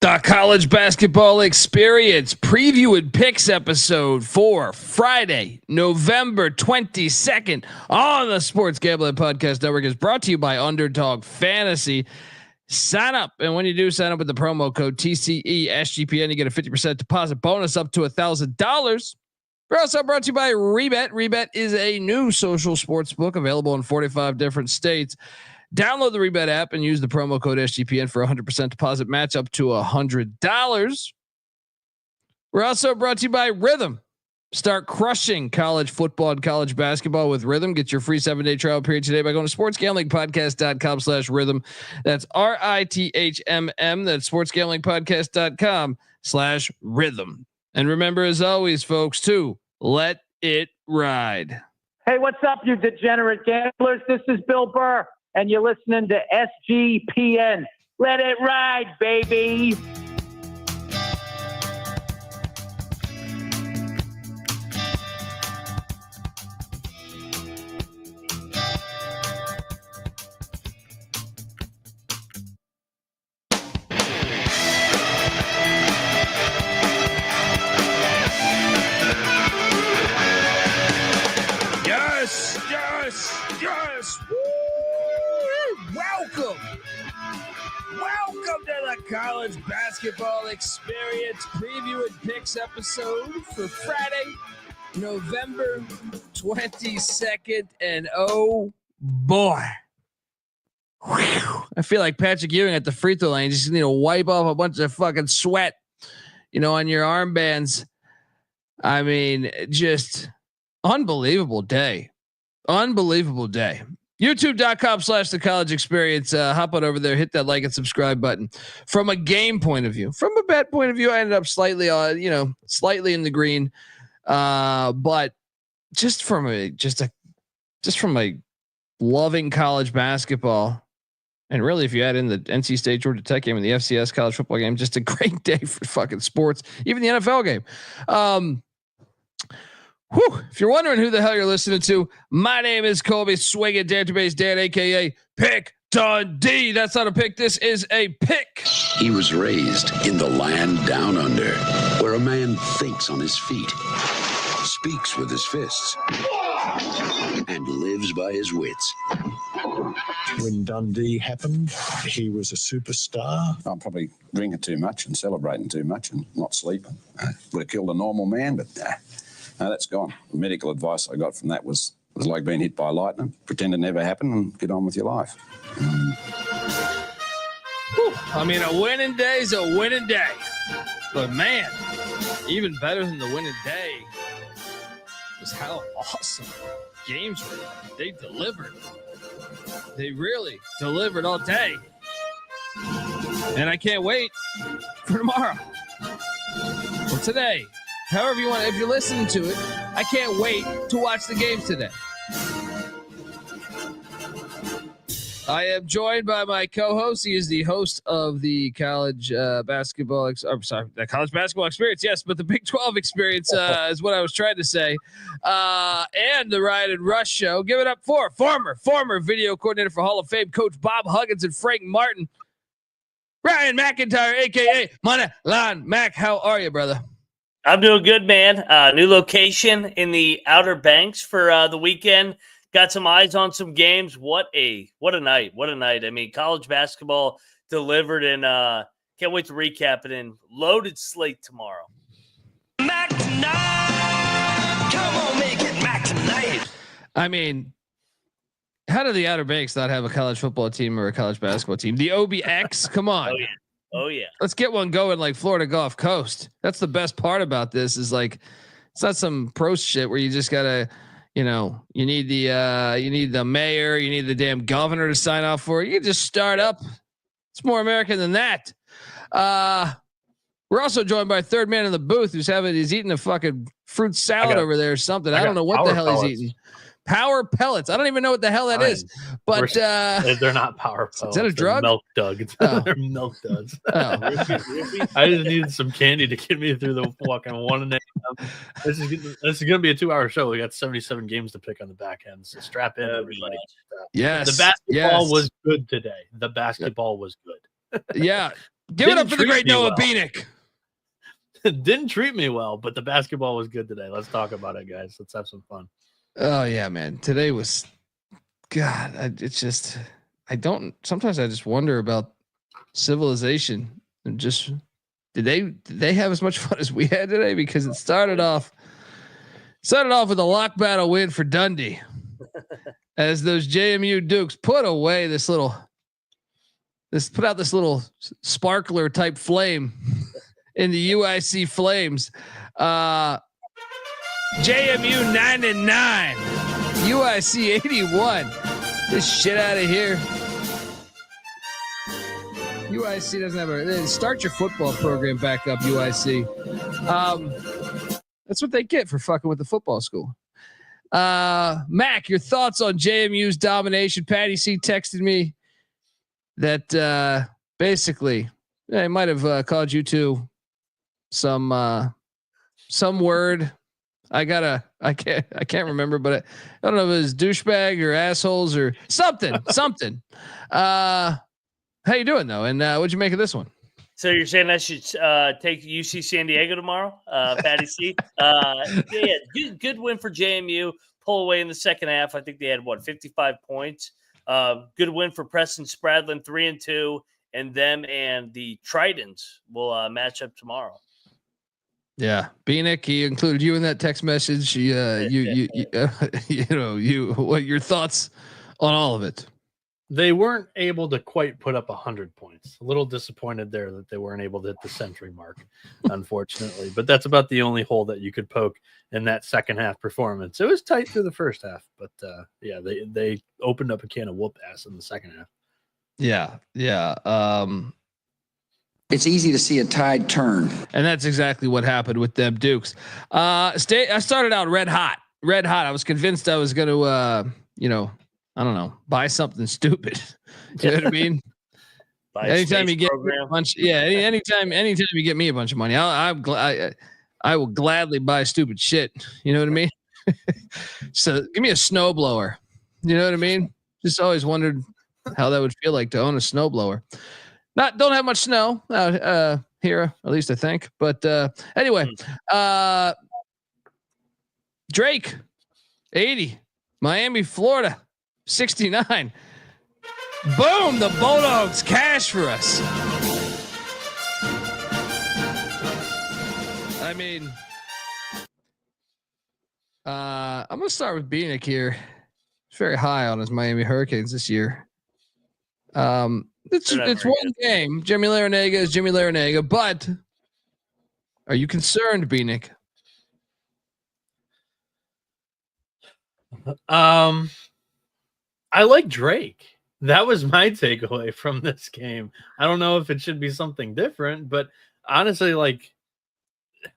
The College Basketball Experience Preview and Picks episode for Friday, November 22nd on the Sports Gambling Podcast Network is brought to you by Underdog Fantasy. Sign up, and when you do sign up with the promo code TCESGPN, you get a 50% deposit bonus up to $1,000. We're also brought to you by Rebet. Rebet is a new social sports book available in 45 different states. Download the Rebet app and use the promo code SGPN for 100% deposit match up to $100. We're also brought to you by Rhythm. Start crushing college football and college basketball with Rhythm. Get your free 7-day trial period today by going to sportsgamblingpodcast.com/rhythm. That's RITHMM. That's sportsgamblingpodcast.com/rhythm. And remember, as always, folks, to let it ride. Hey, what's up, you degenerate gamblers? This is Bill Burr, and you're listening to SGPN. Let it ride, baby. Yes. Woo! Welcome to the College Basketball Experience Preview and Picks episode for Friday, November 22nd. And oh boy, I feel like Patrick Ewing at the free throw line. You just need to wipe off a bunch of fucking sweat, on your armbands. I mean, just unbelievable day. YouTube.com/the college experience. Hop on over there, hit that like and subscribe button. From a game point of view, from a bet point of view, I ended up slightly on, slightly in the green. But just from a loving college basketball, and really, if you add in the NC State Georgia Tech game and the FCS college football game, just a great day for fucking sports, even the NFL game. If you're wondering who the hell you're listening to, my name is Colby Swinging Database Dan, aka Pick Dundee. That's not a pick. This is a pick. He was raised in the land down under, where a man thinks on his feet, speaks with his fists, and lives by his wits. When Dundee happened, he was a superstar. I'm probably drinking too much and celebrating too much and not sleeping. Would have killed a normal man, but no, that's gone. The medical advice I got from that was like being hit by lightning. Pretend it never happened and get on with your life. I mean, a winning day is a winning day. But man, even better than the winning day was how awesome games were. They delivered. They really delivered all day. And I can't wait for tomorrow. Or today. However you want, if you're listening to it, I can't wait to watch the games today. I am joined by my co-host. He is the host of the college basketball. The college basketball experience. Yes, but the Big 12 experience is what I was trying to say. And the Ryan and Rush show. Give it up for former video coordinator for Hall of Fame coach Bob Huggins and Frank Martin. Ryan McIntyre, aka Moneyline Mac. How are you, brother? I'm doing good, man. New location in the Outer Banks for the weekend. Got some eyes on some games. What a night. What a night. I mean, college basketball delivered, and can't wait to recap it in loaded slate tomorrow. Mac tonight. Come on, make it Mac tonight. I mean, how do the Outer Banks not have a college football team or a college basketball team? The OBX, come on. Oh yeah. Let's get one going like Florida Gulf Coast. That's the best part about this is like, it's not some pro shit where you just gotta, you need the mayor, you need the damn governor to sign off for it. You can just start up. It's more American than that. We're also joined by third man in the booth he's eating a fucking fruit salad over there or something. I don't know what the hell he's eating, Power pellets. I don't even know what the hell that is. But they're not power pellets. Is that a drug? Milk duds. Oh. They're milk duds. Oh. I just needed some candy to get me through the fucking 1 a.m. This is going to be a 2-hour show. We got 77 games to pick on the back end. So strap in, everybody. Yes. The basketball was good today. The basketball was good. Yeah. Give it up for the great Noah Bieniek. Didn't treat me well, but the basketball was good today. Let's talk about it, guys. Let's have some fun. Oh yeah, man. Today was, God. Sometimes I just wonder about civilization and just did they have as much fun as we had today? Because it started off with a lock battle win for Dundee, as those JMU Dukes put away put out this little sparkler type flame in the UIC Flames. JMU 9-9, UIC 81. This shit out of here. UIC doesn't have start your football program back up, UIC. That's what they get for fucking with the football school. Mac, your thoughts on JMU's domination? Patty C texted me that basically I might have called you to some word. I can't remember, but I don't know if it was douchebag or assholes or something. How you doing though? And what'd you make of this one? So you're saying I should take UC San Diego tomorrow, Patty C? Yeah, good win for JMU. Pull away in the second half. I think they had 55 points. Good win for Preston Spradlin, 3-2, and them and the Tritons will match up tomorrow. Yeah, Bieniek, he included you in that text message. What your thoughts on all of it? They weren't able to quite put up 100 points. A little disappointed there that they weren't able to hit the century mark, unfortunately. But that's about the only hole that you could poke in that second half performance. It was tight through the first half, but they opened up a can of whoop ass in the second half. Yeah. It's easy to see a tide turn. And that's exactly what happened with them Dukes. I started out red hot. I was convinced I was going to, I don't know, buy something stupid. You know what I mean? Anytime you get a bunch, anytime you get me a bunch of money, I will gladly buy stupid shit. You know what I mean? So give me a snowblower. You know what I mean? Just always wondered how that would feel like to own a snowblower. Don't have much snow out here, at least I think. But anyway, Drake, 80, Miami, Florida, 69. Boom! The Bulldogs cash for us. I mean, I'm gonna start with Bieniek here. It's very high on his Miami Hurricanes this year. It's one game. Jimmy Larinaga is Jimmy Larinaga, but are you concerned, Bieniek? I like Drake. That was my takeaway from this game. I don't know if it should be something different, but honestly, like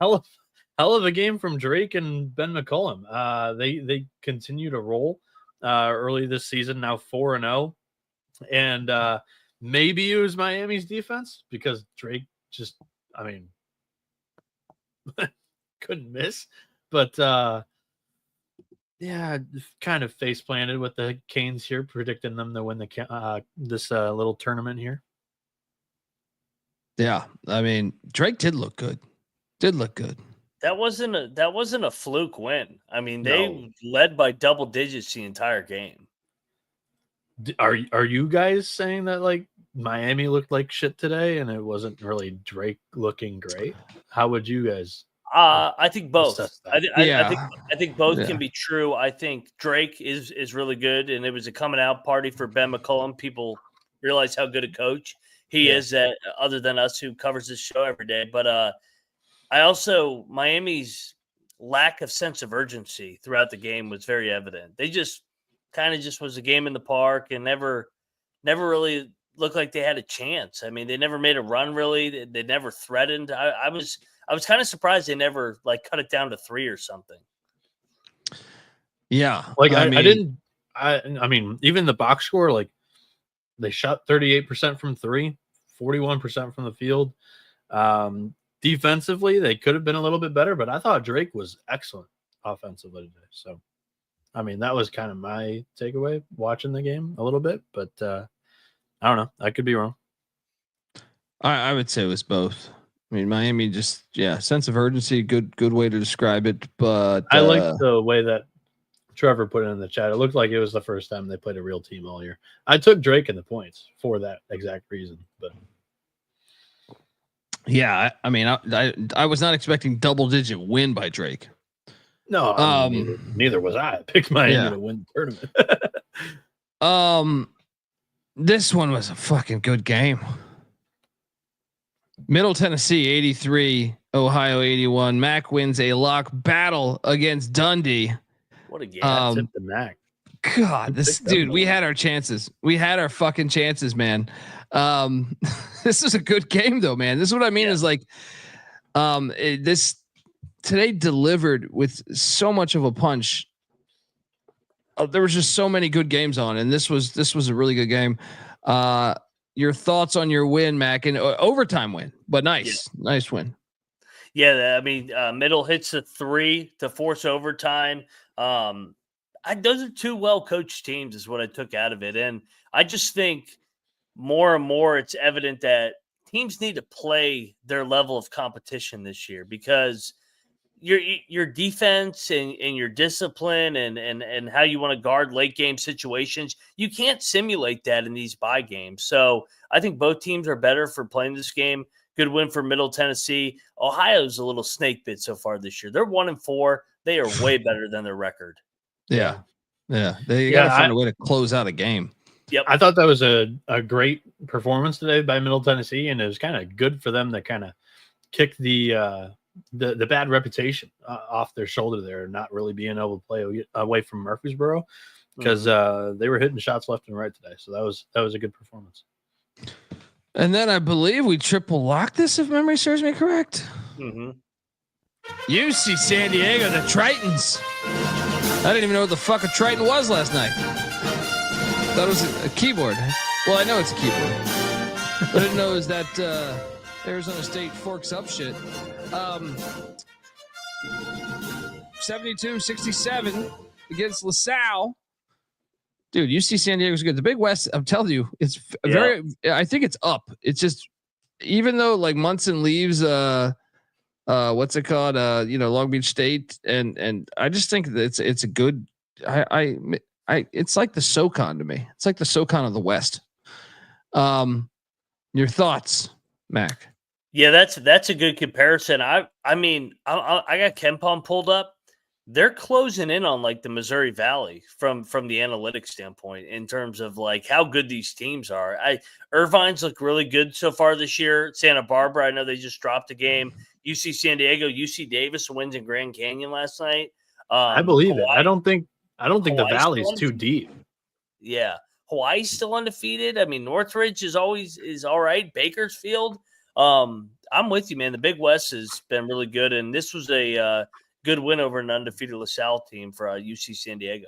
hell of a game from Drake and Ben McCollum. They continue to roll early this season, now 4-0. And maybe it was Miami's defense because Drake just, couldn't miss. But kind of face planted with the Canes here, predicting them to win this little tournament here. Yeah, Drake did look good. That wasn't a fluke win. They led by double digits the entire game. Are you guys saying that like Miami looked like shit today and it wasn't really Drake looking great? How would you guys? I think both. I think both can be true. I think Drake is really good, and it was a coming out party for Ben McCollum. People realize how good a coach he is. Other than us who covers this show every day, but Miami's lack of sense of urgency throughout the game was very evident. They just was a game in the park and never really looked like they had a chance. They never made a run really. They never threatened. I was kind of surprised they never cut it down to 3 or something. Yeah. Like I mean, even the box score, like they shot 38% from three, 41% from the field. Defensively, they could have been a little bit better, but I thought Drake was excellent offensively today. So, I mean, that was kind of my takeaway watching the game a little bit, but I don't know. I could be wrong. I would say it was both. I mean, Miami just, sense of urgency, good way to describe it. But I like the way that Trevor put it in the chat. It looked like it was the first time they played a real team all year. I took Drake in the points for that exact reason, but yeah, I mean, I was not expecting double-digit win by Drake. No, I mean, neither was I. I picked Miami to win the tournament. This one was a fucking good game. Middle Tennessee 83, Ohio 81. Mac wins a lock battle against Dundee. What a game! Tip the Mac. God, this dude, we had our chances. We had our fucking chances, man. This is a good game though, man. This is what I mean is like, this today delivered with so much of a punch. There was just so many good games on, and this was a really good game. Your thoughts on your win, Mac, and overtime win, but nice win. Yeah, I mean, Middle hits a 3 to force overtime. Those are two well-coached teams is what I took out of it. And I just think more and more it's evident that teams need to play their level of competition this year because your defense and your discipline and how you want to guard late game situations, you can't simulate that in these bye games. So I think both teams are better for playing this game. Good win for Middle Tennessee. Ohio's a little snake bit so far this year. They're 1-4. They are way better than their record. Yeah. They got to find a way to close out a game. Yep. I thought that was a great performance today by Middle Tennessee, and it was kind of good for them to kind of kick the bad reputation off their shoulder there, not really being able to play away from Murfreesboro because they were hitting shots left and right today. So that was a good performance. And then I believe we triple locked this, if memory serves me correct. Mm-hmm. UC San Diego, the Tritons. I didn't even know what the fuck a Triton was last night. Thought it was a keyboard. Well, I know it's a keyboard. But I didn't know it was that Arizona State forks up shit. 72-67 against LaSalle. Dude, UC San Diego's good. The Big West, I'm telling you, it's very. I think it's up. It's just, even though like Munson leaves, what's it called? Long Beach State, and I just think that it's a good. It's like the SoCon to me. It's like the SoCon of the West. Your thoughts, Mac? Yeah, that's a good comparison. I mean, I got KenPom pulled up. They're closing in on like the Missouri Valley from the analytics standpoint in terms of like how good these teams are. Irvine's look really good so far this year. Santa Barbara, I know they just dropped a game. UC San Diego, UC Davis wins in Grand Canyon last night. I believe Hawaii, it. I don't think the Valley's too deep. Yeah, Hawaii's still undefeated. I mean, Northridge is all right. Bakersfield. I'm with you, man. The Big West has been really good, and this was a good win over an undefeated LaSalle team for UC San Diego.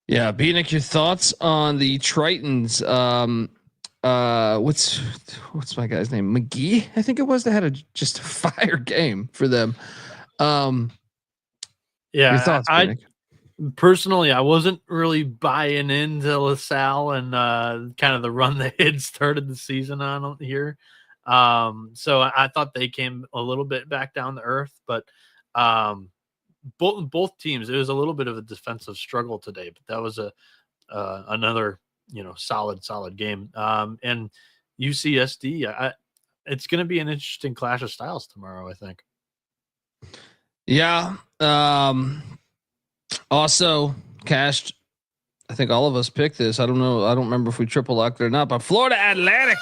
Yeah, Bieniek, your thoughts on the Tritons? What's my guy's name? McGee, I think it was. They had just a fire game for them. Your thoughts, Bieniek? Personally, I wasn't really buying into LaSalle and kind of the run they had started the season on here. So I thought they came a little bit back down to earth, but both teams, it was a little bit of a defensive struggle today, but that was another solid game. And UCSD, it's going to be an interesting clash of styles tomorrow, I think. Yeah. Also cashed. I think all of us picked this. I don't know. I don't remember if we triple locked it or not, but Florida Atlantic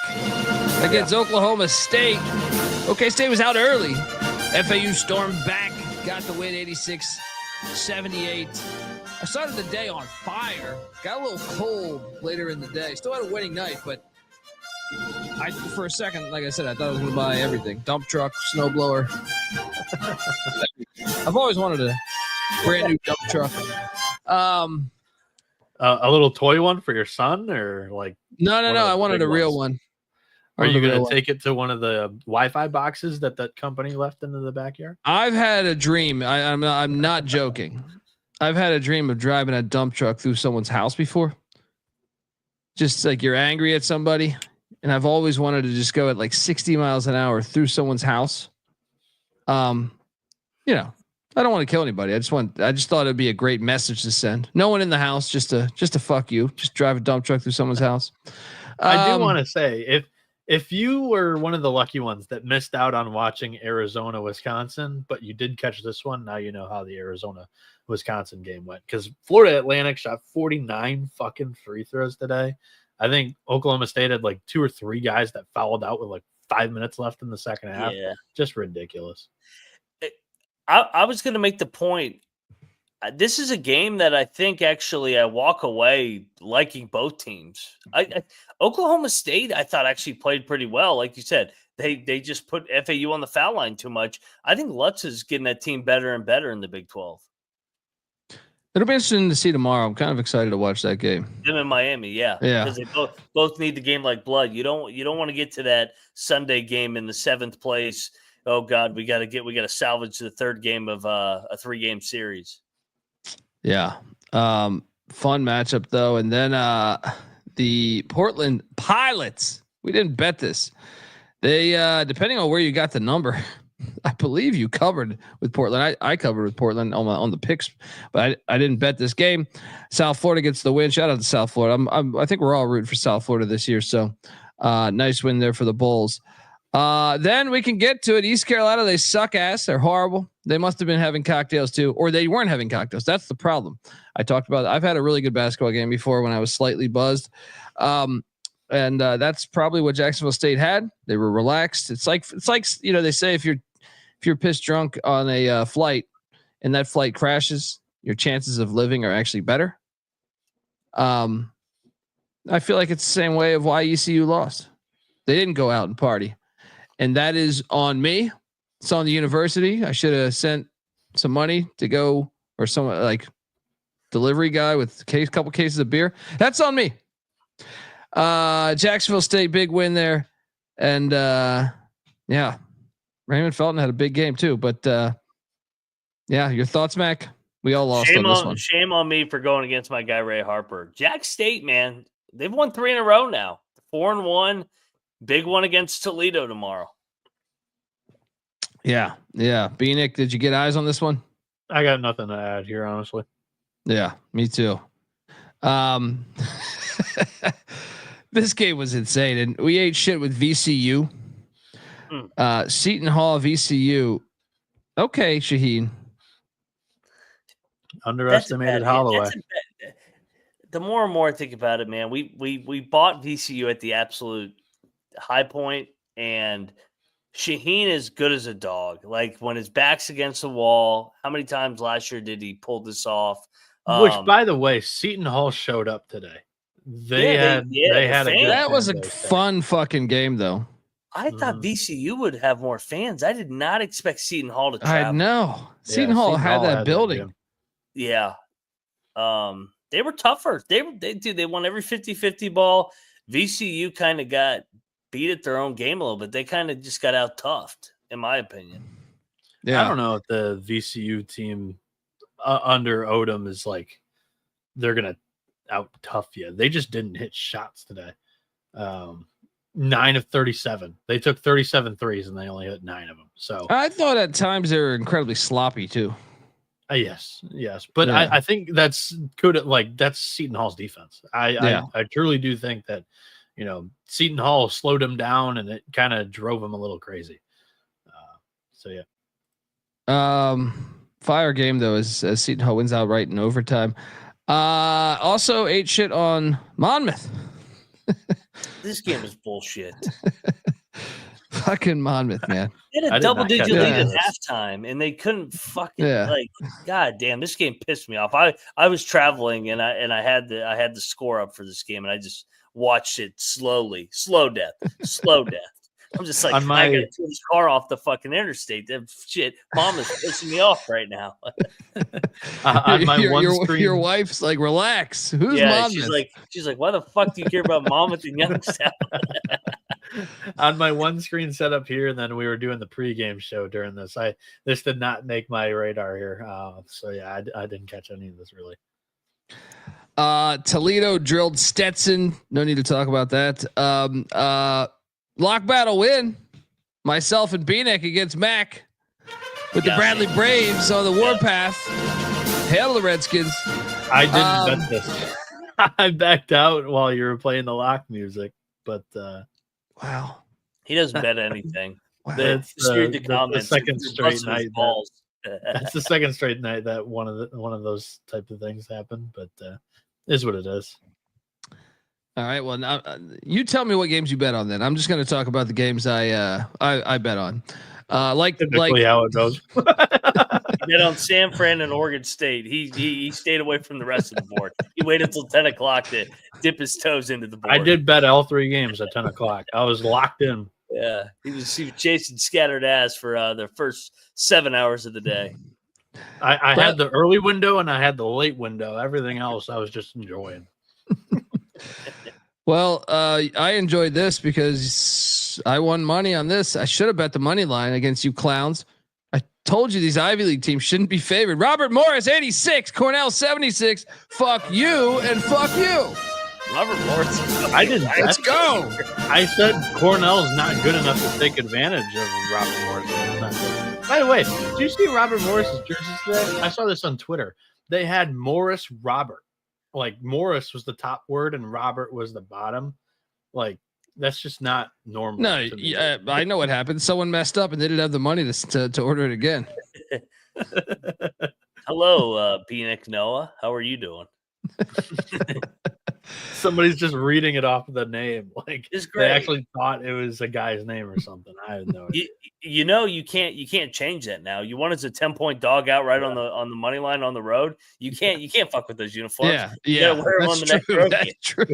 against Oklahoma State. OK State was out early. FAU stormed back, got the win 86-78. I started the day on fire. Got a little cold later in the day. Still had a winning night, but for a second, like I said, I thought I was going to buy everything. Dump truck, snowblower. I've always wanted to Brand new dump truck. A little toy one for your son, or like? No. I wanted a real one. Are you going to take it to one of the Wi-Fi boxes that company left into the backyard? I've had a dream. I'm not joking. I've had a dream of driving a dump truck through someone's house before. Just like you're angry at somebody, and I've always wanted to just go at like 60 miles an hour through someone's house. You know, I don't want to kill anybody. I just thought it'd be a great message to send. No one in the house, just to fuck you. Just drive a dump truck through someone's house. I do want to say, if you were one of the lucky ones that missed out on watching Arizona, Wisconsin, but you did catch this one, now you know how the Arizona Wisconsin game went, because Florida Atlantic shot 49 fucking free throws today. I think Oklahoma State had like 2 or 3 guys that fouled out with like 5 minutes left in the second half. Yeah. Just ridiculous. I was going to make the point. This is a game that I think actually I walk away liking both teams. Oklahoma State, I thought actually played pretty well. Like you said, they just put FAU on the foul line too much. I think Lutz is getting that team better and better in the Big 12. It'll be interesting to see tomorrow. I'm kind of excited to watch that game. Them in Miami, yeah. Because they both need the game like blood. You don't want to get to that Sunday game in the 7th place. Oh God, we got to salvage the 3rd game of a 3-game series. Yeah. Fun matchup though. And then the Portland Pilots. We didn't bet this. They depending on where you got the number, I believe you covered with Portland. I covered with Portland on the picks, but I didn't bet this game. South Florida gets the win. Shout out to South Florida. I think we're all rooting for South Florida this year. So nice win there for the Bulls. Then we can get to it. East Carolina, they suck ass. They're horrible. They must have been having cocktails too, or they weren't having cocktails. That's the problem. I talked about. I've had a really good basketball game before when I was slightly buzzed, and that's probably what Jacksonville State had. They were relaxed. It's like they say if you're pissed drunk on a flight and that flight crashes, your chances of living are actually better. I feel like it's the same way of why ECU lost. They didn't go out and party. And that is on me. It's on the university. I should have sent some money to go, or some like delivery guy with a couple cases of beer. That's on me. Jacksonville State, big win there. And yeah, Raymond Felton had a big game too. But yeah, your thoughts, Mac? We all lost on this one. Shame on me for going against my guy, Ray Harper. Jack State, man, they've won 3 in a row now. 4-1. Big one against Toledo tomorrow. Yeah. Bieniek, did you get eyes on this one? I got nothing to add here, honestly. Yeah, me too. This game was insane, and we ate shit with VCU. Seton Hall, VCU. Okay, Shaheen. Underestimated Holloway. The more and more I think about it, man, we bought VCU at the absolute high point, and Shaheen is good as a dog. Like when his back's against the wall, how many times last year did he pull this off? Which, by the way, Seton Hall showed up today. They had that was a fun fucking game, though. I thought VCU would have more fans. I did not expect Seton Hall to travel. I know. Seton Hall had that building. Yeah. They were tougher. They won every 50-50 ball. VCU kind of got beat at their own game a little bit. They kind of just got out toughed, in my opinion. Yeah. I don't know if the VCU team under Odom is like they're going to out tough you. They just didn't hit shots today. 9 of 37. They took 37 threes and they only hit 9 of them. So I thought at times they were incredibly sloppy too. Yes. But yeah. I think that's good. Like that's Seton Hall's defense. I truly do think that, Seton Hall slowed him down and it kind of drove him a little crazy. So yeah. Fire game though, as Seton Hall wins outright in overtime. Also ate shit on Monmouth. This game is bullshit. Fucking Monmouth, man. They had a double-digit lead at halftime, and they couldn't fucking God damn, this game pissed me off. I was traveling, and I had the score up for this game, and I just watched it slowly, slow death. I'm just like, On I got to turn this car off the fucking interstate. That shit, Mom is pissing me off right now. On my screen, your wife's like, relax. Who's yeah, mom? she's like, why the fuck do you care about Monmouth and Youngstown? on my one screen setup here, and then we were doing the pregame show during this. This did not make my radar here. So yeah, I didn't catch any of this really. Toledo drilled Stetson. No need to talk about that. Lock battle win. Myself and Bieniek against Mac with the Bradley Braves on the warpath. Hail the Redskins. I didn't bet this. I backed out while you were playing the lock music, but wow, he doesn't bet anything. Wow. The second straight night. That's the second straight night that one of those type of things happened, but is what it is. All right. Well, now you tell me what games you bet on. Then I'm just going to talk about the games I bet on. Typically how it goes. Bet on San Fran and Oregon State. He stayed away from the rest of the board. He waited until 10 o'clock to dip his toes into the board. I did bet all 3 games at 10 o'clock. I was locked in. Yeah, he was chasing scattered ass for the first 7 hours of the day. I had the early window and I had the late window. Everything else I was just enjoying. Well, I enjoyed this because I won money on this. I should have bet the money line against you clowns. I told you these Ivy League teams shouldn't be favored. Robert Morris, 86, Cornell, 76. Fuck you and fuck you. Robert Morris. I didn't. Let's go. I said Cornell's not good enough to take advantage of Robert Morris. By the way, did you see Robert Morris's jerseys today? I saw this on Twitter. They had Morris Robert. Like Morris was the top word and Robert was the bottom. Like that's just not normal. No, yeah, I know what happened. Someone messed up and they didn't have the money to order it again. Hello, Bieniek Noah. How are you doing? Somebody's just reading it off of the name. Like it's great. They actually thought it was a guy's name or something. I had no idea. You can't change that now. You want as a 10-point dog out right on the money line on the road. You can't fuck with those uniforms. Yeah, you gotta wear them on the next road. That's true.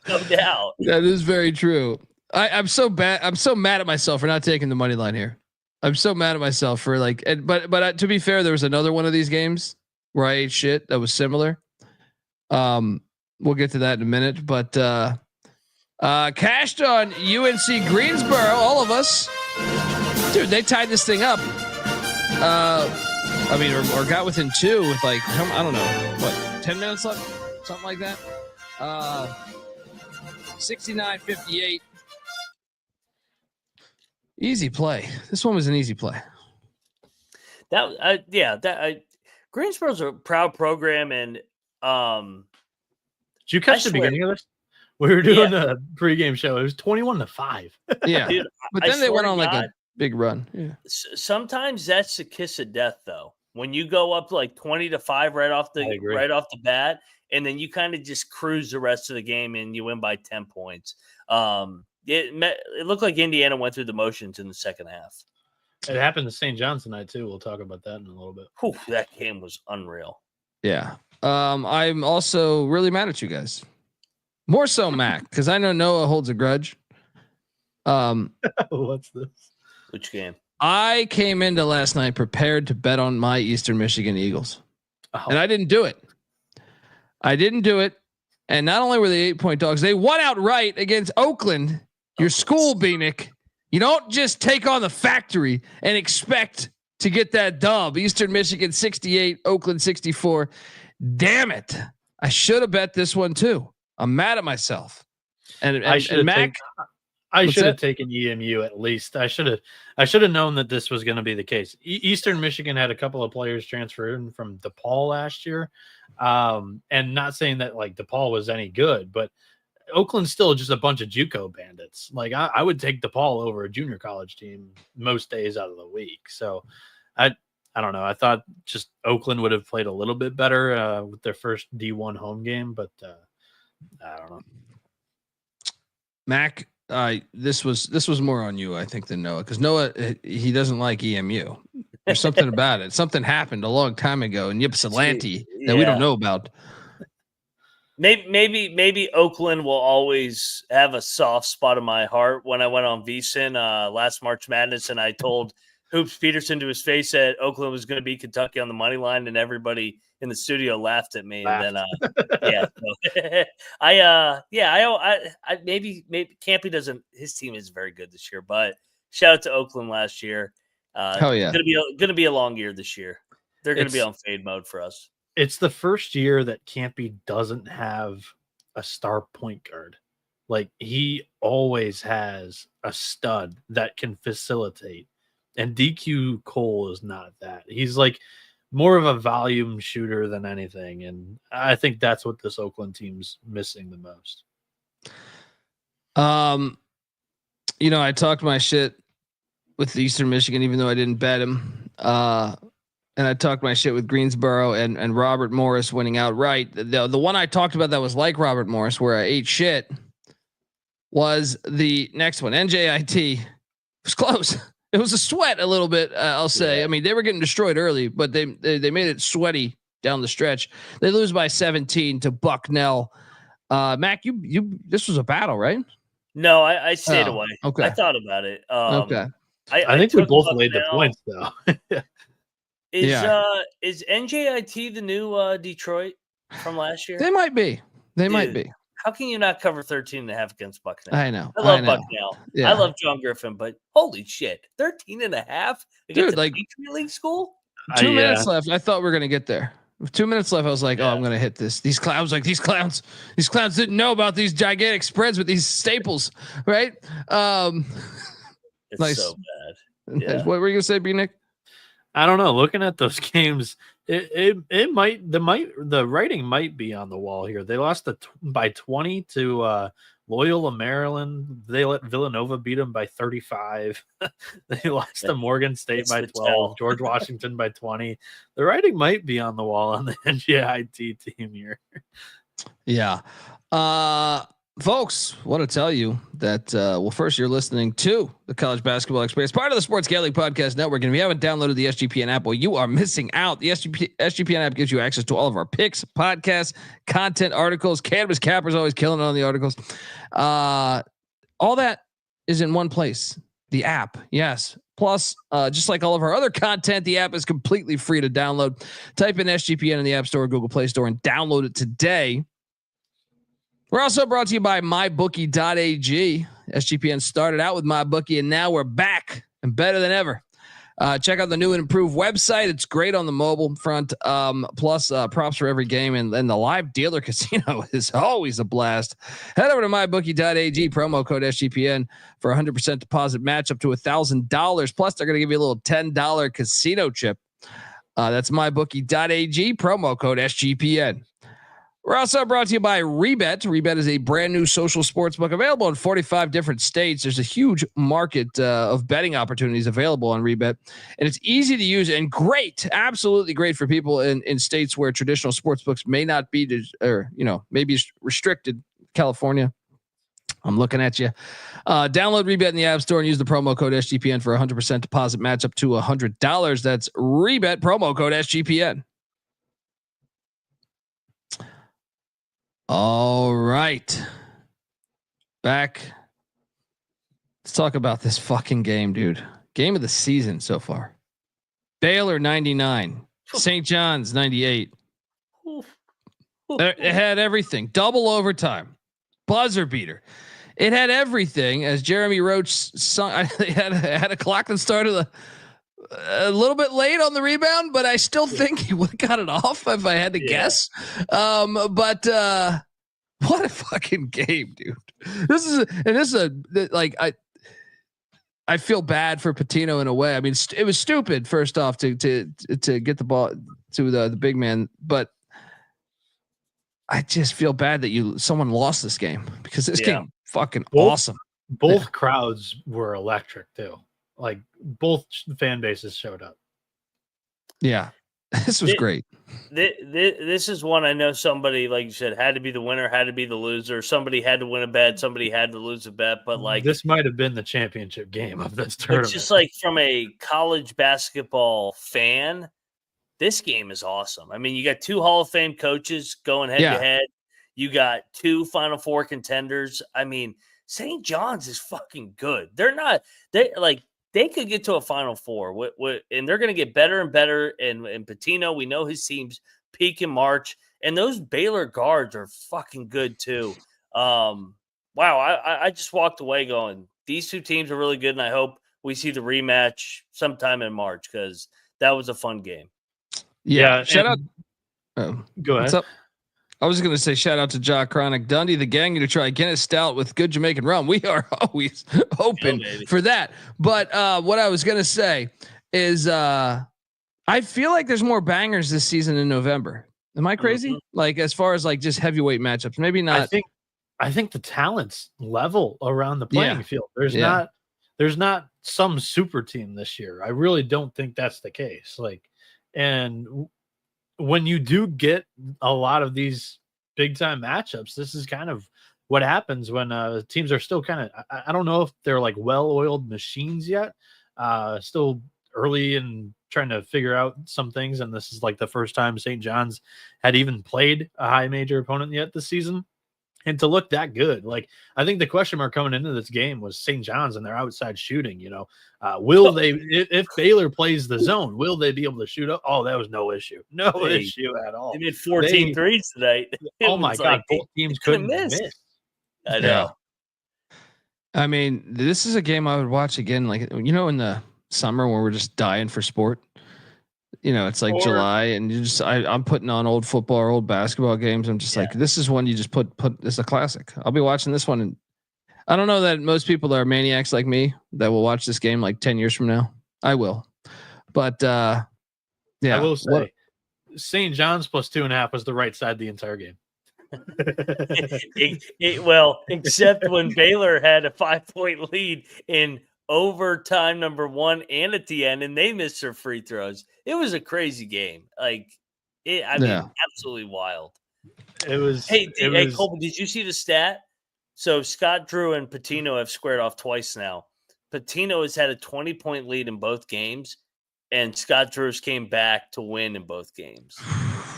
No doubt. That is very true. I'm so bad. I'm so mad at myself for not taking the money line here. I'm so mad at myself for but to be fair, there was another one of these games where I ate shit that was similar. We'll get to that in a minute, but cashed on UNC Greensboro, all of us. Dude, they tied this thing up. Or got within 2 with I don't know, what, 10 minutes left? Something like that. 69-58. Easy play. This one was an easy play. Greensboro's a proud program, and did you catch the beginning of this? We were doing a pregame show. It was 21-5. Yeah, dude, but then they went on like a big run. Yeah. Sometimes that's the kiss of death, though. When you go up like 20-5 right off the bat, and then you kind of just cruise the rest of the game, and you win by 10 points. It looked like Indiana went through the motions in the second half. It happened to St. John's tonight too. We'll talk about that in a little bit. Whew, that game was unreal. Yeah. I'm also really mad at you guys. More so Mac, because I know Noah holds a grudge. What's this? Which game? I came into last night prepared to bet on my Eastern Michigan Eagles. And I didn't do it. And not only were they 8-point dogs, they won outright against Oakland, your school, Bieniek. You don't just take on the factory and expect to get that dub. Eastern Michigan 68, Oakland 64. Damn it. I should have bet this one too. I'm mad at myself. And Mac, I should have taken EMU at least. I should have known that this was going to be the case. Eastern Michigan had a couple of players transfer in from DePaul last year. And not saying that like DePaul was any good, but Oakland's still just a bunch of JUCO bandits. Like I would take DePaul over a junior college team most days out of the week. So I don't know. I thought just Oakland would have played a little bit better with their first D1 home game, but I don't know. Mac, this was more on you, I think, than Noah, because Noah, he doesn't like EMU. There's something about it. Something happened a long time ago in Ypsilanti that we don't know about. Maybe Oakland will always have a soft spot in my heart. When I went on VSiN last March Madness, and I told Hoops Peterson to his face that Oakland was going to beat Kentucky on the money line, and everybody in the studio laughed at me. And then, maybe Campy doesn't. His team is very good this year, but shout out to Oakland last year. Hell yeah, going to be a long year this year. They're going to be on fade mode for us. It's the first year that Campy doesn't have a star point guard. Like, he always has a stud that can facilitate. And DQ Cole is not that. He's like more of a volume shooter than anything. And I think that's what this Oakland team's missing the most. I talked my shit with Eastern Michigan, even though I didn't bet him. And I talked my shit with Greensboro and Robert Morris winning outright. The one I talked about that was like Robert Morris, where I ate shit, was the next one. NJIT. It was close. It was a sweat a little bit. I'll say. Yeah. I mean, they were getting destroyed early, but they made it sweaty down the stretch. They lose by 17 to Bucknell. Mac, you this was a battle, right? No, I stayed away. Okay, I thought about it. Okay, I think we both laid the points though. Is NJIT the new Detroit from last year? They might be. They might be. How can you not cover 13.5 against Bucknell? I know. I love Bucknell. Yeah. I love John Griffin, but holy shit, 13.5 against a Patriot League school? 2 minutes left. I thought we were going to get there. With 2 minutes left, I was like, I'm going to hit this. These clowns didn't know about these gigantic spreads with these staples, right? It's nice. So bad. Yeah. What were you going to say, B. Nick? I don't know. Looking at those games, the writing might be on the wall here. They lost by 20 to Loyola, Maryland. They let Villanova beat them by 35. They lost to Morgan State by 12. George Washington by 20. The writing might be on the wall on the NJIT team here. Yeah. Folks, want to tell you that, first, you're listening to the College Basketball Experience, part of the Sports Gambling Podcast Network. And if you haven't downloaded the SGPN app, well, you are missing out. The SGPN app gives you access to all of our picks, podcasts, content, articles. Cannabis Capper's always killing it on the articles. All that is in one place. The app, yes. Plus, just like all of our other content, the app is completely free to download. Type in SGPN in the App Store or Google Play Store and download it today. We're also brought to you by mybookie.ag. SGPN started out with MyBookie, and now we're back and better than ever. Check out the new and improved website. It's great on the mobile front. Plus, props for every game, and the live dealer casino is always a blast. Head over to mybookie.ag, promo code SGPN for 100% deposit match up to $1,000. Plus, they're going to give you a little $10 casino chip. That's mybookie.ag, promo code SGPN. We're also brought to you by Rebet. Rebet is a brand new social sports book available in 45 different states. There's a huge market of betting opportunities available on Rebet, and it's easy to use and great, absolutely great for people in states where traditional sports books may not be, maybe restricted. California, I'm looking at you. Download Rebet in the App Store and use the promo code SGPN for 100% deposit match up to $100. That's Rebet, promo code SGPN. All right. Back. Let's talk about this fucking game, dude. Game of the season so far. Baylor 99, St. John's 98. It had everything. Double overtime, buzzer beater. It had everything. As Jeremy Roach sung, I had a clock that started a little bit late on the rebound, but I still think he would have got it off if I had to guess. But what a fucking game, dude. I feel bad for Patino in a way. I mean, it was stupid first off to get the ball to the big man, but I just feel bad that someone lost this game because this game fucking awesome. Both crowds were electric too. Like both fan bases showed up. Yeah, this was great. This is one I know somebody, like you said, had to be the winner, had to be the loser. Somebody had to win a bet. Somebody had to lose a bet. But like this might have been the championship game of this tournament. It's just like from a college basketball fan, this game is awesome. I mean, you got two Hall of Fame coaches going head to head. You got 2 Final Four contenders. I mean, St. John's is fucking good. They could get to a Final Four, and they're going to get better and better. And Pitino, we know his team's peak in March, and those Baylor guards are fucking good too. Wow, I just walked away going, these 2 teams are really good, and I hope we see the rematch sometime in March because that was a fun game. Yeah, shout out. Go ahead. What's up? I was going to say shout out to Jock Chronic, Dundee, the gang to try Guinness Stout with good Jamaican rum. We are always open for that. But what I was going to say is I feel like there's more bangers this season in November. Am I crazy? Mm-hmm. Like as far as like just heavyweight matchups, maybe not. I think the talent's level around the playing field. There's not some super team this year. I really don't think that's the case. And when you do get a lot of these big time matchups, this is kind of what happens when teams are still kind of, I don't know if they're like well-oiled machines yet, still early and trying to figure out some things. And this is like the first time St. John's had even played a high major opponent yet this season. And to look that good, like I think the question mark coming into this game was St. John's and their outside shooting. Will they, if Baylor plays the zone, will they be able to shoot up? Oh, that was no issue, issue at all. They made 14 threes tonight. Oh my god, both teams couldn't miss. I know. I mean, this is a game I would watch again. Like in the summer when we're just dying for sport. It's like July and I'm putting on old football or old basketball games. I'm just like, this is one you just put this is a classic. I'll be watching this one. And I don't know that most people are maniacs like me that will watch this game like 10 years from now. I will. But I will say St. John's plus 2.5 was the right side the entire game. Except when Baylor had a 5-point lead in overtime number 1 and at the end, and they missed their free throws. It was a crazy game. Absolutely wild. It was. Hey, Colby, did you see the stat? So Scott Drew and Pitino have squared off twice now. Pitino has had a 20-point lead in both games, and Scott Drew's came back to win in both games.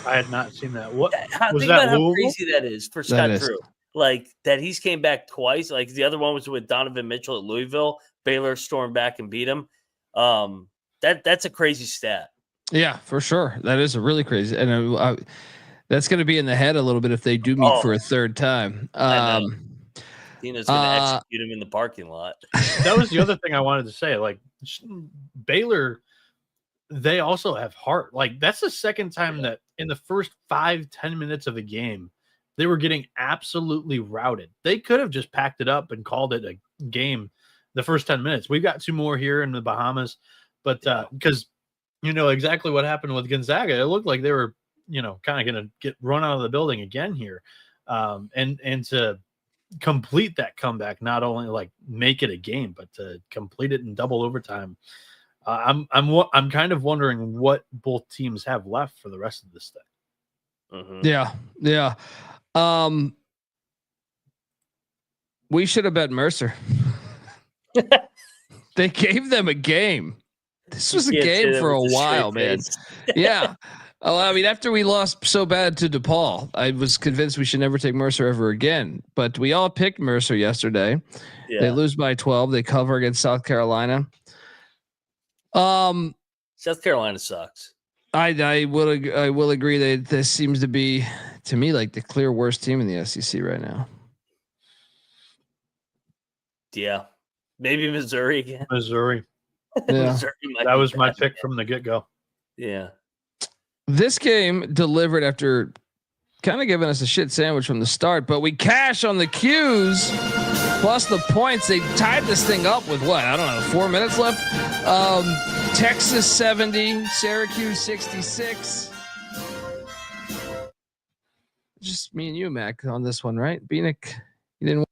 I had not seen that. What was think that? About how crazy that is for Scott Drew. Like that he's came back twice. Like the other one was with Donovan Mitchell at Louisville. Baylor stormed back and beat him. That's a crazy stat. Yeah, for sure. That is a really crazy, and that's going to be in the head a little bit if they do meet for a third time. Tina's going to execute him in the parking lot. That was the other thing I wanted to say. Like Baylor, they also have heart. Like that's the second time that in the first 5-10 minutes of the game, they were getting absolutely routed. They could have just packed it up and called it a game the first 10 minutes. We've got 2 more here in the Bahamas, but because exactly what happened with Gonzaga, it looked like they were, kind of going to get run out of the building again here. And to complete that comeback, not only like make it a game, but to complete it in double overtime. I'm kind of wondering what both teams have left for the rest of this thing. Mm-hmm. Yeah. We should have bet Mercer. They gave them a game. This was a game for a while, man. Yeah. Oh, I mean, after we lost so bad to DePaul, I was convinced we should never take Mercer ever again. But we all picked Mercer yesterday. Yeah. They lose by 12. They cover against South Carolina. South Carolina sucks. I will agree that this seems to be, to me, like the clear worst team in the SEC right now. Yeah. Maybe Missouri again. Missouri. Yeah. Missouri that was my pick from the get-go. Yeah. This game delivered after kind of giving us a shit sandwich from the start, but we cash on the Qs plus the points. They tied this thing up with what? I don't know, 4 minutes left. Texas 70, Syracuse 66. Just me and you, Mac, on this one, right? Bieniek, you didn't.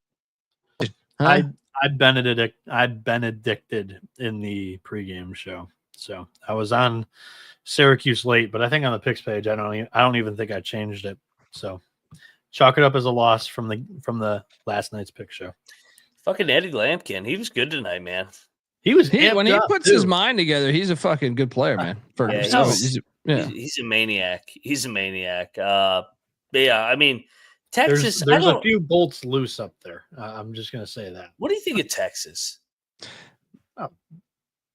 Huh? I benedicted in the pregame show, so I was on Syracuse late, but I think on the picks page, I don't even think I changed it. So chalk it up as a loss from the last night's pick show. Fucking Eddie Lampkin, he was good tonight, man. He when he puts his mind together, he's a fucking good player, man. He's a maniac. He's a maniac. Yeah, I mean, Texas. There's a few bolts loose up there. I'm just going to say that. What do you think of Texas?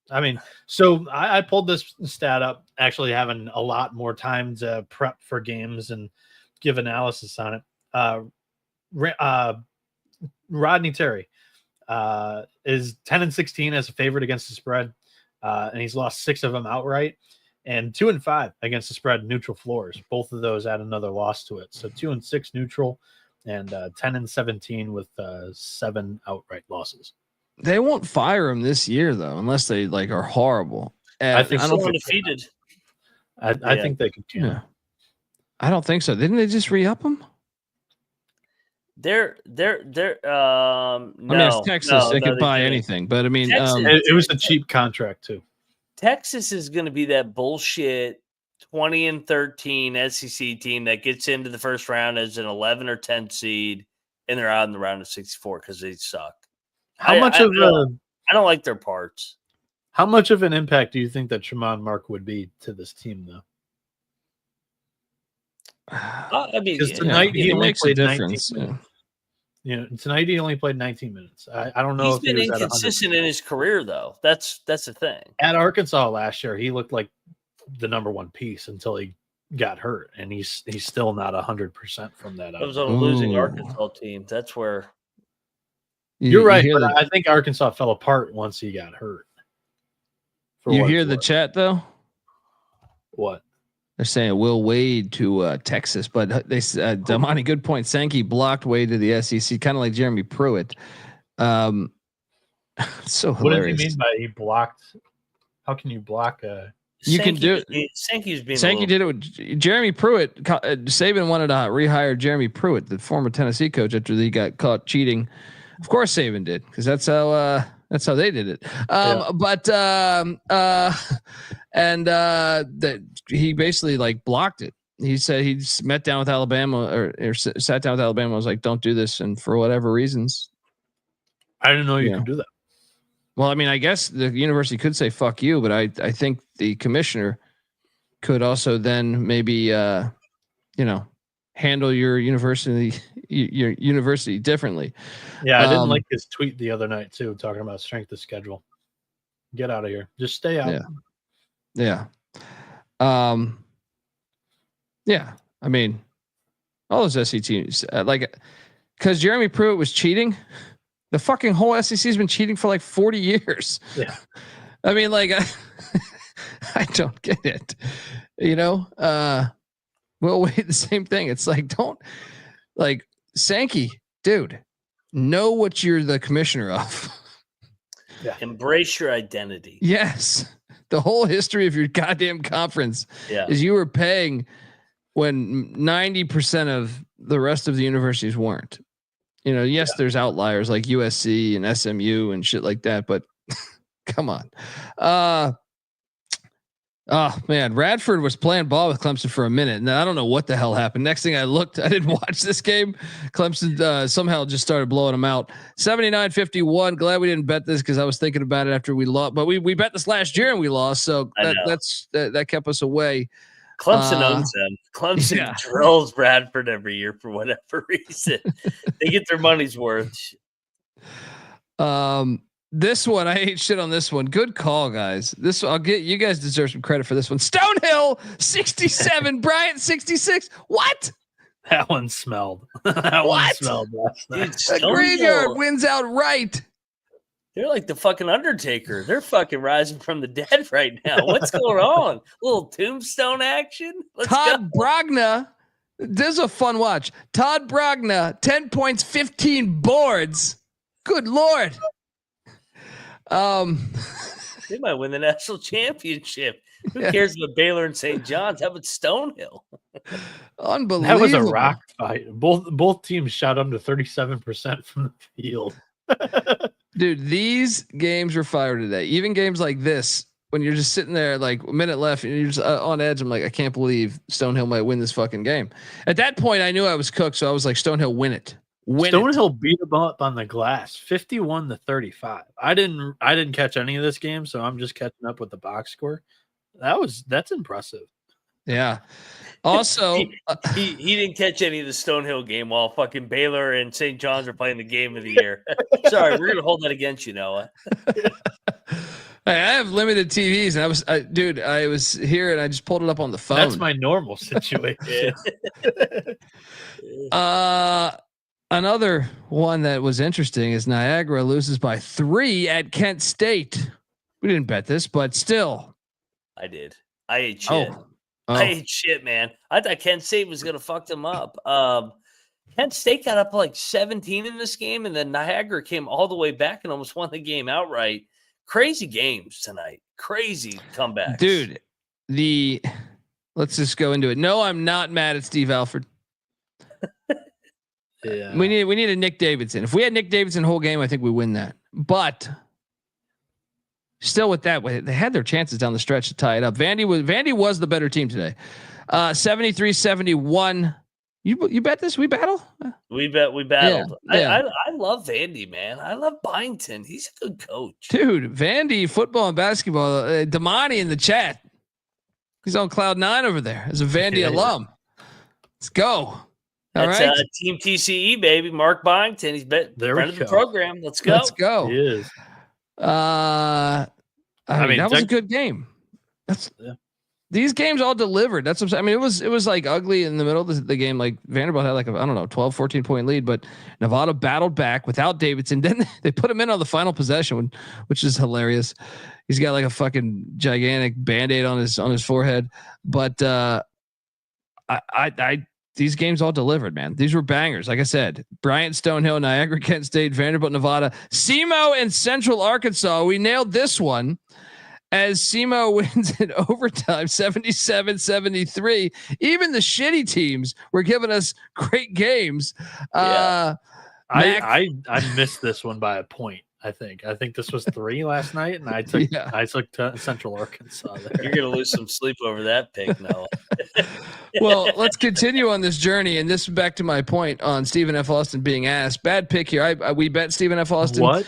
I mean, so I pulled this stat up, actually having a lot more time to prep for games and give analysis on it. Rodney Terry is 10-16 as a favorite against the spread, and he's lost 6 of them outright, and 2-5 against the spread neutral floors. Both of those add another loss to it. So 2-6 neutral, and 10-17 with 7 outright losses. They won't fire him this year though, unless they like are horrible. I think I don't think undefeated. I think they could. Yeah. I don't think so. Didn't they just re-up him? They're I mean, it's Texas. They could buy anything, but I mean, it was a cheap contract too. Texas is going to be that bullshit 20-13 SEC team that gets into the first round as an 11 or 10 seed, and they're out in the round of 64 because they suck. I don't like their parts. How much of an impact do you think that Tramon Mark would be to this team, though? I mean, tonight he only played 19 minutes. Tonight he only played 19 minutes. I don't know. He's been inconsistent in his career, though. That's the thing. At Arkansas last year, he looked like the number one piece until he got hurt, and he's still not 100% from that. It was on a losing Arkansas team. That's where. You're right, but I think Arkansas fell apart once he got hurt. You hear the chat though? What? They're saying Will Wade to Texas, but they said Damani, good point. Sankey blocked Wade to the SEC, kind of like Jeremy Pruitt. So hilarious. What does he mean by he blocked? How can you block a? You can do it. Sankey did it with Jeremy Pruitt. Saban wanted to rehire Jeremy Pruitt, the former Tennessee coach, after he got caught cheating. Of course, Saban did, because that's how they did it. He basically like blocked it. He said he met down with Alabama or sat down with Alabama. Was like, don't do this, and for whatever reasons, I didn't know you could do that. Well, I mean, I guess the university could say "fuck you," but I think the commissioner could also then maybe handle your university differently. Yeah, I didn't like his tweet the other night too, talking about strength of schedule. Get out of here. Just stay out. Yeah. I mean, all those SEC teams, because Jeremy Pruitt was cheating. The fucking whole SEC has been cheating for like 40 years. Yeah. I mean, I don't get it. Will Wade, the same thing. It's like, don't Sankey, dude, know what you're the commissioner of. Yeah. Embrace your identity. Yes. The whole history of your goddamn conference is you were paying when 90% of the rest of the universities weren't. There's outliers like USC and SMU and shit like that, but come on. Oh man, Radford was playing ball with Clemson for a minute, and I don't know what the hell happened. Next thing I looked, I didn't watch this game. Clemson somehow just started blowing them out. 79-51. Glad we didn't bet this because I was thinking about it after we lost. But we bet this last year and we lost, so that kept us away. Clemson owns them. Clemson drills Bradford every year for whatever reason. They get their money's worth. This one, I hate shit on this one. Good call, guys. I'll get you guys deserve some credit for this one. Stonehill 67, Bryant 66. What? That one smelled. One smelled last night. The Graveyard wins outright. They're like the fucking Undertaker. They're fucking rising from the dead right now. What's going on? A little tombstone action? Todd Brogna. This is a fun watch. Todd Brogna, 10 points, 15 boards. Good Lord. They might win the national championship. Who cares about Baylor and St. John's? How about Stonehill? Unbelievable. That was a rock fight. Both teams shot under 37% from the field. Dude, these games were fire today. Even games like this, when you're just sitting there like a minute left and you're just on edge, I'm like, I can't believe Stonehill might win this fucking game. At that point, I knew I was cooked, so I was like, Stonehill, win it. Stonehill beat them up on the glass, 51-35. I didn't catch any of this game, so I'm just catching up with the box score. That's impressive. Yeah. Also, he didn't catch any of the Stonehill game while fucking Baylor and St. John's are playing the game of the year. Sorry, we're gonna hold that against you, Noah. I have limited TVs, and I was here and I just pulled it up on the phone. That's my normal situation. Another one that was interesting is Niagara loses by 3 at Kent State. We didn't bet this, but still, I did. I ate shit. Oh. I ate shit, man. I thought Kent State was gonna fuck them up. Kent State got up like 17 in this game, and then Niagara came all the way back and almost won the game outright. Crazy games tonight. Crazy comebacks. Dude, let's just go into it. No, I'm not mad at Steve Alford. Yeah. We need a Nick Davidson. If we had Nick Davidson the whole game, I think we win that. But still with that, they had their chances down the stretch to tie it up. Vandy was the better team today. 73-71. You bet this? We battle? We battled. Yeah. I love Vandy, man. I love Byington. He's a good coach. Dude, Vandy football and basketball. Damani in the chat. He's on cloud 9 over there as a Vandy alum. Let's go. That's all right. Team TCE, baby. Mark Byington. He's friend of the program. Let's go. Let's go. He is. I mean, that was a good game. These games all delivered. That's what I'm saying. I mean, it was like ugly in the middle of the game. Like Vanderbilt had like 12, 14 point lead, but Nevada battled back without Davidson. Then they put him in on the final possession, which is hilarious. He's got like a fucking gigantic Band-Aid on his forehead. But these games all delivered, man. These were bangers. Like I said, Bryant, Stonehill, Niagara, Kent State, Vanderbilt, Nevada, SEMO, and Central Arkansas. We nailed this one as SEMO wins in overtime, 77-73. Even the shitty teams were giving us great games. I missed this one by a point. I think this was 3 last night, and I took Central Arkansas there. You're gonna lose some sleep over that pick, Noah. Well, let's continue on this journey, and this is back to my point on Stephen F. Austin being asked. Bad pick here. We bet Stephen F. Austin. What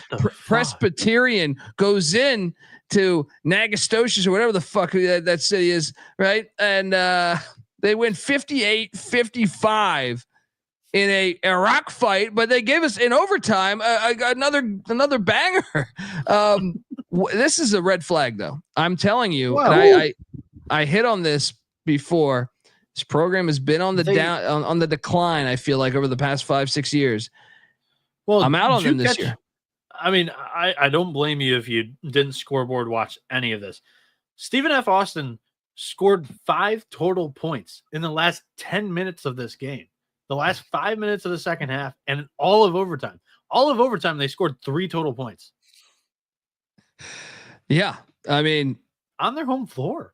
Presbyterian goes in to Nagastocious or whatever the fuck that city is, right? And they win 58-55 in a rock fight, but they gave us in overtime another banger. This is a red flag, though. I'm telling you, and I hit on this before. This program has been on the on the decline. I feel like over the past 5-6 years. Well, I'm out on them this year. I mean, I don't blame you if you didn't scoreboard watch any of this. Stephen F. Austin scored 5 total points in the last 10 minutes of this game. The last 5 minutes of the second half and all of overtime. All of overtime, they scored 3 total points. Yeah. I mean, on their home floor.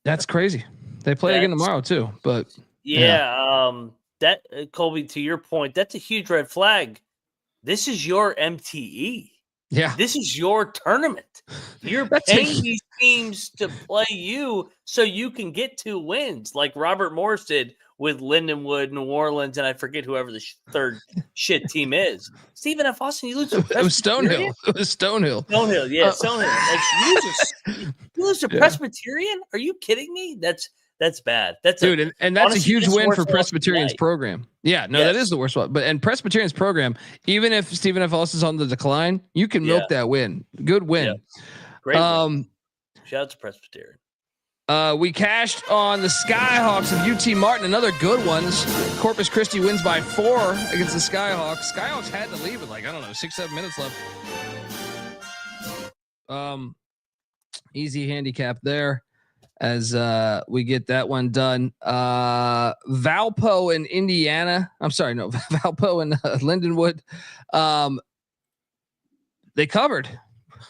That's crazy. They play again tomorrow too, but that Colby, to your point, that's a huge red flag. This is your MTE. Yeah. This is your tournament. You're paying these teams to play you so you can get 2 wins like Robert Morris did with Lindenwood, New Orleans, and I forget whoever the third shit team is. Stephen F. Austin, you lose to It was Stonehill. Stonehill, yeah, Stonehill. You lose to Presbyterian? Are you kidding me? That's bad. That's dude, and that's honestly, a huge win for Presbyterian's program. Yeah, no, that is the worst one. But Presbyterian's program, even if Stephen F. Austin's on the decline, you can milk that win. Good win. Yeah. Great win. Shout out to Presbyterian. We cashed on the Skyhawks of UT Martin. Another good one. Corpus Christi wins by 4 against the Skyhawks. Skyhawks had to leave with 6-7 minutes left. Easy handicap there as we get that one done. Valpo in Indiana. I'm sorry, no, Valpo and Lindenwood. They covered.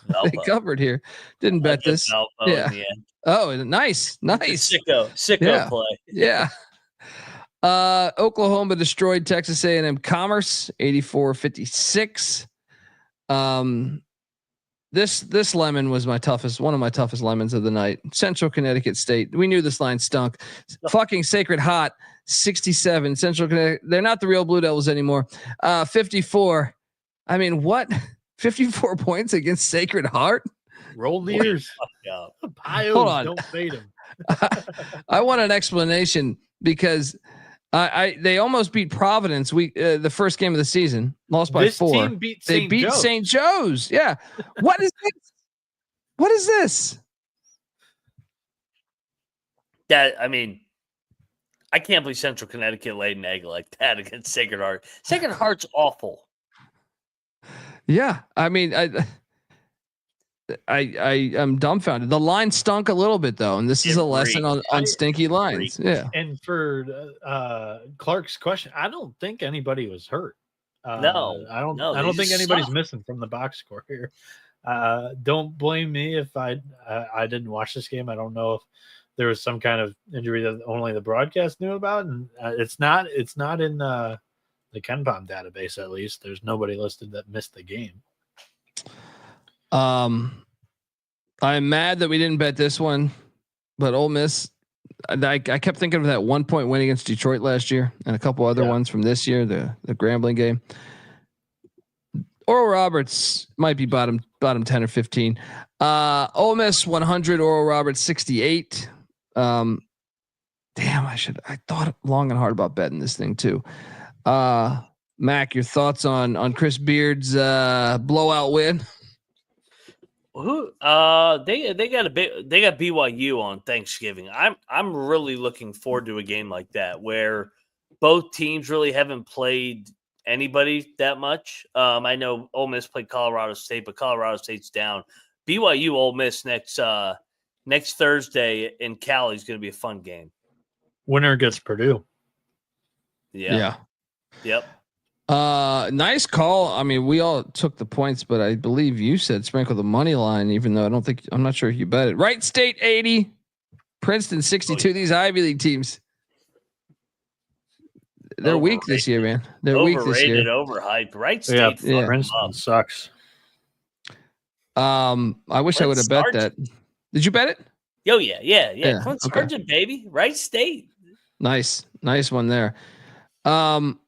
Valpo. They covered here. Didn't bet this. Valpo in the end. Oh, nice. Sicko play. Yeah. Oklahoma destroyed Texas A&M Commerce 84-56. This lemon was one of my toughest lemons of the night. Central Connecticut State. We knew this line stunk. Fucking Sacred Hot 67. Central Connecticut. They're not the real Blue Devils anymore. 54. I mean, what? 54 points against Sacred Heart? Roll the ears. Hold on. Don't fade him. I want an explanation because they almost beat Providence. The first game of the season, lost by 4. Team beat they St. beat Joe's. St. Joe's. Yeah. What is this? What is this? I can't believe Central Connecticut laid an egg like that against Sacred Heart. Sacred Heart's awful. Yeah. I mean, I'm dumbfounded. The line stunk a little bit though, and this is a lesson on stinky lines. Yeah. And for Clark's question, I don't think anybody was hurt. I don't think anybody's missing from the box score here. Don't blame me if I didn't watch this game. I don't know if there was some kind of injury that only the broadcast knew about, and it's not in the KenPom database. At least there's nobody listed that missed the game. I'm mad that we didn't bet this one, but Ole Miss. I kept thinking of that 1-point win against Detroit last year, and a couple other ones from this year, the Grambling game. Oral Roberts might be bottom 10 or 15. Ole Miss 100, Oral Roberts 68. Damn, I thought long and hard about betting this thing too. Mac, your thoughts on Chris Beard's blowout win? They got BYU on Thanksgiving. I'm really looking forward to a game like that where both teams really haven't played anybody that much. I know Ole Miss played Colorado State, but Colorado State's down. BYU Ole Miss next Thursday in Cali is going to be a fun game. Winner gets Purdue. Yeah. Yep. Nice call. I mean, we all took the points, but I believe you said sprinkle the money line, even though I'm not sure if you bet it. Wright State 80, Princeton 62. These Ivy League teams, they're weak this year, man. They're weak this year. Overhyped. Wright State. Yeah, Princeton sucks. I wish I would have bet that. Did you bet it? Oh yeah. Clint Sargent, baby. Wright State. Nice one there. Caden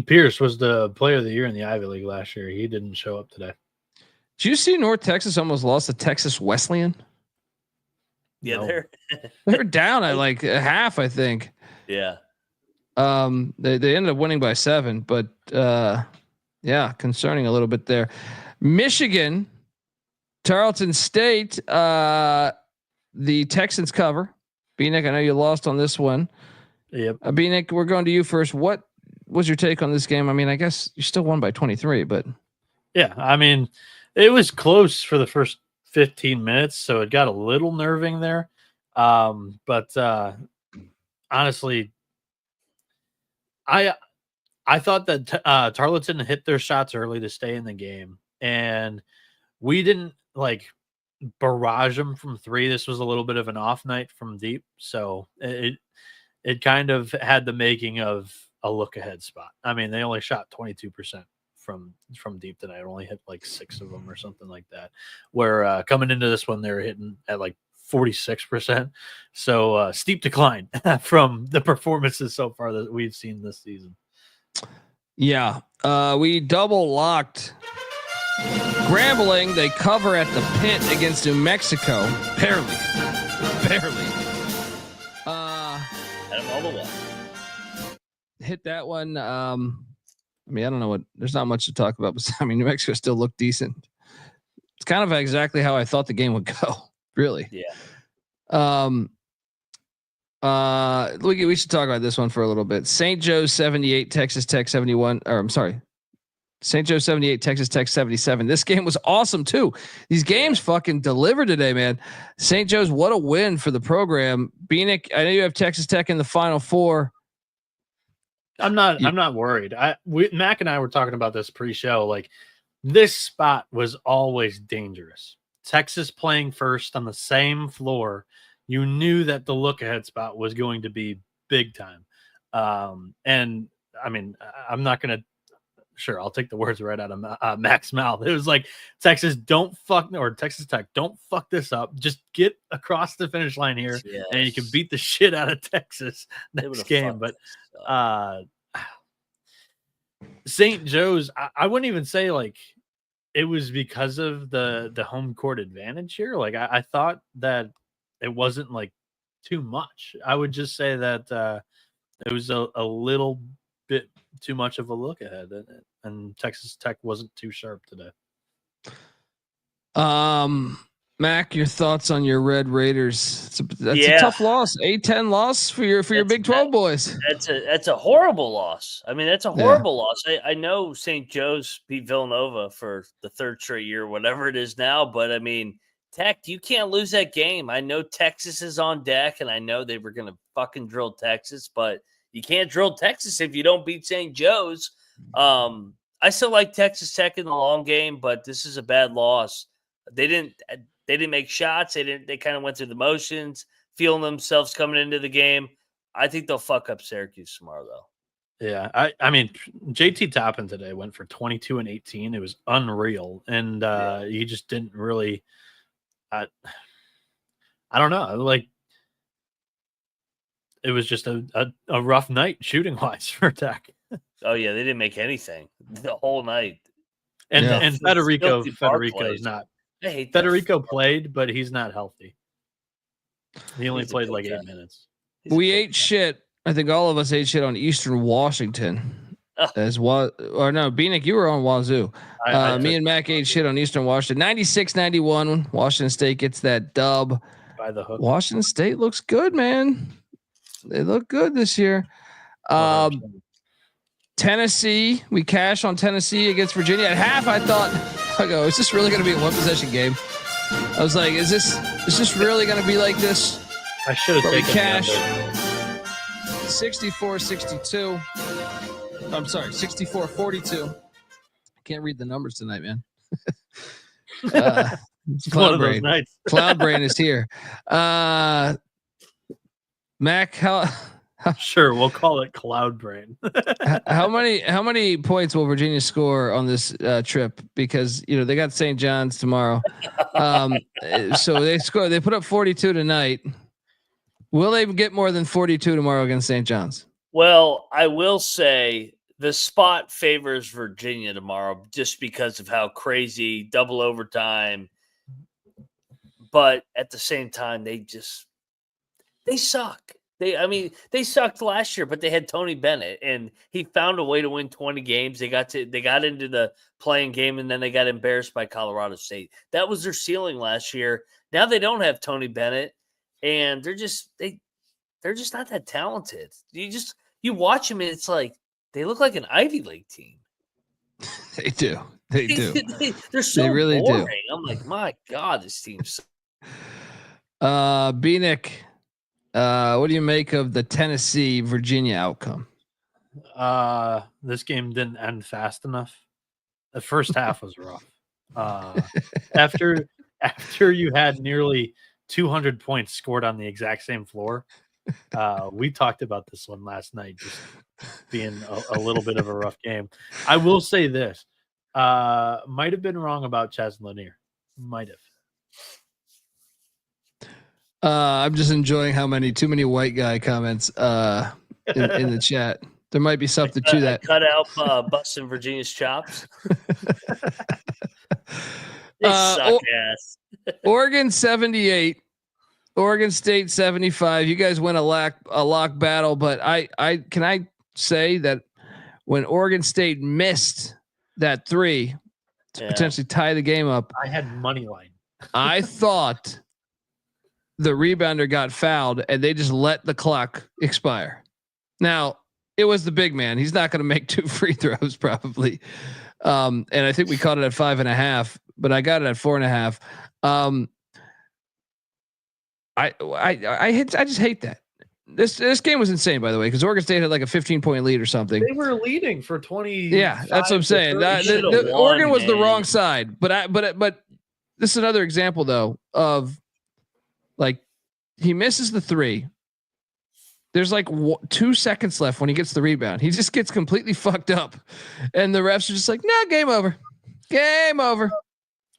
Pierce was the player of the year in the Ivy League last year. He didn't show up today. Did you see North Texas almost lost to Texas Wesleyan? Yeah, no. They're down at like a half, I think. Yeah. They ended up winning by 7, but yeah, concerning a little bit there. Michigan, Tarleton State, the Texans cover. Bieniek, I know you lost on this one. Yep. Bieniek, we're going to you first. What was your take on this game? I mean, I guess you still won by 23, but yeah, I mean, it was close for the first 15 minutes, so it got a little nerving there. But honestly, I thought that Tarleton hit their shots early to stay in the game, and we didn't like barrage them from 3. This was a little bit of an off night from deep, so it kind of had the making of a look ahead spot. I mean, they only shot 22% from deep tonight. Only hit like 6 of them or something like that. Where coming into this one, they were hitting at like 46%. So steep decline from the performances so far that we've seen this season. Yeah, we double locked Grambling. They cover at the Pitt against New Mexico. Barely. Hit that one. I mean, I don't know what. There's not much to talk about, but I mean, New Mexico still looked decent. It's kind of exactly how I thought the game would go. Really. Yeah. We should talk about this one for a little bit. St. Joe's 78, Texas Tech 71. Or I'm sorry, St. Joe's 78, Texas Tech 77. This game was awesome too. These games fucking delivered today, man. St. Joe's, what a win for the program. Bieniek, I know you have Texas Tech in the Final Four. I'm not worried. Mac and I were talking about this pre-show. Like, this spot was always dangerous. Texas playing first on the same floor. You knew that the look ahead spot was going to be big time. And I mean, I'm not going to, sure, I'll take the words right out of Mac's mouth. It was like, Texas Tech, don't fuck this up. Just get across the finish line here, and you can beat the shit out of Texas next game. But St. Joe's, I wouldn't even say like it was because of the home court advantage here. Like I thought that it wasn't like too much. I would just say that it was a little bit too much of a look ahead, and Texas Tech wasn't too sharp today. Mac, your thoughts on your Red Raiders? That's a tough loss. 8-10 loss for your Big 12 boys. That's a horrible loss. I mean, that's a horrible loss. I know St. Joe's beat Villanova for the third straight year, whatever it is now, but I mean, Tech, you can't lose that game. I know Texas is on deck, and I know they were going to fucking drill Texas, but you can't drill Texas if you don't beat St. Joe's. I still like Texas Tech in the long game, but this is a bad loss. They didn't make shots. They kind of went through the motions, feeling themselves coming into the game. I think they'll fuck up Syracuse tomorrow, though. Yeah, I mean, JT Toppin today went for 22 and 18. It was unreal, and he just didn't really. I don't know. Like, it was just a rough night shooting wise for Tech. Oh yeah, they didn't make anything the whole night. And Federico's not. I hate Federico played, but he's not healthy. He only played like 8 minutes. We ate shit. I think all of us ate shit on Eastern Washington. As well, or no, Bieniek, you were on Wazoo. Me and Mac ate shit on Eastern Washington. 96-91. Washington State gets that dub. By the hook. Washington State looks good, man. They look good this year. Tennessee, we cash on Tennessee against Virginia. At half, I thought, is this really going to be a one possession game? I was like, is this really going to be like this? I should have taken cash. 64-62. I'm sorry, 64-42. I can't read the numbers tonight, man. Cloud brain. Cloud brain is here. Mac, sure, we'll call it Cloud Brain. how many points will Virginia score on this trip? Because they got St. John's tomorrow. So they put up 42 tonight. Will they get more than 42 tomorrow against St. John's? Well, I will say the spot favors Virginia tomorrow just because of how crazy double overtime. But at the same time, they suck. They sucked last year, but they had Tony Bennett, and he found a way to win 20 games. They got into the playing game, and then they got embarrassed by Colorado State. That was their ceiling last year. Now they don't have Tony Bennett, and they're just not that talented. You watch them, and it's like they look like an Ivy League team. They do. They do. They're so they really boring. do. I'm like, my God, this team's. Bieniek. What do you make of the Tennessee-Virginia outcome? This game didn't end fast enough. The first half was rough. After you had nearly 200 points scored on the exact same floor, we talked about this one last night, just being a little bit of a rough game. I will say this. Might have been wrong about Chaz Lanier. Might have. I'm just enjoying how too many white guy comments in the chat. There might be something to that. Cut out busting Virginia's chops. They suck ass. Oregon 78, Oregon State 75. You guys win a lock battle, but can I say that when Oregon State missed that three to potentially tie the game up, I had money line. I thought the rebounder got fouled and they just let the clock expire. Now it was the big man. He's not going to make 2 free throws probably. And I think we caught it at 5.5, but I got it at 4.5. I just hate that. This game was insane, by the way, because Oregon State had like a 15-point lead or something. They were leading for 20. Yeah, that's what I'm saying. Oregon was the wrong side, but this is another example though of like he misses the three. There's like 2 seconds left when he gets the rebound. He just gets completely fucked up, and the refs are just like, "Nah, game over, game over."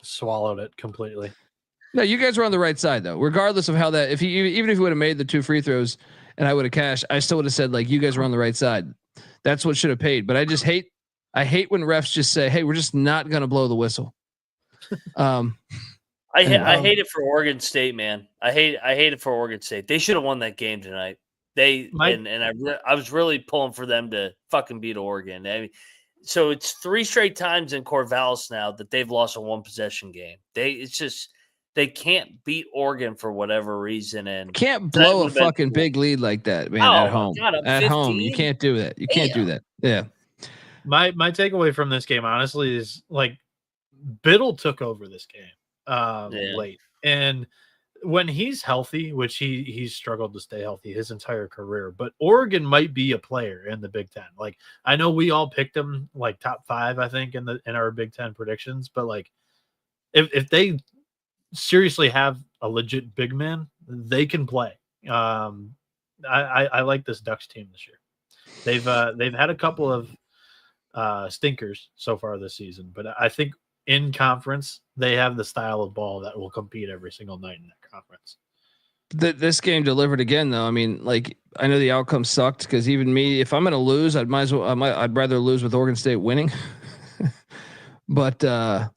Swallowed it completely. No, you guys were on the right side though. Regardless of how that, even if he would have made the 2 free throws and I would have cashed, I still would have said like you guys were on the right side. That's what should have paid. But I hate when refs just say, "Hey, we're just not going to blow the whistle." I I hate it for Oregon State, man. I hate it for Oregon State. They should have won that game tonight. I was really pulling for them to fucking beat Oregon. I mean, so it's 3 straight times in Corvallis now that they've lost a 1-possession game. They can't beat Oregon for whatever reason, and can't blow a fucking big lead like that, man. At home, at 15? Home, you can't do that. You can't do that. Yeah. My takeaway from this game, honestly, is like Biddle took over this game late, and when he's healthy, which he's struggled to stay healthy his entire career, but Oregon might be a player in the Big Ten. Like, I know we all picked them like top 5, I think, in our Big Ten predictions, but like if they seriously have a legit big man, they can play. I like this Ducks team this year. They've had a couple of stinkers so far this season, but I think in conference they have the style of ball that will compete every single night in that conference. This game delivered again, though. I mean, like, I know the outcome sucked because even me, if I'm going to lose, I'd rather lose with Oregon State winning. But it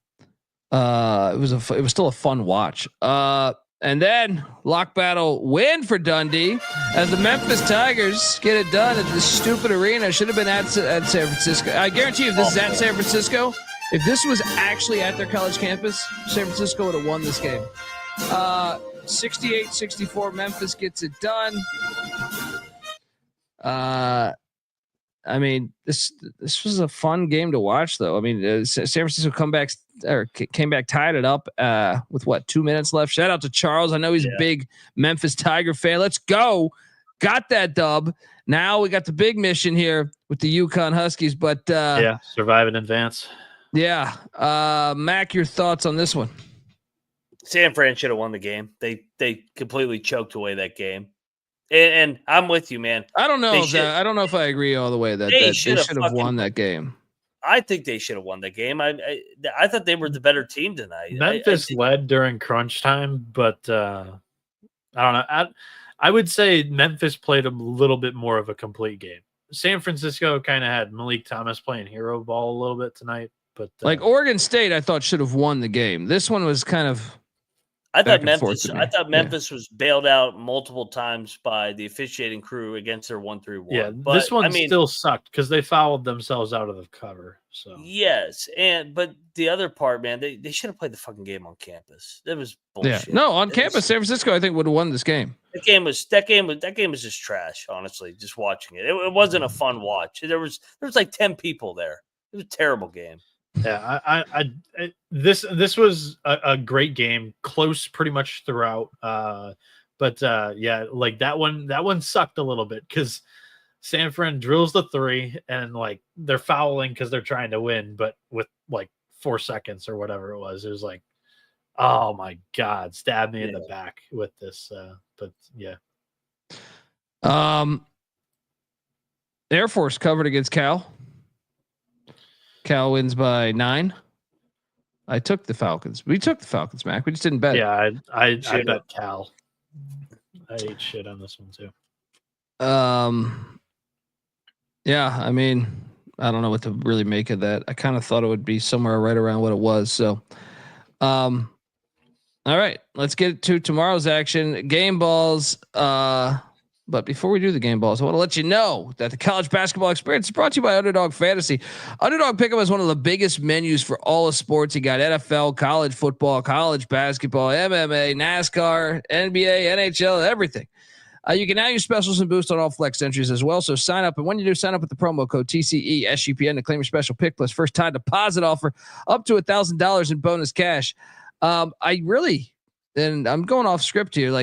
was still a fun watch. And then lock battle win for Dundee as the Memphis Tigers get it done at this stupid arena. Should have been at San Francisco. I guarantee you, if this is at San Francisco, if this was actually at their college campus, San Francisco would have won this game. 68-64, Memphis gets it done. I mean, this was a fun game to watch, though. I mean, San Francisco came back, tied it up with 2 minutes left. Shout out to Charles. I know he's a big Memphis Tiger fan. Let's go. Got that dub. Now we got the big mission here with the UConn Huskies, but survive in advance. Yeah. Mac, your thoughts on this one? San Fran should have won the game. They completely choked away that game. And I'm with you, man. I don't know. I don't know if I agree all the way that they should have won that game. I think they should have won the game. I thought they were the better team tonight. Memphis led during crunch time, but I don't know. I would say Memphis played a little bit more of a complete game. San Francisco kind of had Malik Thomas playing hero ball a little bit tonight, but like Oregon State, I thought should have won the game. This one was kind of. I thought Memphis was bailed out multiple times by the officiating crew against their 1-3-1. Yeah, but this one still sucked because they fouled themselves out of the cover. So yes, but the other part, man, they should have played the fucking game on campus. That was bullshit. Yeah, no, on campus, San Francisco, I think would have won this game. That game was just trash. Honestly, just watching it, it wasn't a fun watch. There was like 10 people there. It was a terrible game. Yeah, this was a great game, close pretty much throughout. But like that one sucked a little bit because San Fran drills the 3 and like they're fouling because they're trying to win, but with like 4 seconds or whatever it was like, oh my God, stab me in the back with this. But yeah. Air Force covered against Cal. Cal wins by 9. I took the Falcons. We took the Falcons, Mac. We just didn't bet. Yeah, I bet Cal. I ate shit on this one too. Yeah, I mean, I don't know what to really make of that. I kind of thought it would be somewhere right around what it was. So, all right, let's get to tomorrow's action. Game balls. But before we do the game balls, I want to let you know that the college basketball experience is brought to you by Underdog Fantasy. Underdog Pick'em is one of the biggest menus for all of sports. You got NFL, college football, college basketball, MMA, NASCAR, NBA, NHL, everything. You can now use specials and boost on all flex entries as well. So sign up. And when you do, sign up with the promo code TCESGPN to claim your special pick plus first time deposit offer up to $1,000 in bonus cash. And I'm going off script here.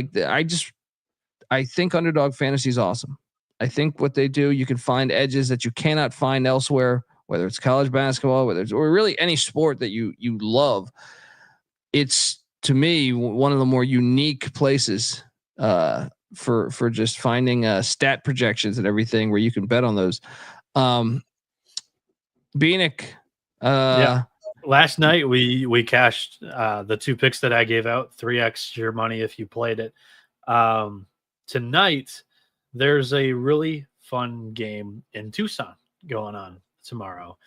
I think Underdog Fantasy is awesome. I think what they do, you can find edges that you cannot find elsewhere, whether it's college basketball, or really any sport that you love. It's, to me, one of the more unique places for just finding stat projections and everything where you can bet on those. Bieniek. Last night we cashed the 2 picks that I gave out, 3x your money if you played it. Tonight, there's a really fun game in Tucson going on tomorrow.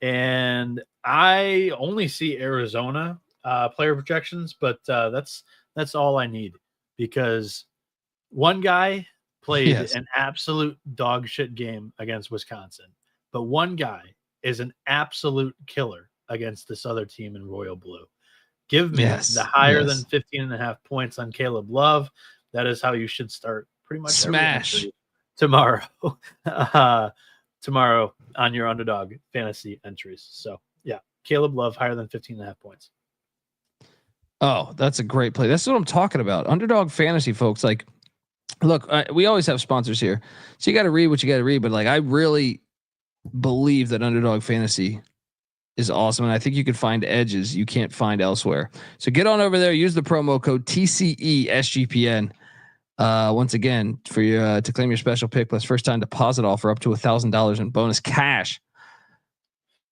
And I only see Arizona player projections, but that's all I need, because one guy played an absolute dog shit game against Wisconsin, but one guy is an absolute killer against this other team in Royal Blue. Give me the higher than 15.5 points on Caleb Love. That is how you should start pretty much smash tomorrow. Tomorrow on your underdog fantasy entries. So yeah, Caleb Love higher than 15.5 points. Oh, that's a great play. That's what I'm talking about. Underdog fantasy, folks. Like, look, we always have sponsors here, so you got to read what you got to read. But like, I really believe that underdog fantasy is awesome, and I think you can find edges you can't find elsewhere. So get on over there, use the promo code TCESGPN. Once again, for you to claim your special pick plus first time deposit offer up to $1,000 in bonus cash.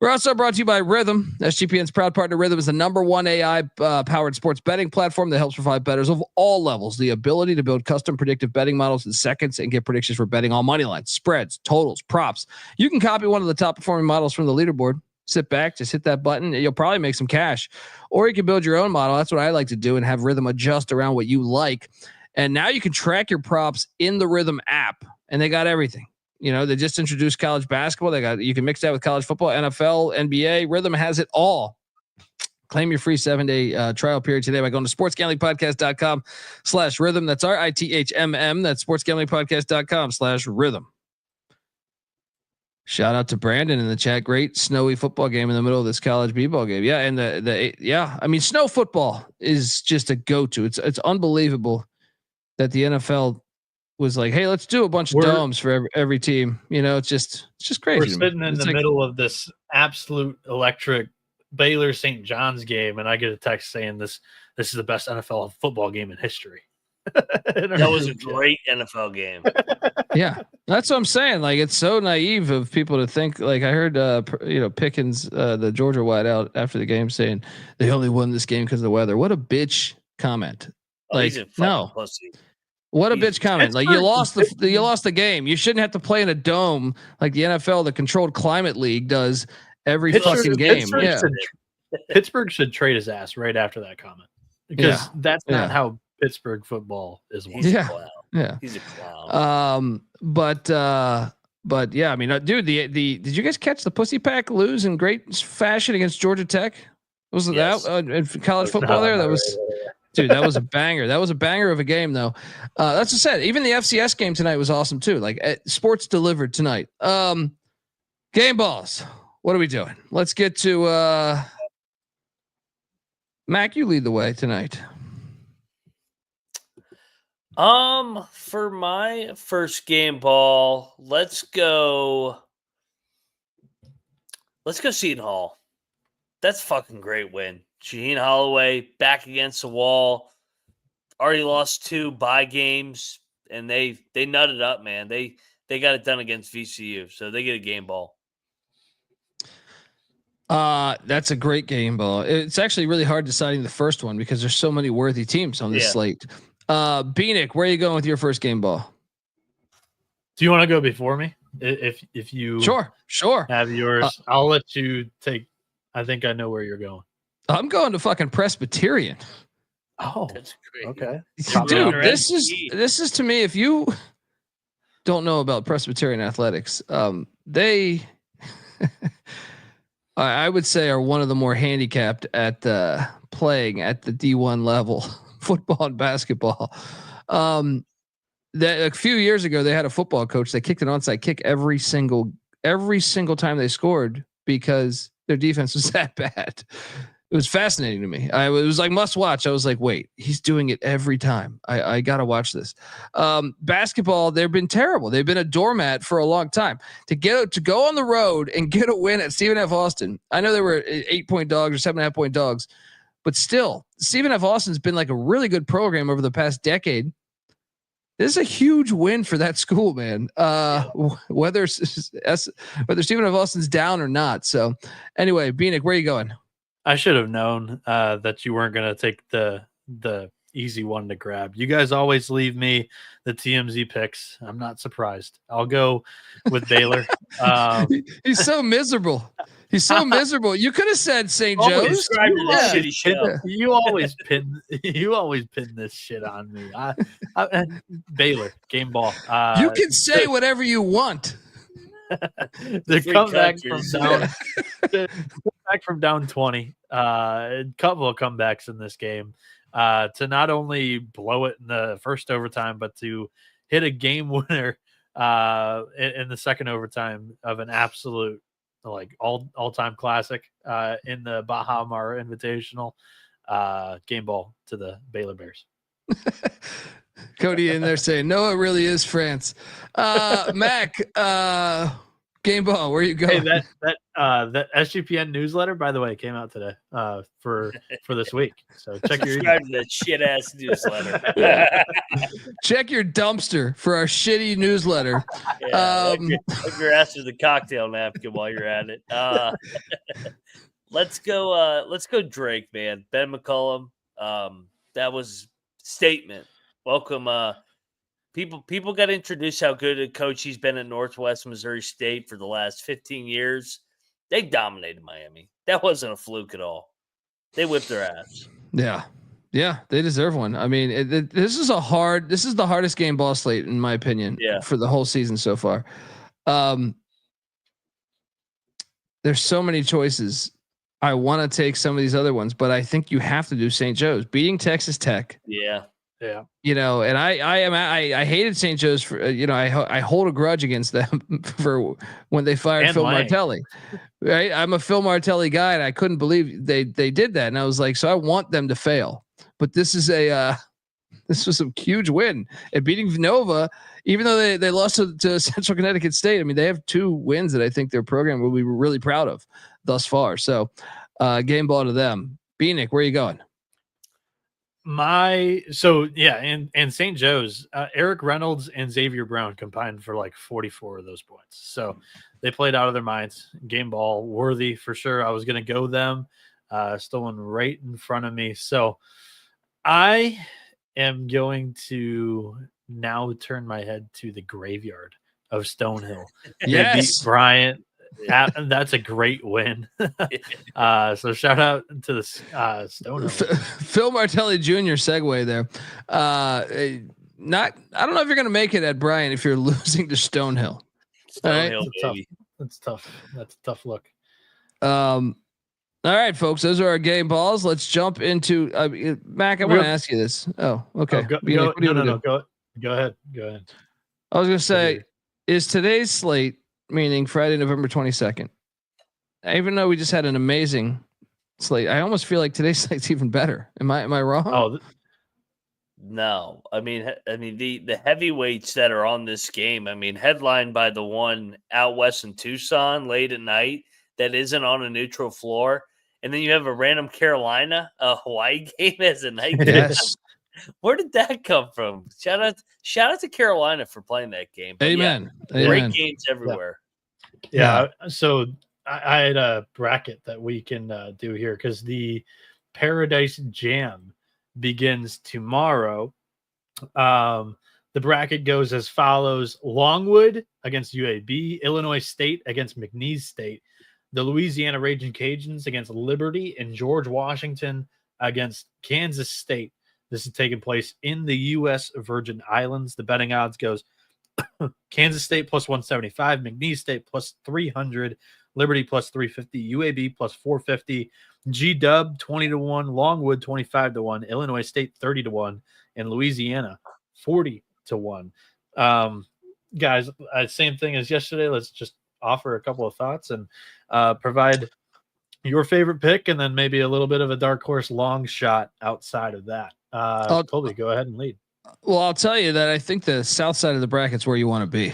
We're also brought to you by Rhythm. SGPN's proud partner. Rhythm is the #1 AI powered sports betting platform that helps provide bettors of all levels the ability to build custom predictive betting models in seconds and get predictions for betting on money lines, spreads, totals, props. You can copy one of the top performing models from the leaderboard. Sit back, just hit that button, and you'll probably make some cash. Or you can build your own model. That's what I like to do, and have Rhythm adjust around what you like. And now you can track your props in the Rhythm app, and they got everything. You know, they just introduced college basketball. You can mix that with college football, NFL, NBA. Rhythm has it all. Claim your free 7-day trial period today by going to sportsgamblingpodcast.com/rhythm. That's RITHMM. That's sportsgamblingpodcast.com/rhythm. Shout out to Brandon in the chat. Great snowy football game in the middle of this college b-ball game. Yeah. And I mean, snow football is just a go-to. It's unbelievable that the NFL was like, hey, let's do a bunch of domes for every team. You know, it's just crazy. We're sitting in the middle of this absolute electric Baylor St. John's game, and I get a text saying this is the best NFL football game in history. That was a great NFL game. Yeah, that's what I'm saying. Like, it's so naive of people to think. Like, I heard, Pickens, the Georgia wideout after the game, saying they only won this game because of the weather. What a bitch comment! Like, no, pussy. What a bitch comment! Like, you lost the game. You shouldn't have to play in a dome like the NFL, the Controlled Climate League, does every fucking game. Pittsburgh should trade his ass right after that comment, because that's not how Pittsburgh football is. He's a clown. Yeah, he's a clown. But yeah, I mean, dude, did you guys catch the Pussy Pack lose in great fashion against Georgia Tech? Was that in college football there? That was. Dude, that was a banger. That was a banger of a game, though. That's what I said. Even the FCS game tonight was awesome too. Like, sports delivered tonight. Game balls. What are we doing? Let's get to Mac. You lead the way tonight. For my first game ball, let's go Seton Hall. That's a fucking great win. Shaheen Holloway back against the wall. Already lost 2 bye games, and they nutted up, man. They got it done against VCU, so they get a game ball. That's a great game ball. It's actually really hard deciding the first one because there's so many worthy teams on this slate. Bieniek, where are you going with your first game ball? Do you want to go before me? If you sure have yours, I'll let you take. I think I know where you're going. I'm going to fucking Presbyterian. Oh, that's great. Okay, dude, this is to me. If you don't know about Presbyterian athletics, they, I would say, are one of the more handicapped at playing at the D1 level, football and basketball. That a few years ago they had a football coach that kicked an onside kick every single time they scored because their defense was that bad. It was fascinating to me. It was like must watch. I was like, wait, he's doing it every time. I got to watch this. Basketball, they've been terrible. They've been a doormat for a long time. To go on the road and get a win at Stephen F. Austin. I know they were 8-point dogs or 7.5 point dogs, but still, Stephen F. Austin's been like a really good program over the past decade. This is a huge win for that school, man. Whether Stephen F. Austin's down or not. So anyway, Bieniek, where are you going? I should have known that you weren't going to take the easy one to grab. You guys always leave me the TMZ picks. I'm not surprised. I'll go with Baylor. He's so miserable. He's so miserable. You could have said St. Oh, Joe's. described it as shitty show. You always pin this shit on me. Baylor game ball. You can say whatever you want. The comeback from down 20. A couple of comebacks in this game to not only blow it in the first overtime, but to hit a game winner in the second overtime of an absolute like all-time classic in the Baja Mar Invitational. Game ball to the Baylor Bears. Cody in there saying, no, it really is France. Mac, game ball, where you going? Hey, that SGPN newsletter, by the way, came out today for this week. So check your email. That shit ass newsletter. Check your dumpster for our shitty newsletter. Yeah, like your ass with the cocktail napkin while you're at it. Let's go Drake, man. Ben McCollum. That was statement. Welcome. People got introduced how good a coach he's been at Northwest Missouri State for the last 15 years. They dominated Miami. That wasn't a fluke at all. They whipped their ass. Yeah, they deserve one. I mean, this is the hardest game ball slate in my opinion. Yeah. For the whole season so far. There's so many choices. I want to take some of these other ones, but I think you have to do St. Joe's beating Texas Tech. Yeah. And I hated St. Joe's for, I hold a grudge against them for when they fired Phil Martelli, right? I'm a Phil Martelli guy and I couldn't believe they did that. And I was like, so I want them to fail, but this was a huge win and beating Nova, even though they lost to Central Connecticut State. I mean, they have 2 wins that I think their program will be really proud of thus far. So game ball to them. Bieniek, where are you going? And St. Joe's, Eric Reynolds and Xavier Brown combined for like 44 of those points. So they played out of their minds. Game ball worthy for sure. I was going to go them, stolen right in front of me. So I am going to now turn my head to the graveyard of Stonehill. Yes, Bryant. That's a great win. So shout out to the Stonehill. Phil Martelli Jr. segue there. I don't know if you're going to make it at Bryant if you're losing to Stonehill. Stonehill, right? That's tough. That's a tough look. All right, folks. Those are our game balls. Let's jump into Mac. I want to ask you this. Oh, okay. Go ahead. I was going to say, is today's slate, meaning Friday, November 22nd. Even though we just had an amazing slate, I almost feel like today's slate's even better. Am I wrong? Oh, no. I mean the heavyweights that are on this game. I mean, headlined by the one out west in Tucson late at night that isn't on a neutral floor, and then you have a random Carolina, Hawaii game as a night game. Yes. Where did that come from? Shout out to Carolina for playing that game. But Amen. Yeah, great games everywhere. Yeah. So I had a bracket that we can do here because the Paradise Jam begins tomorrow. The bracket goes as follows: Longwood against UAB, Illinois State against McNeese State, the Louisiana Raging Cajuns against Liberty, and George Washington against Kansas State. This is taking place in the U.S. Virgin Islands. The betting odds goes Kansas State plus 175, McNeese State plus 300, Liberty plus 350, UAB plus 450, G-Dub 20-1, Longwood 25-1, Illinois State 30-1, and Louisiana 40-1. Guys, same thing as yesterday. Let's just offer a couple of thoughts and provide your favorite pick, and then maybe a little bit of a dark horse long shot outside of that. Colby, go ahead and lead. Well, I'll tell you that I think the south side of the bracket's where you want to be.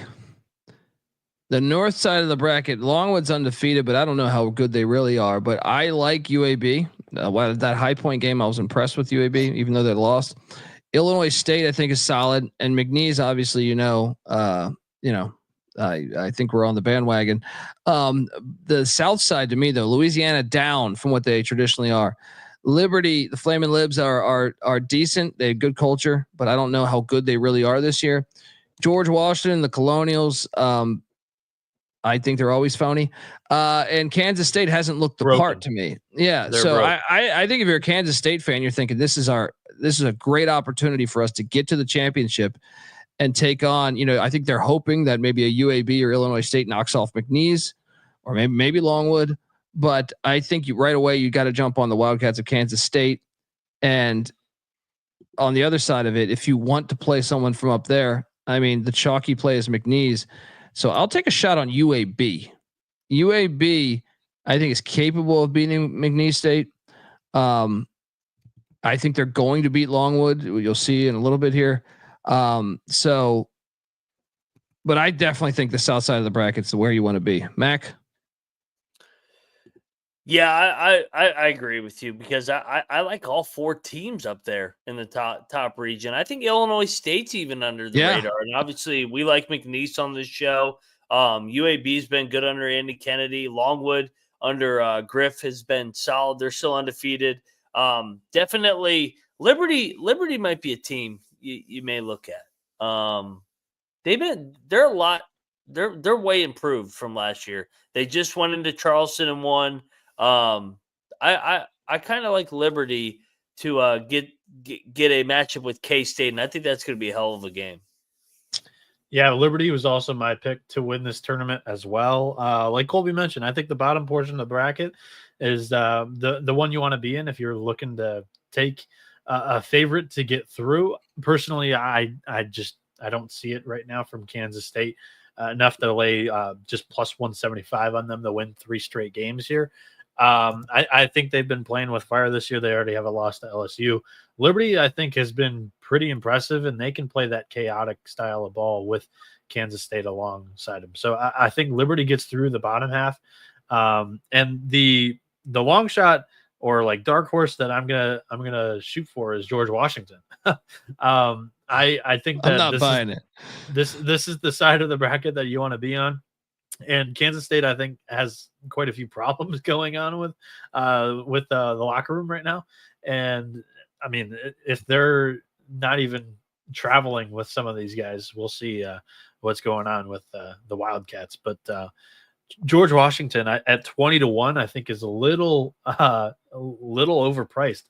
The north side of the bracket, Longwood's undefeated, but I don't know how good they really are. But I like UAB. That High Point game, I was impressed with UAB, even though they lost. Illinois State, I think, is solid, and McNeese, obviously, I think we're on the bandwagon. The south side, to me, though, Louisiana down from what they traditionally are. Liberty, the Flamin' Libs are decent. They have good culture, but I don't know how good they really are this year. George Washington, the Colonials, I think they're always phony. And Kansas State hasn't looked the part to me. Yeah. So I think if you're a Kansas State fan, you're thinking this is a great opportunity for us to get to the championship and take on, I think they're hoping that maybe a UAB or Illinois State knocks off McNeese or maybe Longwood. But I think right away, you got to jump on the Wildcats of Kansas State. And on the other side of it, if you want to play someone from up there, I mean, the chalky play is McNeese. So I'll take a shot on UAB. UAB, I think, is capable of beating McNeese State. I think they're going to beat Longwood. You'll see in a little bit here. But I definitely think the south side of the bracket is where you want to be. Mac? Yeah, I agree with you because I like all 4 teams up there in the top region. I think Illinois State's even under the radar. And obviously we like McNeese on this show. UAB's been good under Andy Kennedy. Longwood under Griff has been solid. They're still undefeated. Definitely Liberty might be a team you may look at. They're way improved from last year. They just went into Charleston and won. I kind of like Liberty to get a matchup with K-State, and I think that's going to be a hell of a game. Yeah, Liberty was also my pick to win this tournament as well. Like Colby mentioned, I think the bottom portion of the bracket is the one you want to be in if you're looking to take a favorite to get through. Personally, I don't see it right now from Kansas State enough to lay just plus 175 on them to win 3 straight games here. I think they've been playing with fire this year. They already have a loss to LSU. Liberty, I think, has been pretty impressive, and they can play that chaotic style of ball with Kansas State alongside them. So I think Liberty gets through the bottom half. And the long shot or like dark horse that I'm gonna shoot for is George Washington. I think that I'm not buying it. This is the side of the bracket that you want to be on. And Kansas State, I think, has quite a few problems going on with the locker room right now. And I mean, if they're not even traveling with some of these guys, we'll see what's going on with the Wildcats. But George Washington at 20-1, I think, is a little overpriced.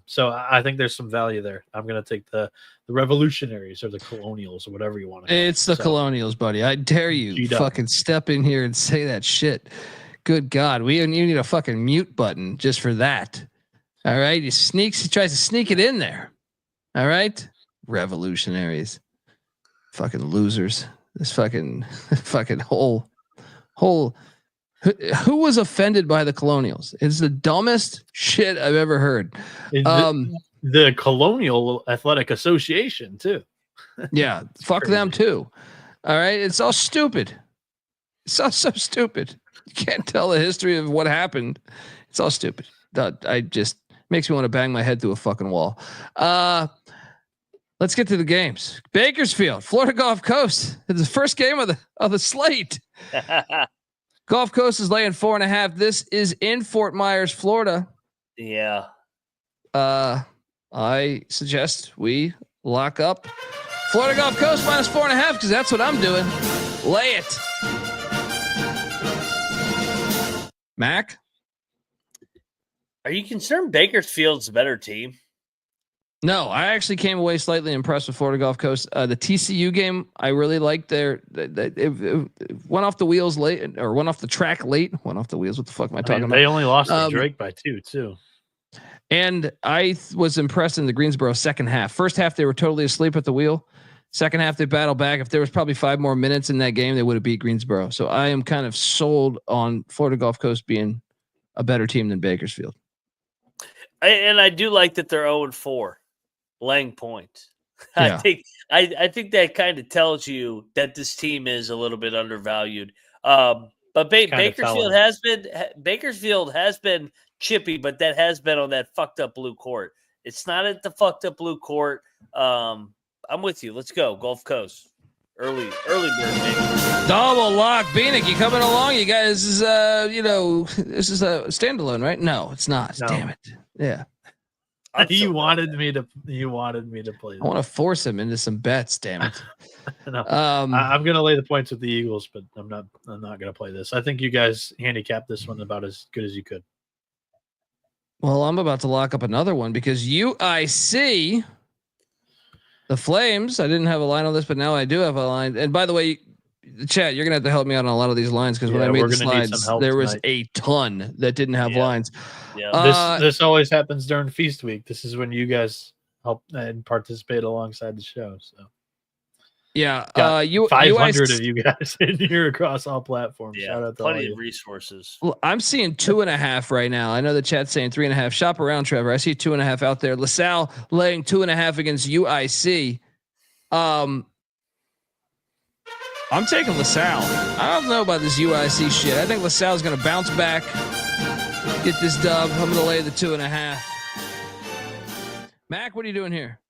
So I think there's some value there. I'm going to take the Revolutionaries or the Colonials or whatever you want to call it. It's the Colonials, buddy. I dare you fucking step in here and say that shit. Good God. You need a fucking mute button just for that. All right. He tries to sneak it in there. All right. Revolutionaries. Fucking losers. This fucking whole who was offended by the Colonials? It's the dumbest shit I've ever heard. The Colonial Athletic Association too. Yeah. Fuck crazy. Them too. All right. It's all stupid. It's all so stupid. You can't tell the history of what happened. It's all stupid. I just makes me want to bang my head through a fucking wall. Let's get to the games. Bakersfield, Florida Gulf Coast. It's the first game of the slate. Gulf Coast is laying 4.5. This is in Fort Myers, Florida. Yeah. I suggest we lock up Florida Gulf Coast minus 4.5 because that's what I'm doing. Lay it. Mac? Are you concerned Bakersfield's a better team? No, I actually came away slightly impressed with Florida Gulf Coast. The TCU game, I really liked it went off the wheels late or went off the track late. Went off the wheels. What the fuck am I talking about? They only lost to Drake by 2 too. And I was impressed in the Greensboro second half. First half, they were totally asleep at the wheel. Second half, they battled back. If there was probably 5 more minutes in that game, they would have beat Greensboro. So I am kind of sold on Florida Gulf Coast being a better team than Bakersfield. And I do like that they're 0-4, laying points. Yeah. I think that kind of tells you that this team is a little bit undervalued. But Bakersfield has been chippy, but that has been on that fucked up blue court. It's not at the fucked up blue court. I'm with you. Let's go. Gulf Coast. Early bird, baby. Double lock. Bieniek, you coming along? You guys, this is a standalone, right? No, it's not. No. Damn it. Yeah. You wanted me to play. I want to force him into some bets. Damn it! No, I'm going to lay the points with the Eagles, but I'm not going to play this. I think you guys handicapped this one about as good as you could. Well, I'm about to lock up another one because UIC, the Flames. I didn't have a line on this, but now I do have a line. And by the way, the chat, you're gonna have to help me out on a lot of these lines because when I made the slides, there was a ton that didn't have lines. Yeah, this always happens during feast week. This is when you guys help and participate alongside the show. So. Yeah, 500 of you guys in here across all platforms. Yeah, shout out to plenty of resources. Well, I'm seeing 2.5 right now. I know the chat's saying 3.5. Shop around, Trevor. I see 2.5 out there. LaSalle laying 2.5 against UIC. I'm taking LaSalle. I don't know about this UIC shit. I think LaSalle's going to bounce back, get this dub. I'm going to lay the 2.5. Mac, what are you doing here?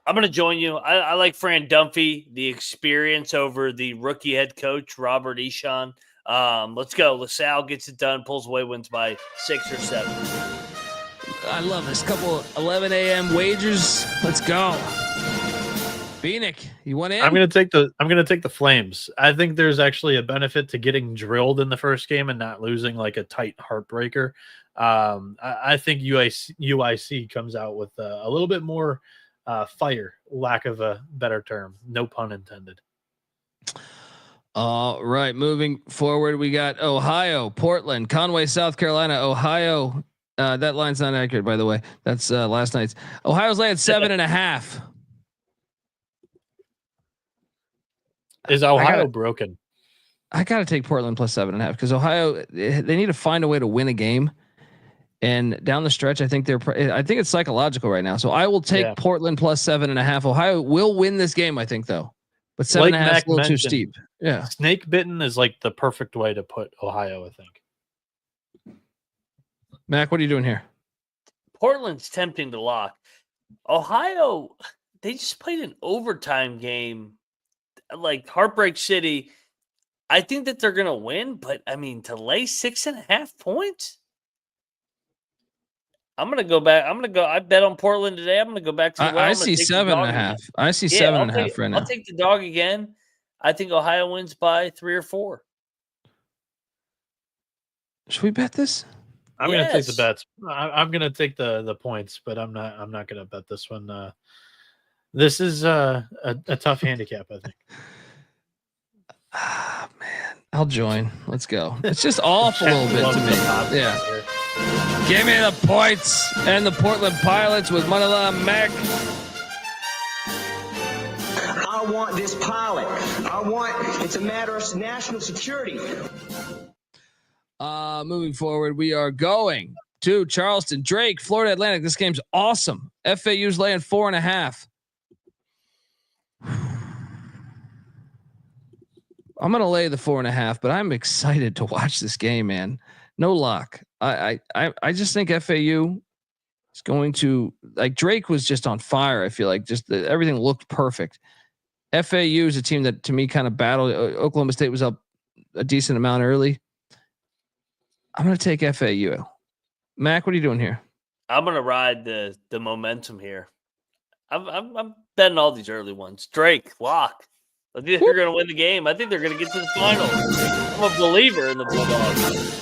I'm going to join you. I like Fran Dunphy, the experience over the rookie head coach, Robert Eshan. Let's go. LaSalle gets it done, pulls away, wins by 6 or 7. I love this. Couple 11 a.m. wagers. Let's go. Bieniek, you want in? I'm going to take the Flames. I think there's actually a benefit to getting drilled in the first game and not losing like a tight heartbreaker. I think UIC comes out with a little bit more fire, lack of a better term, no pun intended. All right, moving forward, we got Ohio, Portland, Conway, South Carolina, Ohio. That line's not accurate, by the way. That's last night's. Ohio's laying 7.5. Is Ohio broken? I gotta take Portland plus 7.5 because Ohio, they need to find a way to win a game. And down the stretch, I think it's psychological right now. So I will take Portland plus 7.5. Ohio will win this game, I think, though. But 7.5 is a little too steep. Yeah. Snake bitten is like the perfect way to put Ohio, I think. Mac, what are you doing here? Portland's tempting to lock. Ohio, they just played an overtime game. Like Heartbreak City. I think that they're going to win, but I mean, to lay 6.5 points. I'm going to go back. I bet on Portland today. I'm going to go back to the I see 7.5. I see 7.5 right now. I'll take the dog again. I think Ohio wins by 3 or 4. Should we bet this? I'm going to take the bets. I'm going to take the points, but I'm not going to bet this one. This is a tough handicap, I think. Ah, man. I'll join. Let's go. It's just off a little bit to me. Yeah. Give me the points and the Portland Pilots with Manila Mac. I want this pilot. It's a matter of national security. Moving forward, we are going to Charleston, Drake, Florida Atlantic. This game's awesome. FAU's laying 4.5. I'm going to lay the 4.5, but I'm excited to watch this game, man. No lock. I just think FAU is going to, like, Drake was just on fire. I feel like everything looked perfect. FAU is a team that to me kind of battled. Oklahoma State was up a decent amount early. I'm going to take FAU. Mac, what are you doing here? I'm going to ride the momentum here. I'm betting all these early ones. Drake, lock. I think they're going to win the game. I think they're going to get to the final. I'm a believer in the Bulldogs.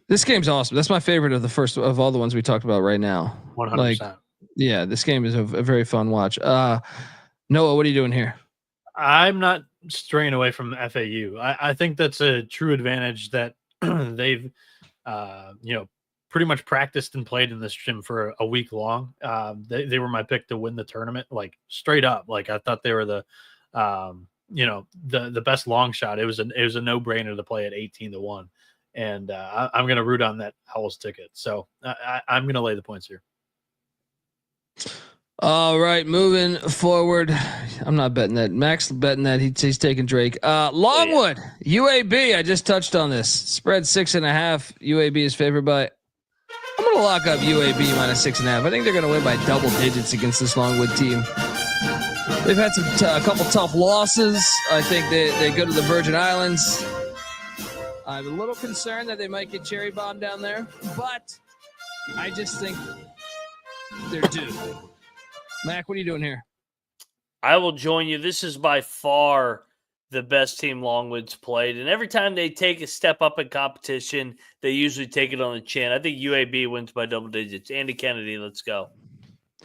This game's awesome. That's my favorite of all the ones we talked about right now. 100%. Like, yeah, this game is a very fun watch. Noah, what are you doing here? I'm not straying away from FAU. I think that's a true advantage that they've, pretty much practiced and played in this gym for a week long. They were my pick to win the tournament, like straight up. Like I thought they were the best long shot. It was a no-brainer to play at 18-1. And I'm going to root on that Owls ticket. So I'm going to lay the points here. All right, moving forward. I'm not betting that. Max betting that he's taking Drake. Longwood, UAB. I just touched on this. Spread 6.5. UAB is favored by. I'm going to lock up UAB minus 6.5. I think they're going to win by double digits against this Longwood team. They've had a couple tough losses. I think they go to the Virgin Islands. I'm a little concerned that they might get cherry bombed down there, but I just think they're due. Mac, what are you doing here? I will join you. This is by far the best team Longwood's played. And every time they take a step up in competition, they usually take it on the chin. I think UAB wins by double digits. Andy Kennedy, let's go.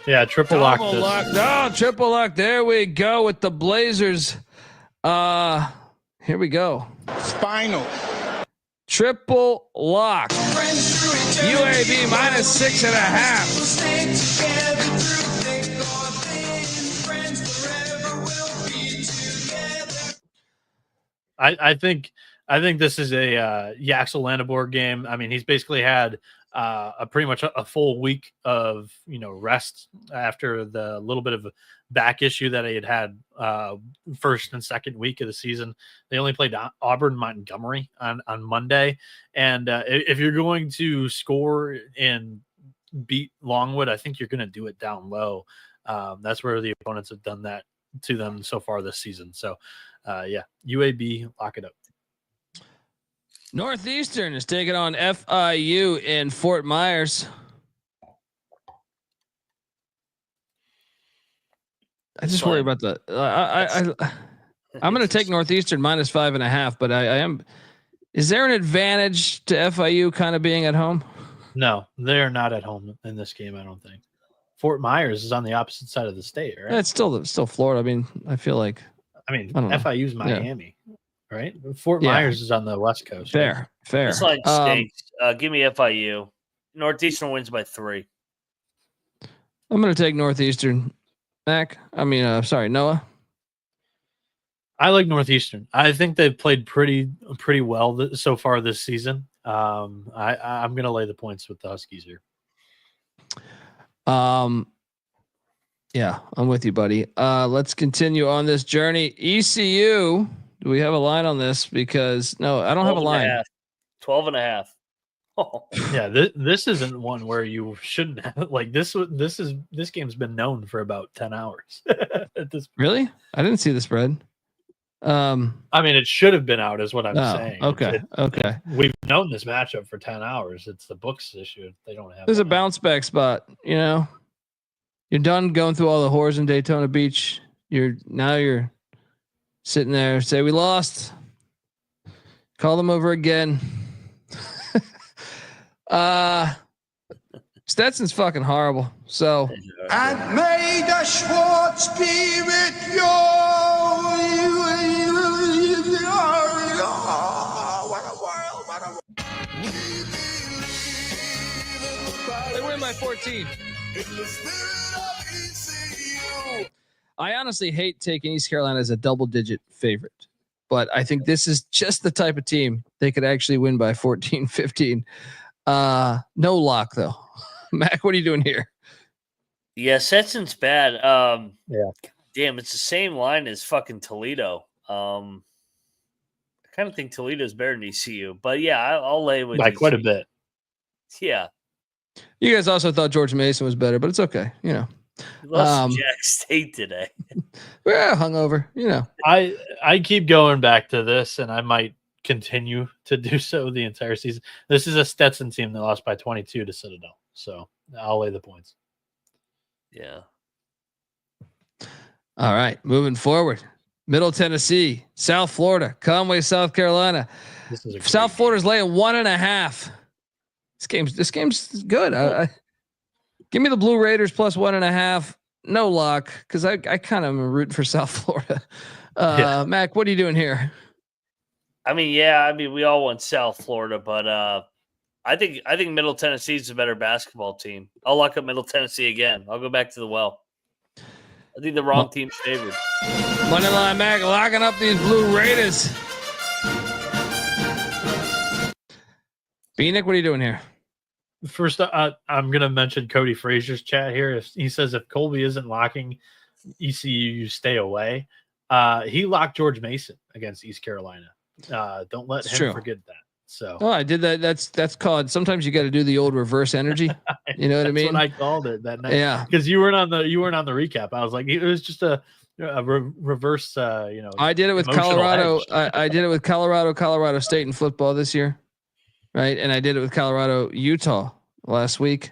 Yeah, triple lock. Oh, triple lock. There we go with the Blazers. Here we go. Spinal. Triple lock. UAB -6.5. I think this is a Yaxel Landabor game. I mean, he's basically had a pretty much a full week of rest after the little bit of back issue that he had first and second week of the season. They only played Auburn Montgomery on Monday, and if you're going to score and beat Longwood, I think you're going to do it down low. That's where the opponents have done that to them so far this season. So UAB, lock it up. Northeastern is taking on FIU in Fort Myers. I just worry about the. I'm going to take Northeastern -5.5, but I am. Is there an advantage to FIU kind of being at home? No, they're not at home in this game. I don't think. Fort Myers is on the opposite side of the state, right? It's still Florida. I mean, I feel like. FIU's Miami, right? Fort Myers is on the West Coast. Fair. This line stinks. Give me FIU. Northeastern wins by 3. I'm going to take Northeastern. Noah. I like Northeastern. I think they've played pretty well so far this season. I'm going to lay the points with the Huskies here. Yeah, I'm with you, buddy. Let's continue on this journey. ECU. Do we have a line on this? Because no, I don't have a line. 12.5. Oh. Yeah, this isn't one where you shouldn't have this game's been known for about 10 hours. Really? I didn't see the spread. I mean, it should have been out, is what I'm saying. Okay. We've known this matchup for 10 hours. It's the books issue. They don't have. There's a bounce back spot. You're done going through all the whores in Daytona Beach. You're sitting there. Say we lost. Call them over again. Stetson's fucking horrible. So. And may the Schwartz be with you. What a world. They win by 14. I honestly hate taking East Carolina as a double-digit favorite, but I think this is just the type of team they could actually win by 14, 15. No lock, though. Mac, what are you doing here? Yeah, Stetson's bad. Yeah. Damn, it's the same line as fucking Toledo. I kind of think Toledo's better than ECU, but yeah, I'll lay with by ECU. quite a bit. Yeah. You guys also thought George Mason was better, but it's okay. We lost to Jack State today. We're hungover. I keep going back to this, and I might continue to do so the entire season. This is a Stetson team that lost by 22 to Citadel, so I'll lay the points. Yeah. All right, moving forward. Middle Tennessee, South Florida, Conway, South Carolina. South Florida's laying 1.5. This game's good. Give me the Blue Raiders plus 1.5. No lock, because I kind of am rooting for South Florida. Mac, what are you doing here? We all want South Florida, but I think Middle Tennessee is a better basketball team. I'll lock up Middle Tennessee again. I'll go back to the well. I think the wrong team's favored. Moneyline Mac locking up these Blue Raiders. Bieniek, what are you doing here? First, I'm going to mention Cody Frazier's chat here. He says if Colby isn't locking ECU, you stay away. He locked George Mason against East Carolina. Don't let him forget that. So I did that. That's called. Sometimes you got to do the old reverse energy. You know what I mean? That's what I called it that night. Yeah, because you weren't on the recap. I was like, it was just a reverse. I did it with Colorado. I did it with Colorado State in football this year, right? And I did it with Colorado Utah last week.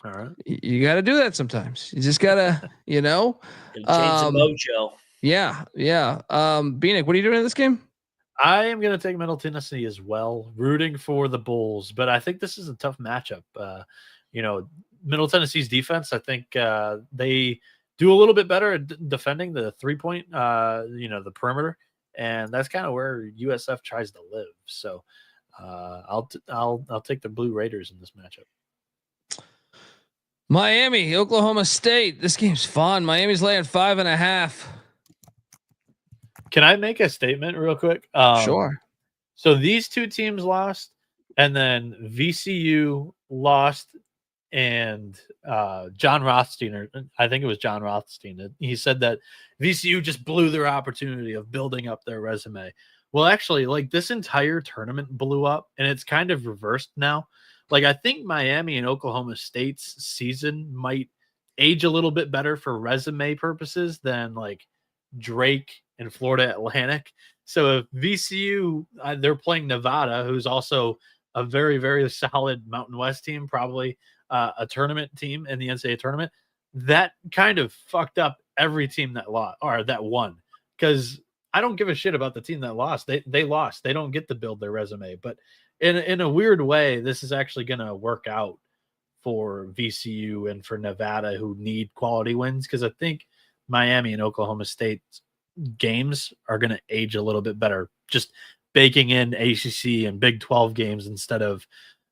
All right. You got to do that sometimes. You just got to, Change the mojo. Yeah. Bieniek, what are you doing in this game? I am going to take Middle Tennessee as well, rooting for the Bulls, but I think this is a tough matchup. Middle Tennessee's defense, I think they do a little bit better at defending the 3-point, the perimeter, and that's kind of where USF tries to live. So I'll take the Blue Raiders in this matchup. Miami, Oklahoma State. This game's fun. Miami's laying 5.5. Can I make a statement real quick? Sure. So these two teams lost, and then VCU lost, and John Rothstein, or I think it was John Rothstein, he said that VCU just blew their opportunity of building up their resume. Well, actually, like this entire tournament blew up, and it's kind of reversed now. Like I think Miami and Oklahoma State's season might age a little bit better for resume purposes than like Drake and Florida Atlantic. So if VCU, they're playing Nevada, who's also a very, very solid Mountain West team, probably a tournament team in the NCAA tournament, that kind of fucked up every team that lost or that won. Because I don't give a shit about the team that lost. They lost. They don't get to build their resume. But in a weird way, this is actually going to work out for VCU and for Nevada, who need quality wins. Because I think Miami and Oklahoma State games are going to age a little bit better, just baking in ACC and Big 12 games instead of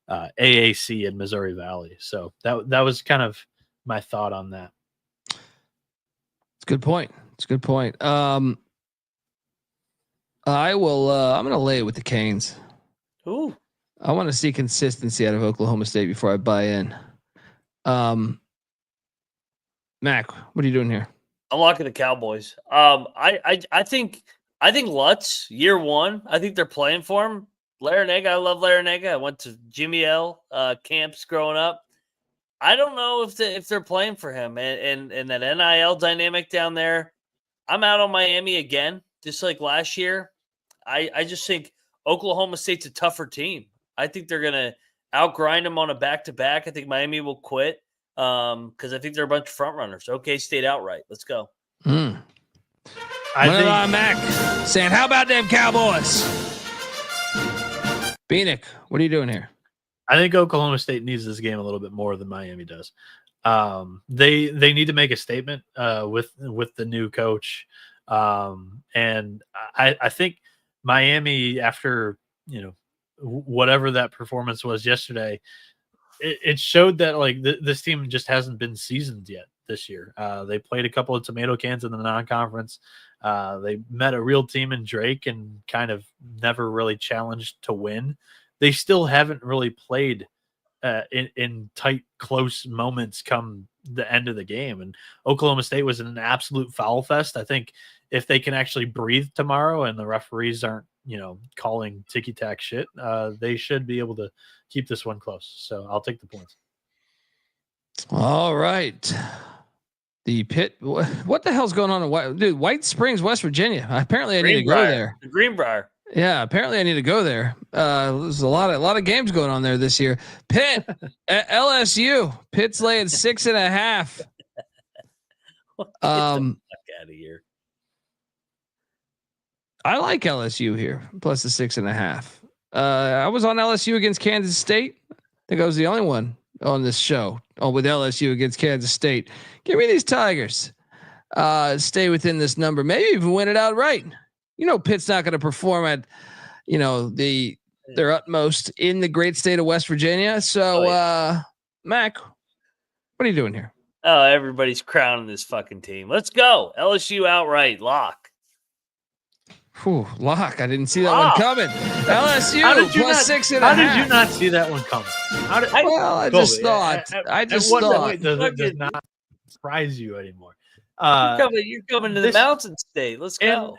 AAC and Missouri Valley. So that was kind of my thought on that. It's a good point. I will. I'm going to lay it with the Canes. Ooh. I want to see consistency out of Oklahoma State before I buy in. Mac, what are you doing here? I'm locking the Cowboys. I think Lutz year one. I think they're playing for him. Larinaga, I love Larinaga. I went to Jimmy L camps growing up. I don't know if they're playing for him and that NIL dynamic down there. I'm out on Miami again, just like last year. I just think Oklahoma State's a tougher team. I think they're gonna outgrind them on a back-to-back. I think Miami will quit because I think they're a bunch of front runners. Okay, State outright. Let's go. I think Mac saying, "How about them Cowboys?" Bieniek, what are you doing here? I think Oklahoma State needs this game a little bit more than Miami does. They need to make a statement with the new coach, and I think Miami, after whatever that performance was yesterday, it showed that like this team just hasn't been seasoned yet this year. They played a couple of tomato cans in the non-conference. They met a real team in Drake and kind of never really challenged to win. They still haven't really played in tight, close moments come the end of the game. And Oklahoma State was an absolute foul fest. I think if they can actually breathe tomorrow and the referees aren't, calling ticky-tack shit, they should be able to keep this one close. So I'll take the points. All right. The Pitt. What the hell's going on in White Springs, West Virginia? Apparently I need to go there. The Greenbrier. Yeah, apparently I need to go there. There's a lot of games going on there this year. Pitt at LSU. Pitt's laying 6.5. Get the fuck out of here. I like LSU here plus the 6.5. I was on LSU against Kansas State. I think I was the only one on this show with LSU against Kansas State. Give me these Tigers. Stay within this number. Maybe even win it outright. Pitt's not going to perform at, their utmost in the great state of West Virginia. So, Mac, what are you doing here? Oh, everybody's crowning this fucking team. Let's go. LSU outright lock. Whew, lock. I didn't see that one coming. LSU plus 6.5. How did you not see that one coming? I just thought. It does not surprise you anymore. You're coming to the Mountain State. Let's go.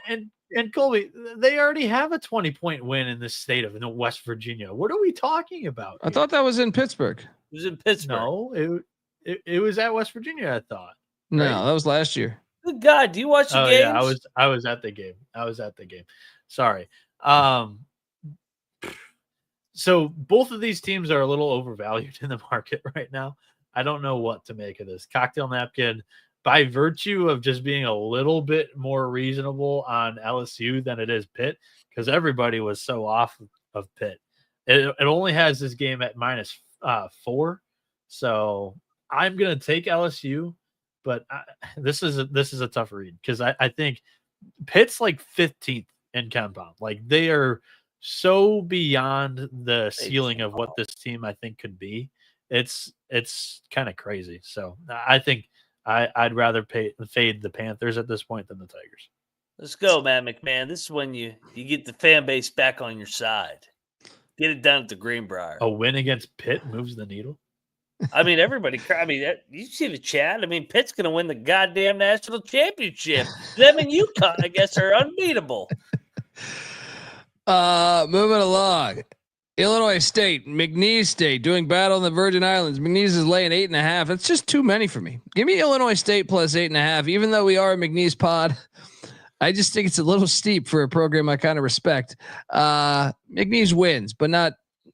And Colby, they already have a 20-point win in the state of West Virginia. What are we talking about? I thought that was in Pittsburgh. It was in Pittsburgh. No, it was at West Virginia, I thought. No, that was last year. Good God, do you watch the games? Yeah, I was at the game. Sorry. So both of these teams are a little overvalued in the market right now. I don't know what to make of this. Cocktail napkin, by virtue of just being a little bit more reasonable on LSU than it is Pitt, because everybody was so off of Pitt. It only has this game at -4, so I'm gonna take LSU, but this is a tough read because I think Pitt's like 15th in compound. Like they are so beyond the ceiling of what this team I think could be. It's kind of crazy. So I think I'd rather fade the Panthers at this point than the Tigers. Let's go, Matt McMahon. This is when you get the fan base back on your side. Get it done at the Greenbrier. A win against Pitt moves the needle. I mean, everybody. I mean, you see the chat. I mean, Pitt's going to win the goddamn national championship. Them and UConn, I guess, are unbeatable. Moving along. Illinois State, McNeese State doing battle in the Virgin Islands. McNeese is laying 8.5. That's just too many for me. Give me Illinois State plus 8.5. Even though we are a McNeese pod, I just think it's a little steep for a program I kind of respect. McNeese wins, but not.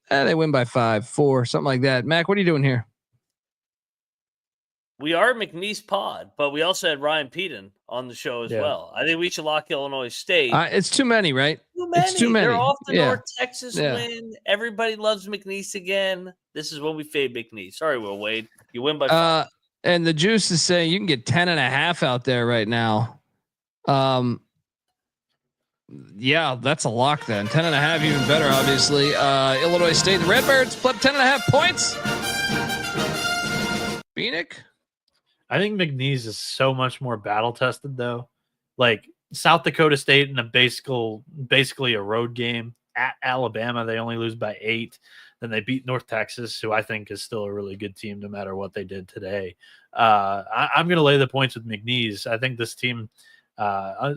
They win by 5, 4, something like that. Mac, what are you doing here? We are McNeese pod, but we also had Ryan Peden on the show as well. I think we should lock Illinois State. It's too many, right? It's too many. They're off the North Texas win. Everybody loves McNeese again. This is when we fade McNeese. Sorry, Will Wade. You win by 5. And the juice is saying you can get 10.5 out there right now. Yeah, that's a lock then. 10.5 even better, obviously. Illinois State, the Redbirds flip 10.5 points. Bieniek? I think McNeese is so much more battle tested though. Like South Dakota State in a basically a road game at Alabama, they only lose by 8. Then they beat North Texas, who I think is still a really good team no matter what they did today. I'm going to lay the points with McNeese. I think this team,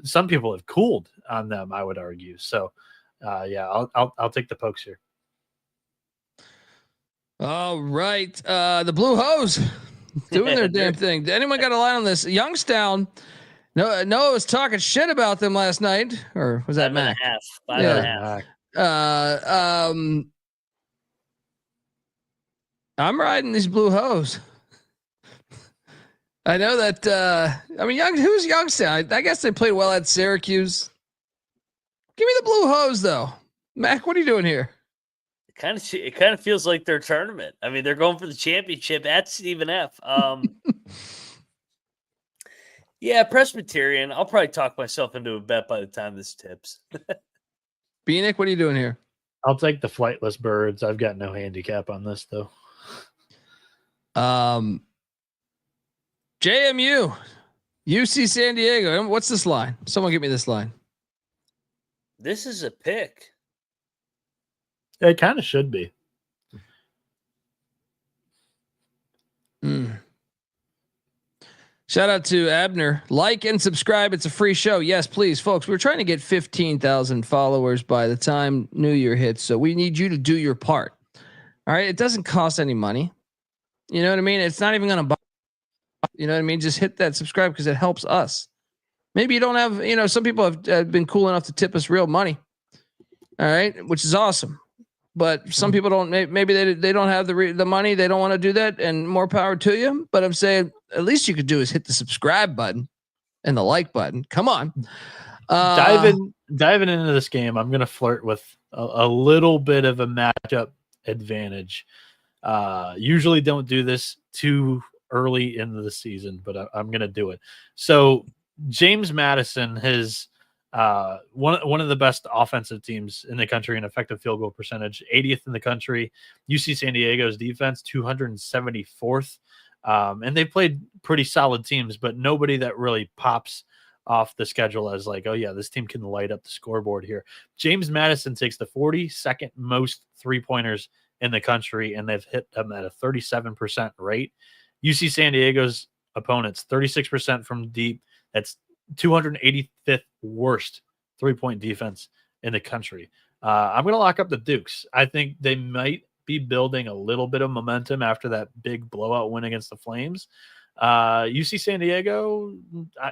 some people have cooled on them, I would argue. So I'll take the pokes here. All right. The Blue Hose doing their damn thing. Anyone got a line on this? Youngstown. Noah was talking shit about them last night, or was that Mac? 5.5. 5.5. I'm riding these Blue Hose. I know that. Who's Youngstown? I guess they played well at Syracuse. Give me the Blue Hose, though. Mac, what are you doing here? It kind of feels like their tournament. I mean, they're going for the championship at Stephen F. Yeah, Presbyterian. I'll probably talk myself into a bet by the time this tips. Bieniek, what are you doing here? I'll take the Flightless Birds. I've got no handicap on this though. JMU, UC San Diego. What's this line? Someone give me this line. This is a pick. It kind of should be. Shout out to Abner. Like and subscribe. It's a free show. Yes, please, folks. We're trying to get 15,000 followers by the time New Year hits. So we need you to do your part. All right. It doesn't cost any money. You know what I mean? It's not even going to buy. You know what I mean? Just hit that subscribe because it helps us. Maybe you don't have, some people have been cool enough to tip us real money. All right. Which is awesome. But some people don't. Maybe they don't have the money. They don't want to do that, and more power to you. But I'm saying at least you could do is hit the subscribe button and the like button. Come on, diving into this game. I'm going to flirt with a little bit of a matchup advantage. Usually don't do this too early into the season, but I'm going to do it. So James Madison has. One of the best offensive teams in the country in effective field goal percentage, 80th in the country. UC San Diego's defense, 274th. And they played pretty solid teams, but nobody that really pops off the schedule as like, oh yeah, this team can light up the scoreboard here. James Madison takes the 42nd most 3-pointers in the country, and they've hit them at a 37% rate. UC San Diego's opponents, 36% from deep. That's 285th worst 3-point defense in the country. I'm going to lock up the Dukes. I think they might be building a little bit of momentum after that big blowout win against the Flames. UC San Diego,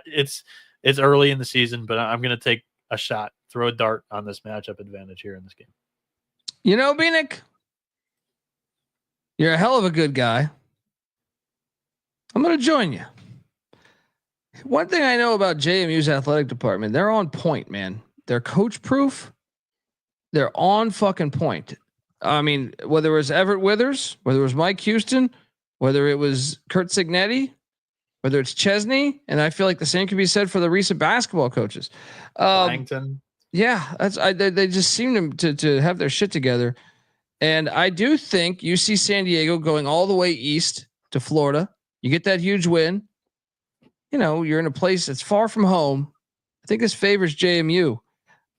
it's early in the season, but I'm going to take a shot, throw a dart on this matchup advantage here in this game. You know, Bieniek, you're a hell of a good guy. I'm going to join you. One thing I know about JMU's athletic department, they're on point, man. They're coach proof. They're on fucking point. I mean, whether it was Everett Withers, whether it was Mike Houston, whether it was Kurt Signetti, whether it's Chesney, and I feel like the same could be said for the recent basketball coaches. Langton. Yeah, they just seem to have their shit together. And I do think UC San Diego going all the way east to Florida, you get that huge win. You know, you're in a place that's far from home. I think this favors JMU.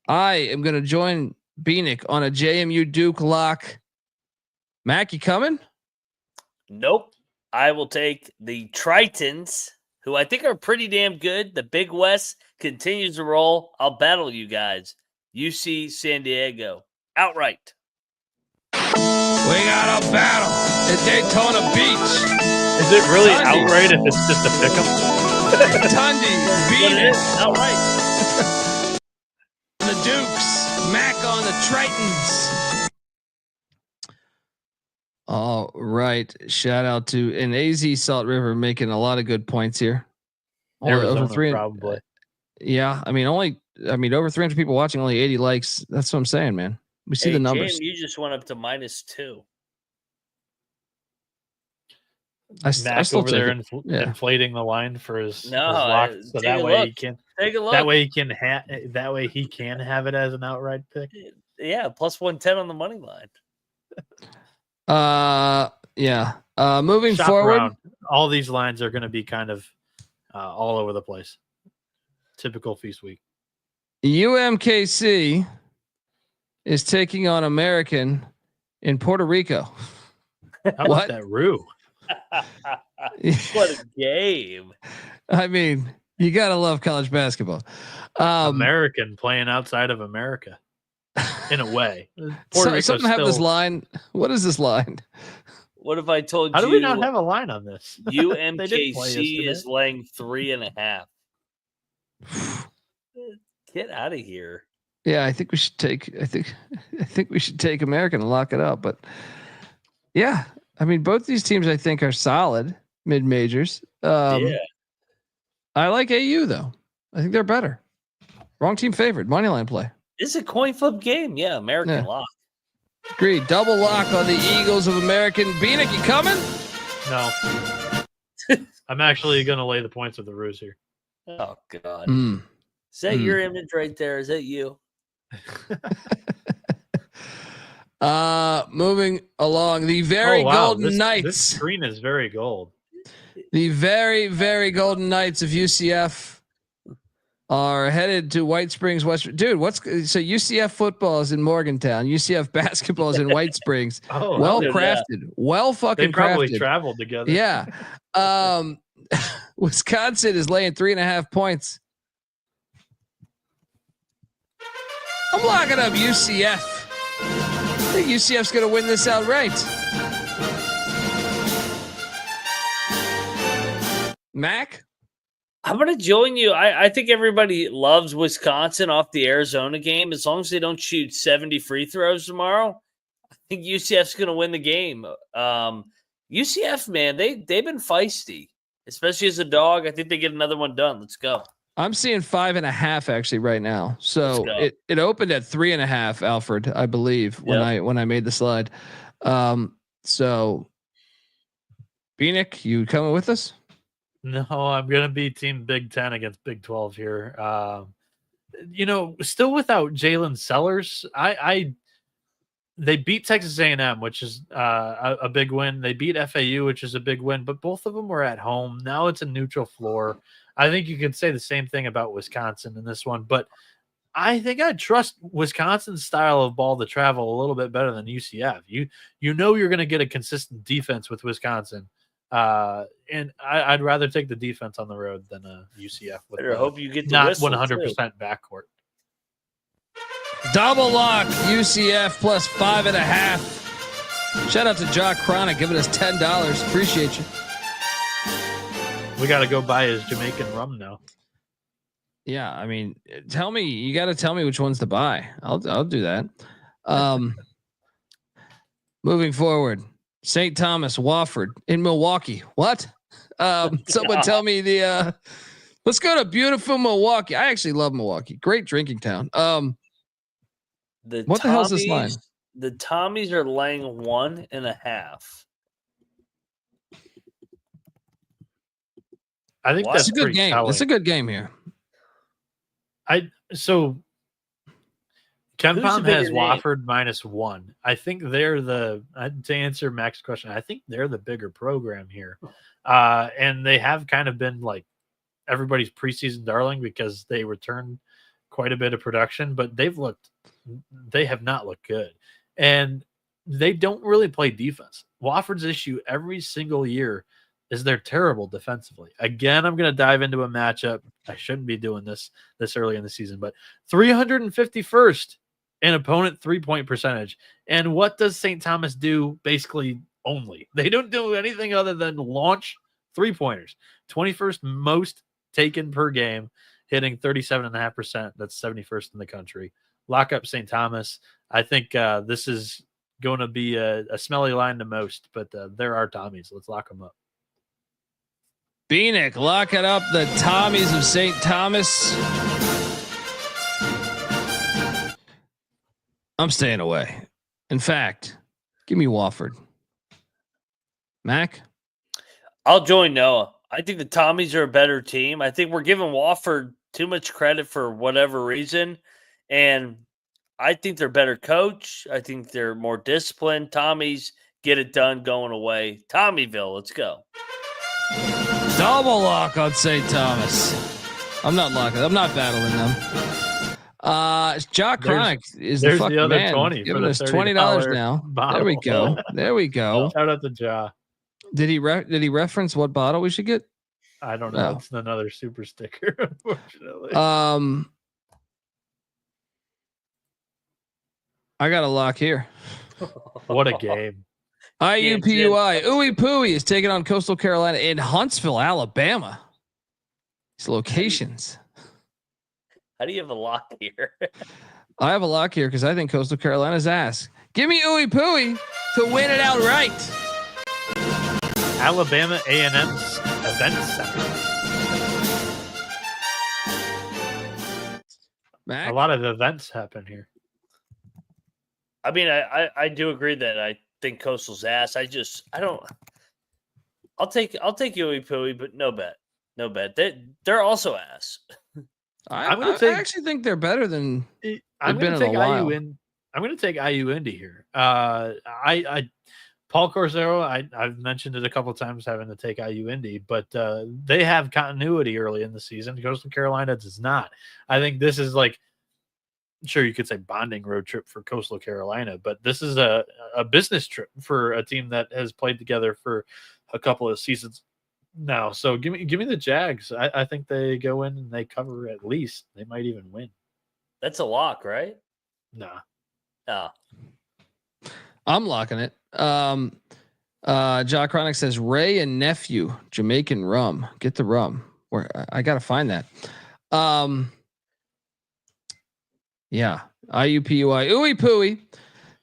I am going to join Bieniek on a JMU Duke lock. Mac, you coming? Nope. I will take the Tritons, who I think are pretty damn good. The Big West continues to roll. I'll battle you guys. UC San Diego outright. We got a battle at Daytona Beach. Is it really Tundi. outright if it's just a pick'em? Tundi beat It it. is outright. The Dukes, Mac on the Tritons. All right. Shout out to an AZ Salt River making a lot of good points here. Arizona, Over 300, probably. Yeah. I mean, over 300 people watching, only 80 likes. That's what I'm saying, man. We see the numbers. JMU just went up to -2. I Mac still over take there it. inflating the line for his No, lock, so take that a way look. he can Take a look. that way he can have it as an outright pick. Yeah, +110 on the money line. Yeah. Moving Shop forward. around. All these lines are going to be kind of all over the place. Typical feast week. UMKC is taking on American in Puerto Rico. How about What? that Rue? What a game. I mean, you gotta love college basketball. American playing outside of America, in a way. Puerto Rico's something have this still- line. What is this line? What if I told How you do we not have a line on this? They did play UMKC is yesterday. laying 3.5? Get out of here. Yeah, I think we should take. I think we should take American and lock it up. But yeah, I mean, both these teams I think are solid mid majors. Yeah. I like AU though. I think they're better. Wrong team favored. Money line play. It's a coin flip game. Yeah, American Yeah. lock. Agreed. Double lock on the Eagles of American. Bieniek, you coming? No. I'm actually going to lay the points of the Ruse here. Oh, God. Mm. Is that your image right there? Is that you? Moving along, the very golden Knights. This screen is very gold. The very, very golden Knights of UCF are headed to White Springs, West. Dude, so UCF football is in Morgantown. UCF basketball is in White Springs. Oh, well dude, crafted. Well fucking they probably crafted. traveled together. Yeah. Wisconsin is laying 3.5 points. I'm locking up UCF. I think UCF's going to win this outright. Mac? I'm going to join you. I think everybody loves Wisconsin off the Arizona game. As long as they don't shoot 70 free throws tomorrow, I think UCF's going to win the game. UCF, man, they've been feisty, especially as a dog. I think they get another one done. Let's go. I'm seeing 5.5 actually right now. So it opened at 3.5, Alfred, I believe, when I made the slide. So Bieniek, you coming with us? No, I'm going to be team Big 10 against Big 12 here. Still without Jalen Sellers. They beat Texas A&M, which is a big win. They beat FAU, which is a big win, but both of them were at home. Now it's a neutral floor. I think you could say the same thing about Wisconsin in this one, but I think I trust Wisconsin's style of ball to travel a little bit better than UCF. You know you're going to get a consistent defense with Wisconsin, and I'd rather take the defense on the road than a UCF. With I hope you get the not whistle, 100% backcourt. Double lock UCF plus 5.5. Shout out to Jock Chronic giving us $10. Appreciate you. We got to go buy his Jamaican rum now. Yeah, I mean, you got to tell me which ones to buy. I'll do that. Moving forward, St. Thomas, Wofford in Milwaukee. What? Someone tell me let's go to beautiful Milwaukee. I actually love Milwaukee. Great drinking town. What the hell is this line? The Tommies are laying 1.5. I think that's a good game. telling. It's a good game here. So Kempon has name? Wofford -1. I think they're to answer Mac's question, I think they're the bigger program here. And they have kind of been like everybody's preseason darling because they returned quite a bit of production, but they have not looked good. And they don't really play defense. Wofford's issue every single year is they're terrible defensively. Again, I'm going to dive into a matchup. I shouldn't be doing this early in the season, but 351st in opponent 3-point percentage. And what does St. Thomas do? Basically only. They don't do anything other than launch 3-pointers. 21st most taken per game, hitting 37.5%. That's 71st in the country. Lock up St. Thomas. I think this is going to be a smelly line to most, but there are Tommies. Let's lock them up. Bieniek, lock it up. The Tommies of St. Thomas. I'm staying away. In fact, give me Wofford. Mac? I'll join Noah. I think the Tommies are a better team. I think we're giving Wofford too much credit for whatever reason. And I think they're better coach. I think they're more disciplined. Tommies get it done going away. Tommyville, let's go. Double lock on St. Thomas. I'm not locking. I'm not battling them. Jock Chronic is the fucking other man. 20 giving for us the $20 now. bottle. There we go. There we go. Shout out to Ja. Did he reference what bottle we should get? I don't know. No. It's another super sticker, unfortunately. I got a lock here. What a game. IUPUI. Ooey Pooey is taking on Coastal Carolina in Huntsville, Alabama. These locations. How do you have a lock here? I have a lock here because I think Coastal Carolina's ass. Give me Ooey Pooey to win it outright. Alabama A&M's event center. Mac? A lot of events happen here. I mean, I do agree that I think Coastal's ass. I'll take Ooey Pooey, but no bet. They're also ass. I actually think they're better than I'm going to take IU in. I'm going to take IU Indy here. Paul Corsaro, I've mentioned it a couple of times having to take IU Indy, but they have continuity early in the season. Coastal Carolina does not. I think this is like, sure, you could say bonding road trip for Coastal Carolina, but this is a business trip for a team that has played together for a couple of seasons now. So give me the Jags. I think they go in and they cover at least. They might even win. That's a lock, right? Nah. Oh. I'm locking it. Jock Chronic says Ray and nephew Jamaican rum. Get the rum. Where I gotta find that. Yeah. IUPUI. Ooey Pooey.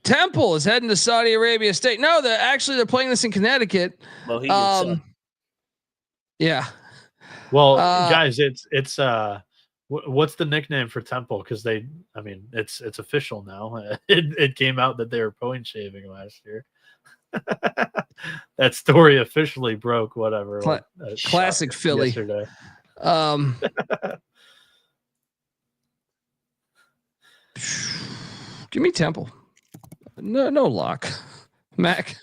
Temple is heading to Saudi Arabia State. No, they're playing this in Connecticut. Yeah. Well, guys, it's what's the nickname for Temple? Because it's official now. It came out that they were point shaving last year. That story officially broke. Whatever. Classic Philly. Yesterday. Give me Temple. No lock. Mac.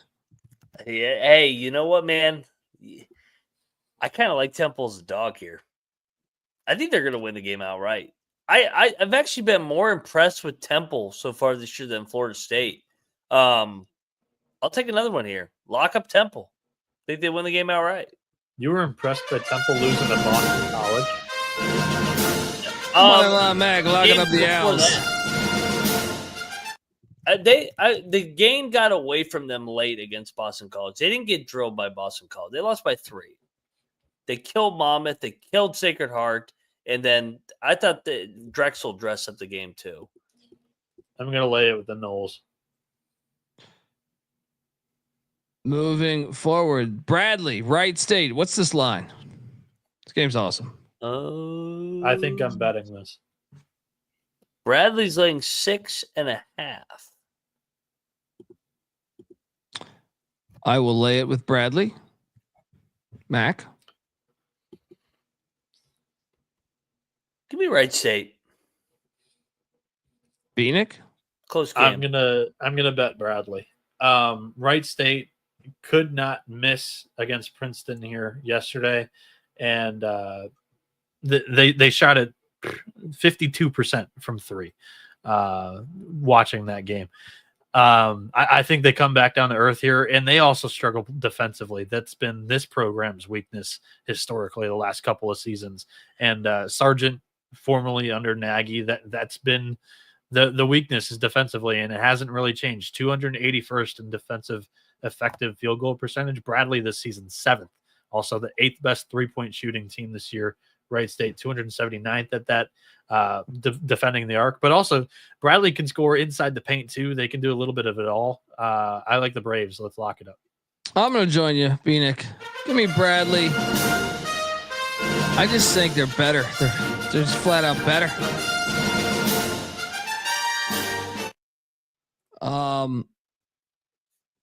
Yeah. Hey, you know what, man? I kind of like Temple as a dog here. I think they're going to win the game outright. I've actually been more impressed with Temple so far this year than Florida State. I'll take another one here. Lock up Temple. Think they win the game outright. You were impressed by Temple losing to Boston College? Mac, locking up the Owls. The game got away from them late against Boston College. They didn't get drilled by Boston College. They lost by 3. They killed Monmouth. They killed Sacred Heart. And then I thought that Drexel dressed up the game too. I'm going to lay it with the Knowles. Moving forward, Bradley, Wright State. What's this line? This game's awesome. I think I'm betting this. Bradley's laying 6.5. I will lay it with Bradley. Mac. Give me Wright State. Bieniek. Close game. I'm gonna bet Bradley. Wright State could not miss against Princeton here yesterday, and they shot at 52% from three. Watching that game, I think they come back down to earth here, and they also struggle defensively. That's been this program's weakness historically the last couple of seasons. And Sargent, formerly under Nagy, that's been the weakness is defensively, and it hasn't really changed. 281st in defensive effective field goal percentage. Bradley this season 7th, also the 8th best 3-point shooting team this year. Wright State 279th at that, defending the arc, but also Bradley can score inside the paint too. They can do a little bit of it all. I like the Braves. Let's lock it up. I'm going to join you, Bieniek. Give me Bradley. I just think they're better. They're just flat out better.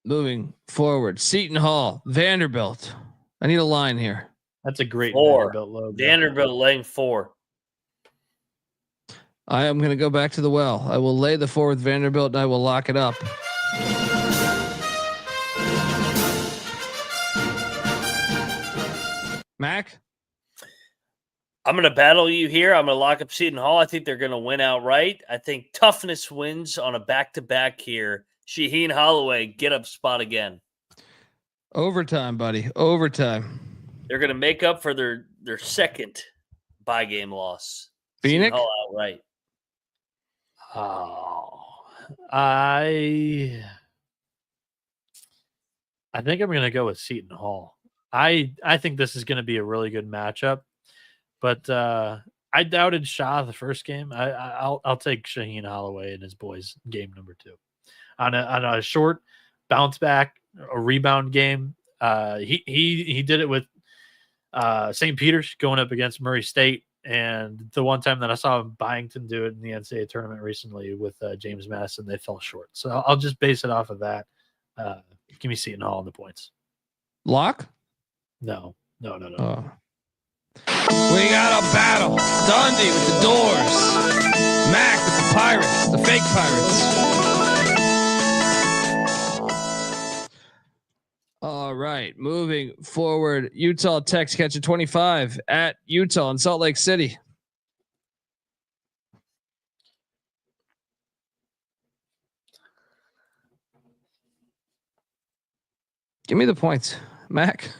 Moving forward, Seton Hall, Vanderbilt. I need a line here. That's a great 4. Vanderbilt logo. Vanderbilt laying 4. I am going to go back to the well. I will lay the 4 with Vanderbilt, and I will lock it up. Mac? I'm going to battle you here. I'm going to lock up Seton Hall. I think they're going to win outright. I think toughness wins on a back-to-back here. Shaheen Holloway, get up spot again. Overtime, buddy. Overtime. They're going to make up for their second bye game loss. Bieniek? Hall outright. Oh, I think I'm going to go with Seton Hall. I think this is going to be a really good matchup, but I doubted Shah the first game. I'll take Shaheen Holloway and his boys game number 2 on a short bounce back, a rebound game. He did it with St. Peter's going up against Murray State. And the one time that I saw Byington do it in the NCAA tournament recently with James Madison, they fell short. So I'll just base it off of that. Give me Seton Hall on the points. Lock? No. Oh. We got a battle. Dundee with the Doors. Mac with the Pirates, the fake Pirates. All right, moving forward, Utah Tech's catching 25 at Utah in Salt Lake City. Give me the points, Mac.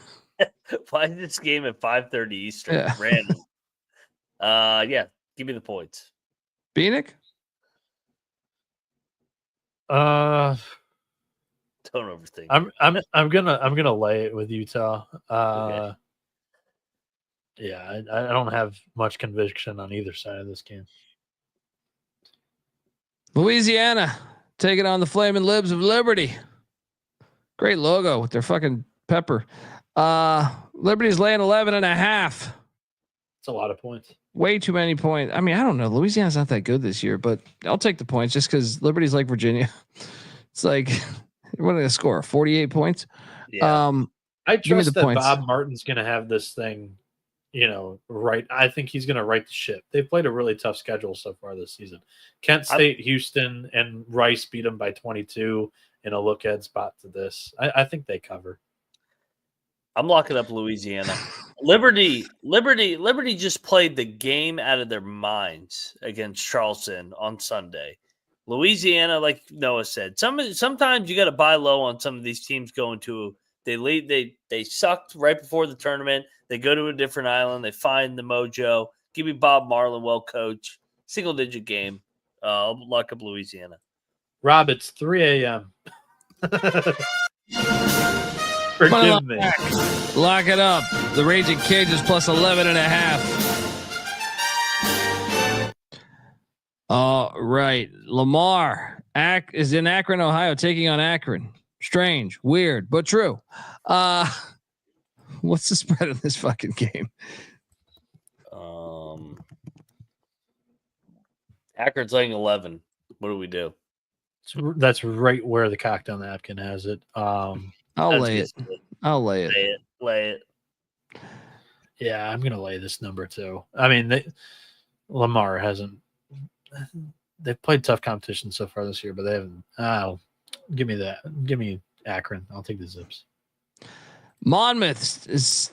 Why is this game at 5:30 Eastern? Yeah. Random. Yeah, give me the points. Bieniek? Don't overthink. I'm gonna lay it with Utah. Okay. Yeah, I don't have much conviction on either side of this game. Louisiana taking on the Flaming Libs of Liberty. Great logo with their fucking pepper. Liberty's laying 11.5. It's a lot of points. Way too many points. I mean, I don't know. Louisiana's not that good this year, but I'll take the points just because Liberty's like Virginia. It's like, what are they score? 48 points. Yeah. I trust that points. Bob Martin's going to have this thing, right. I think he's going to right the ship. They've played a really tough schedule so far this season. Kent State, Houston, and Rice beat them by 22 in a look-ahead spot to this. I think they cover. I'm locking up Louisiana. Liberty just played the game out of their minds against Charleston on Sunday. Louisiana, like Noah said, sometimes you got to buy low on some of these teams going to. They sucked right before the tournament. They go to a different island. They find the mojo. Give me Bob Marlin, well coach, single-digit game. I'll lock up Louisiana. Rob, it's 3 a.m. Forgive me. Lock it up. The Raging Cajuns plus 11.5. All right. Lamar is in Akron, Ohio, taking on Akron. Strange, weird, but true. What's the spread of this fucking game? Akron's laying 11. What do we do? That's right where the cocktail napkin has it. I'll lay it. I'll lay it. Lay it. Yeah, I'm gonna lay this number too. I mean, Lamar hasn't. They've played tough competition so far this year, but they haven't. Give me that. Give me Akron. I'll take the Zips. Monmouth is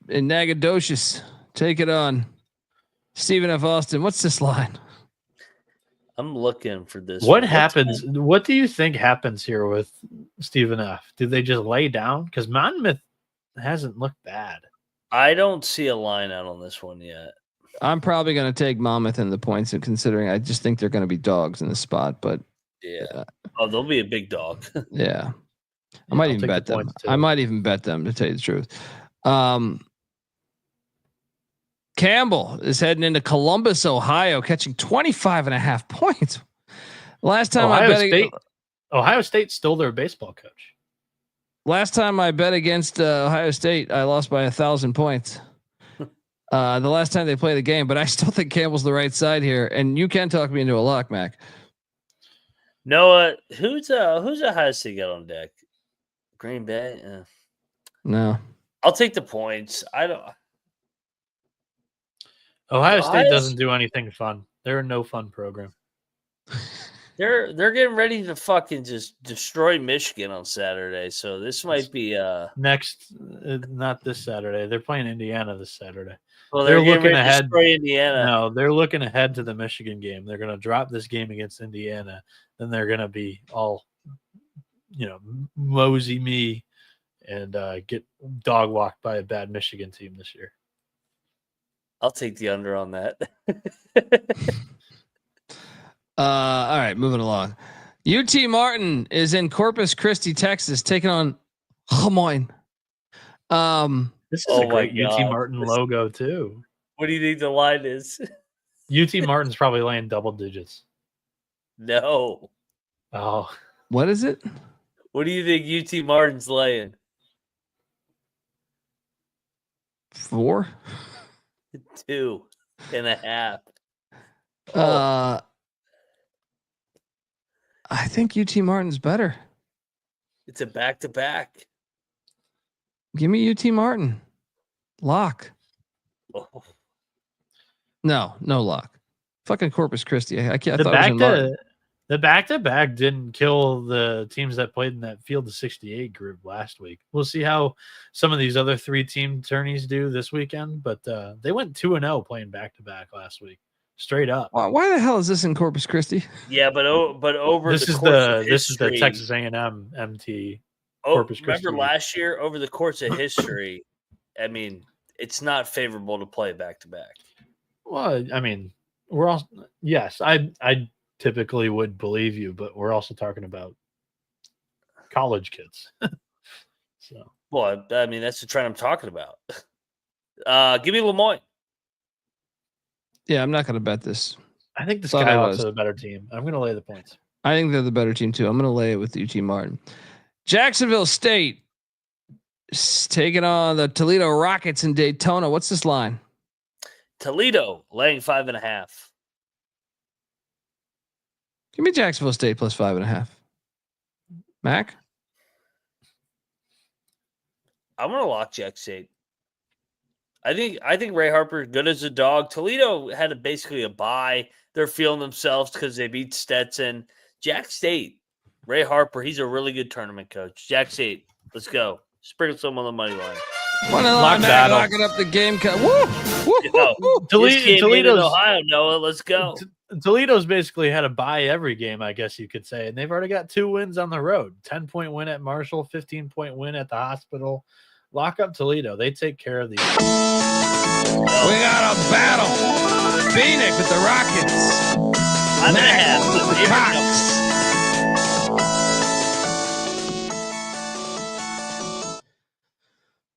in Nacogdoches. Take it on. Stephen F. Austin. What's this line? I'm looking for this. What happens? What do you think happens here with Stephen F? Do they just lay down? Because Monmouth hasn't looked bad. I don't see a line out on this one yet. I'm probably going to take Monmouth in the points, and considering I just think they're going to be dogs in the spot. But yeah, they'll be a big dog. Yeah, I might even bet them. I might even bet them, to tell you the truth. Campbell is heading into Columbus, Ohio, catching 25.5 points. Last time Ohio State stole their baseball coach. Last time I bet against Ohio State, I lost by 1,000 points. The last time they played the game, but I still think Campbell's the right side here, and you can talk me into a lock, Mac. Noah, who's Ohio State got on deck? Green Bay? No. I'll take the points. Ohio State doesn't do anything fun. They're a no fun program. They're getting ready to fucking just destroy Michigan on Saturday. So this might be next, not this Saturday. They're playing Indiana this Saturday. Well, they're looking ahead. To destroy Indiana. No, they're looking ahead to the Michigan game. They're going to drop this game against Indiana. Then they're going to be all, mosey me and get dog walked by a bad Michigan team this year. I'll take the under on that. All right, moving along. UT Martin is in Corpus Christi, Texas, taking on Lemoyne. This is a great UT Martin logo too. What do you think the line is? UT Martin's probably laying double digits. No. Oh. What is it? What do you think UT Martin's laying? 4? 2.5. I think UT Martin's better. It's a back-to-back. Give me UT Martin. Lock. Oh. No lock. Fucking Corpus Christi. I can't. The back-to-back didn't kill the teams that played in that field of 68 group last week. We'll see how some of these other 3-team tourneys do this weekend, but they went 2-0 playing back-to-back last week, straight up. Why the hell is this in Corpus Christi? Yeah, but over this is the Texas A&M MT. Corpus Christi. Remember last year, over the course of history, I mean, it's not favorable to play back-to-back. Well, I mean, we're all yes, I typically would believe you, but we're also talking about college kids. So, well, I mean, that's the trend I'm talking about. Give me Lemoyne. Yeah, I'm not going to bet this. I think the Skyhawks are the better team. I'm going to lay the points. I think they're the better team too. I'm going to lay it with UT Martin. Jacksonville State is taking on the Toledo Rockets in Daytona. What's this line? Toledo laying 5.5. Give me Jacksonville State plus 5.5. Mac? I'm gonna lock Jack State. I think Ray Harper good as a dog. Toledo had basically a bye. They're feeling themselves because they beat Stetson. Jack State, Ray Harper, he's a really good tournament coach. Jack State, let's go. Sprinkle some on the money line. Locking up the game. Toledo's Ohio, Noah. Let's go. Toledo's basically had a bye every game, I guess you could say, and they've already got 2 wins on the road. 10-point win at Marshall, 15-point win at the Hospital. Lock up Toledo. They take care of these. We got a battle. Bieniek with the Rockets. Mac with the Cox.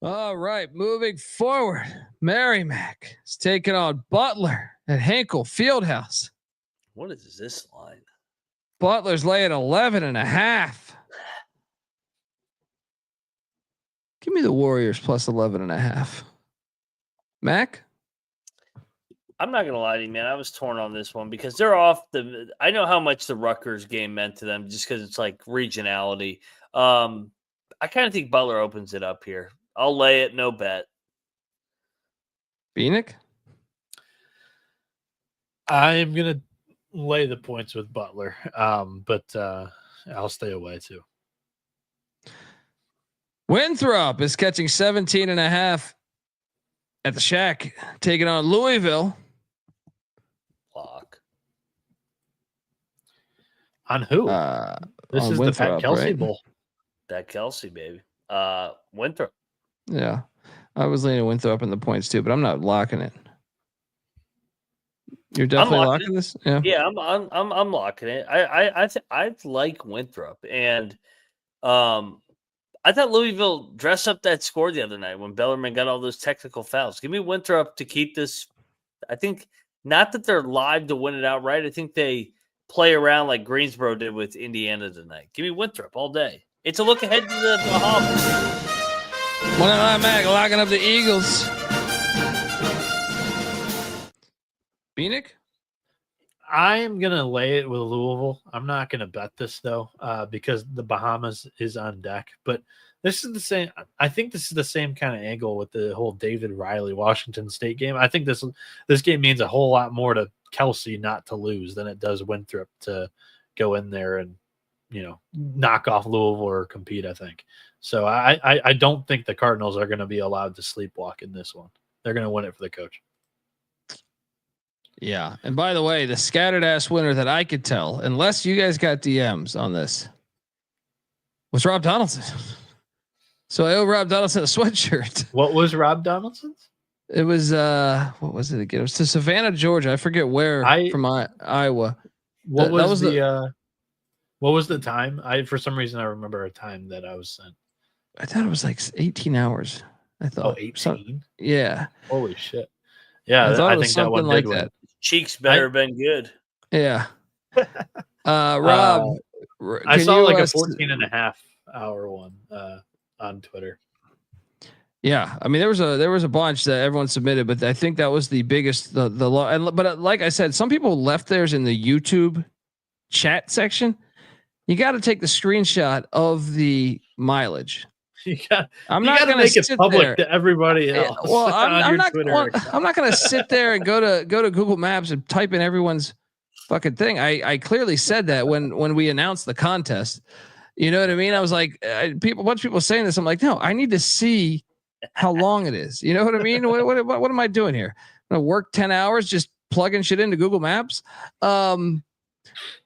All right, moving forward. Merrimack is taking on Butler at Hinkle Fieldhouse. What is this line? Butler's laying 11.5. Give me the Warriors plus 11.5. Mac? I'm not gonna lie to you, man. I was torn on this one because they're off the. I know how much the Rutgers game meant to them, just because it's like regionality. I kind of think Butler opens it up here. I'll lay it, no bet. Bieniek? I'm gonna lay the points with Butler, but I'll stay away too. Winthrop is catching 17.5 at the Shack, taking on Louisville. Lock. On who? This on is Winthrop, the Pat Kelsey right? Bowl. That Kelsey, baby. Winthrop. Yeah. I was leaning Winthrop in the points too, but I'm not locking it. You're definitely locking this? Yeah. Yeah, I'm locking it. I like Winthrop, and I thought Louisville dressed up that score the other night when Bellarmine got all those technical fouls. Give me Winthrop to keep this. I think not that they're live to win it outright. I think they play around like Greensboro did with Indiana tonight. Give me Winthrop all day. It's a look ahead to the Bahamas. 109 Mac locking up the Eagles. Bieniek? I'm gonna lay it with Louisville. I'm not gonna bet this though, because the Bahamas is on deck. But this is the same. I think this is the same kind of angle with the whole David Riley Washington State game. I think this game means a whole lot more to Kelsey not to lose than it does Winthrop to go in there and knock off Louisville or compete. I think so. I don't think the Cardinals are going to be allowed to sleepwalk in this one. They're going to win it for the coach. Yeah. And by the way, the scattered ass winner that I could tell, unless you guys got DMs on this, was Rob Donaldson. So I owe Rob Donaldson a sweatshirt. What was Rob Donaldson's? It was what was it again? It was to Savannah, Georgia. I forget where from Iowa. What was the time? For some reason I remember a time that I was sent. I thought it was like 18 hours. I thought 18. Yeah. Holy shit. Yeah, I think that one like did that. Cheeks better have been good. Yeah. Rob, I saw like a 14.5 hour one on Twitter. Yeah, I mean there was a bunch that everyone submitted, but I think that was the biggest but like I said, some people left theirs in the YouTube chat section. You got to take the screenshot of the mileage. I'm not going to make it public to everybody else. Well, I'm not going to sit there and go to Google Maps and type in everyone's fucking thing. I clearly said that when we announced the contest. You know what I mean? I was like, a bunch of people saying this. I'm like, no, I need to see how long it is. You know what I mean? What am I doing here? I'm going to work 10 hours just plugging shit into Google Maps.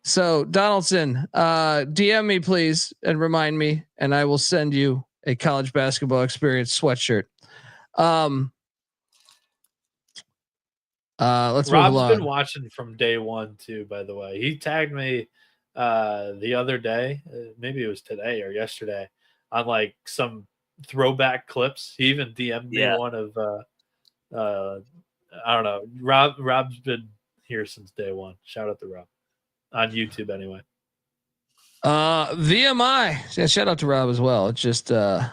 So Donaldson, DM me please and remind me, and I will send you a college basketball experience sweatshirt. Let's move along. Rob's been watching from day one too, by the way. He tagged me the other day, maybe it was today or yesterday, on like some throwback clips. He even DM'd me one of I don't know. Rob's been here since day one. Shout out to Rob on YouTube anyway. VMI. Yeah, shout out to Rob as well. It's just yeah,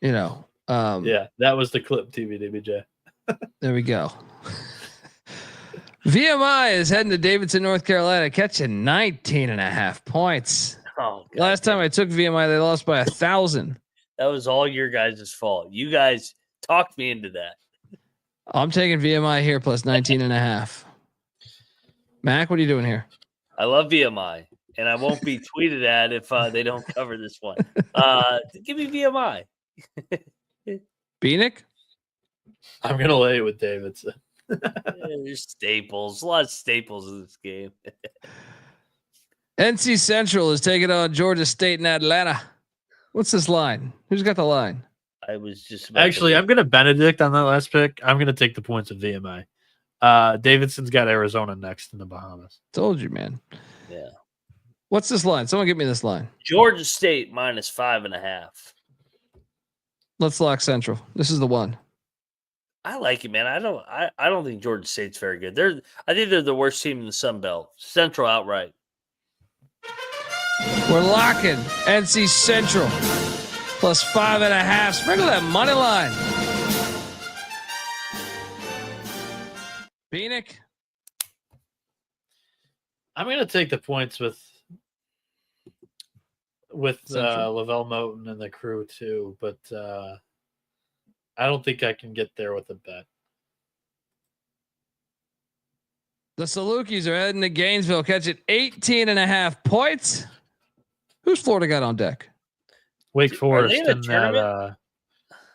that was the clip TVDBJ. There we go. VMI is heading to Davidson, North Carolina, catching 19.5 points. Oh, God. Last time I took VMI, they lost by 1,000. That was all your guys' fault. You guys talked me into that. I'm taking VMI here plus 19.5. Mac, what are you doing here? I love VMI, and I won't be tweeted at if they don't cover this one. Give me VMI. Bieniek? I'm going to lay it with Davidson. There's staples. A lot of staples in this game. NC Central is taking on Georgia State in Atlanta. What's this line? Who's got the line? I was just actually, I'm going to Benedict on that last pick. I'm going to take the points of VMI. Davidson's got Arizona next in the Bahamas. Told you, man. Yeah. What's this line? Someone give me this line. Georgia State minus 5.5. Let's lock Central. This is the one. I like it, man. I don't think Georgia State's very good. I think they're the worst team in the Sun Belt. Central outright. We're locking NC Central plus 5.5. Sprinkle that money line. Bieniek. I'm going to take the points with Lavelle Moten and the crew too, but I don't think I can get there with a bet. The Salukis are heading to Gainesville, catching 18.5 points. Who's Florida got on deck? Wake Forest in that.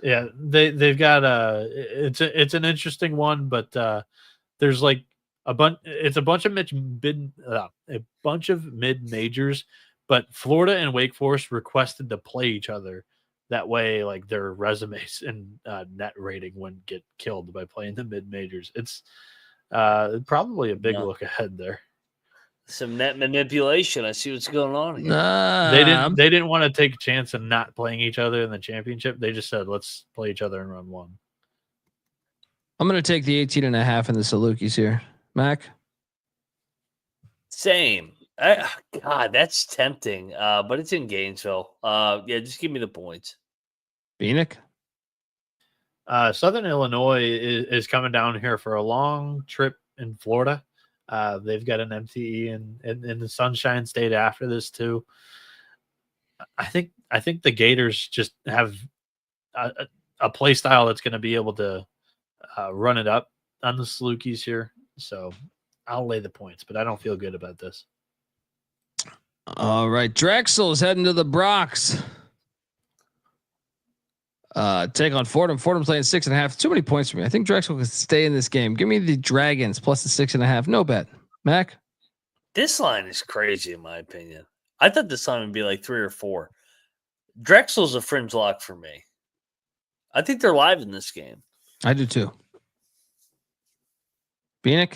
Yeah, they've got it's an interesting one, but there's like a bunch. It's a bunch of mid majors, but Florida and Wake Forest requested to play each other. That way, like their resumes and net rating wouldn't get killed by playing the mid majors. It's probably a big look ahead there. Some net manipulation. I see what's going on here. They didn't want to take a chance of not playing each other in the championship. They just said, let's play each other in round one. I'm going to take the 18.5 in the Salukis here. Mac? Same. God, that's tempting. But it's in Gainesville. Yeah, just give me the points. Bieniek? Southern Illinois is coming down here for a long trip in Florida. They've got an MTE in the Sunshine State after this too. I think the Gators just have a play style that's going to be able to run it up on the Salukis here. So I'll lay the points, but I don't feel good about this. All right, Drexel's heading to the Brox. Take on Fordham. Fordham's playing 6.5. Too many points for me. I think Drexel can stay in this game. Give me the Dragons plus the 6.5. No bet. Mac? This line is crazy in my opinion. I thought this line would be like 3 or 4. Drexel's a fringe lock for me. I think they're live in this game. I do too. Bieniek?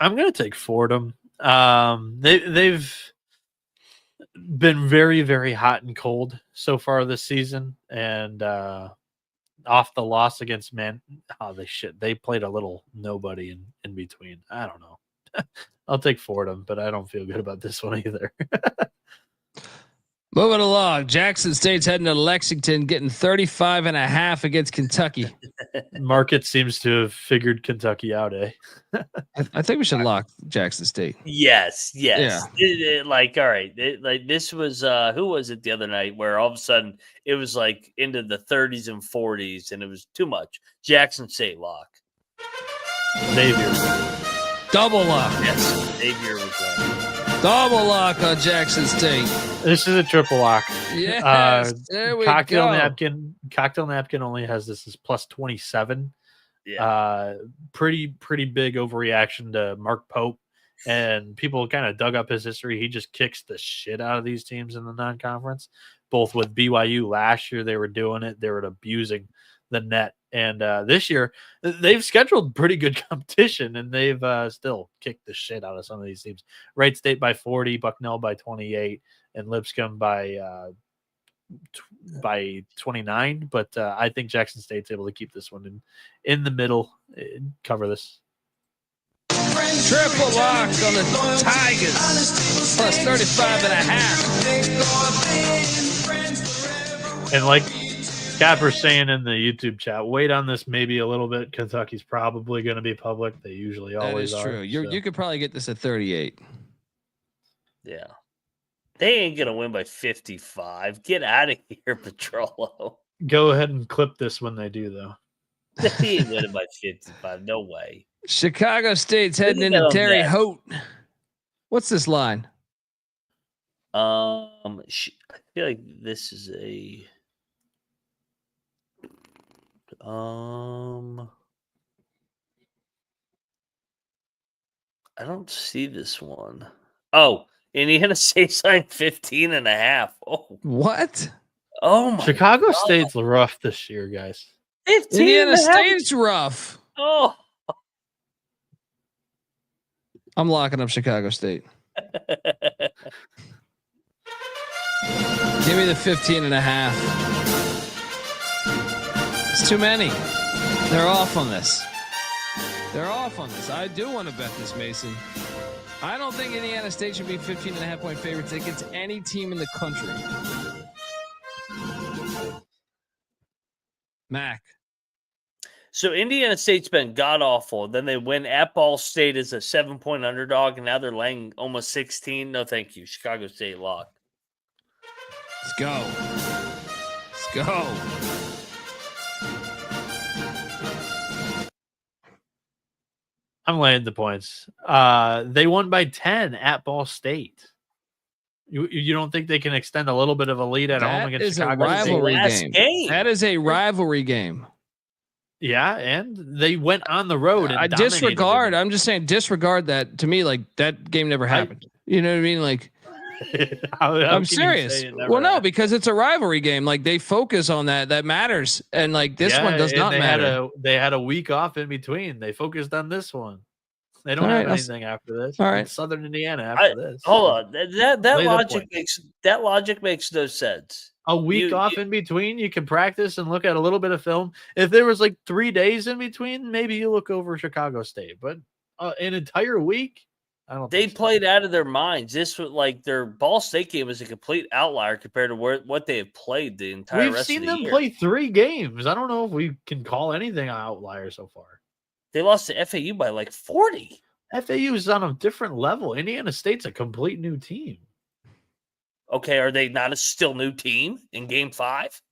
I'm going to take Fordham. They've been very, very hot and cold so far this season, and off the loss against they played a little nobody in between. I don't know. I'll take Fordham, but I don't feel good about this one either. Moving along, Jackson State's heading to Lexington, getting 35.5 against Kentucky. Market seems to have figured Kentucky out, eh? I think we should lock Jackson State. Yes. Yeah. All right. This was who was it the other night where all of a sudden it was like into the 30s and 40s and it was too much. Jackson State lock. Xavier. Double lock. Yes, Xavier was double lock on Jackson State. This is a triple lock. Yes, there we Cocktail go. Cocktail napkin only has this as plus 27. Yeah. Pretty big overreaction to Mark Pope, and people kind of dug up his history. He just kicks the shit out of these teams in the non-conference. Both with BYU last year, they were doing it. They were abusing the net, and this year they've scheduled pretty good competition, and they've still kicked the shit out of some of these teams. Wright State by 40, Bucknell by 28, and Lipscomb by 29. But I think Jackson State's able to keep this one in the middle, cover this. Triple lock on the Tigers plus 35.5. And like Capper's saying in the YouTube chat, wait on this maybe a little bit. Kentucky's probably going to be public. They usually always are. That is true. You could probably get this at 38. Yeah. They ain't going to win by 55. Get out of here, Petrollo. Go ahead and clip this when they do, though. They ain't winning by 55. No way. Chicago State's heading into Terre Haute. What's this line? I feel like this is a... I don't see this one. Oh, Indiana State's line 15.5. Oh, what? Oh my! Chicago God. State's rough this year, guys. 15. Indiana State's rough. Oh, I'm locking up Chicago State. Give me the 15.5. It's too many. They're off on this. I do want to bet this, Mason. I don't think Indiana State should be 15.5 point favorites against any team in the country. Mac. So Indiana State's been god awful. Then they win at Ball State as a 7-point underdog, and now they're laying almost 16. No, thank you. Chicago State lock. Let's go. Let's go. I'm laying the points. They won by 10 at Ball State. You don't think they can extend a little bit of a lead at home against Chicago? That is a rivalry game. That is a rivalry game. Yeah, and they went on the road. And I disregard. I'm just saying, disregard that. To me, like that game never happened. You know what I mean? Like, I'm serious. Well, no, because it's a rivalry game. Like they focus on that. That matters. And like this one does not matter. They had a week off in between. They focused on this one. They don't have anything after this. All right, Southern Indiana after this. Hold on. That logic makes no sense. A week off in between, you can practice and look at a little bit of film. If there was like 3 days in between, maybe you look over Chicago State. But an entire week, I don't. They played out of their minds. This was like their Ball State game was a complete outlier compared to what they have played the entire. We've seen them play 3 games. I don't know if we can call anything an outlier so far. They lost to FAU by like 40. FAU is on a different level. Indiana State's a complete new team. Okay, are they not a still new team in Game 5?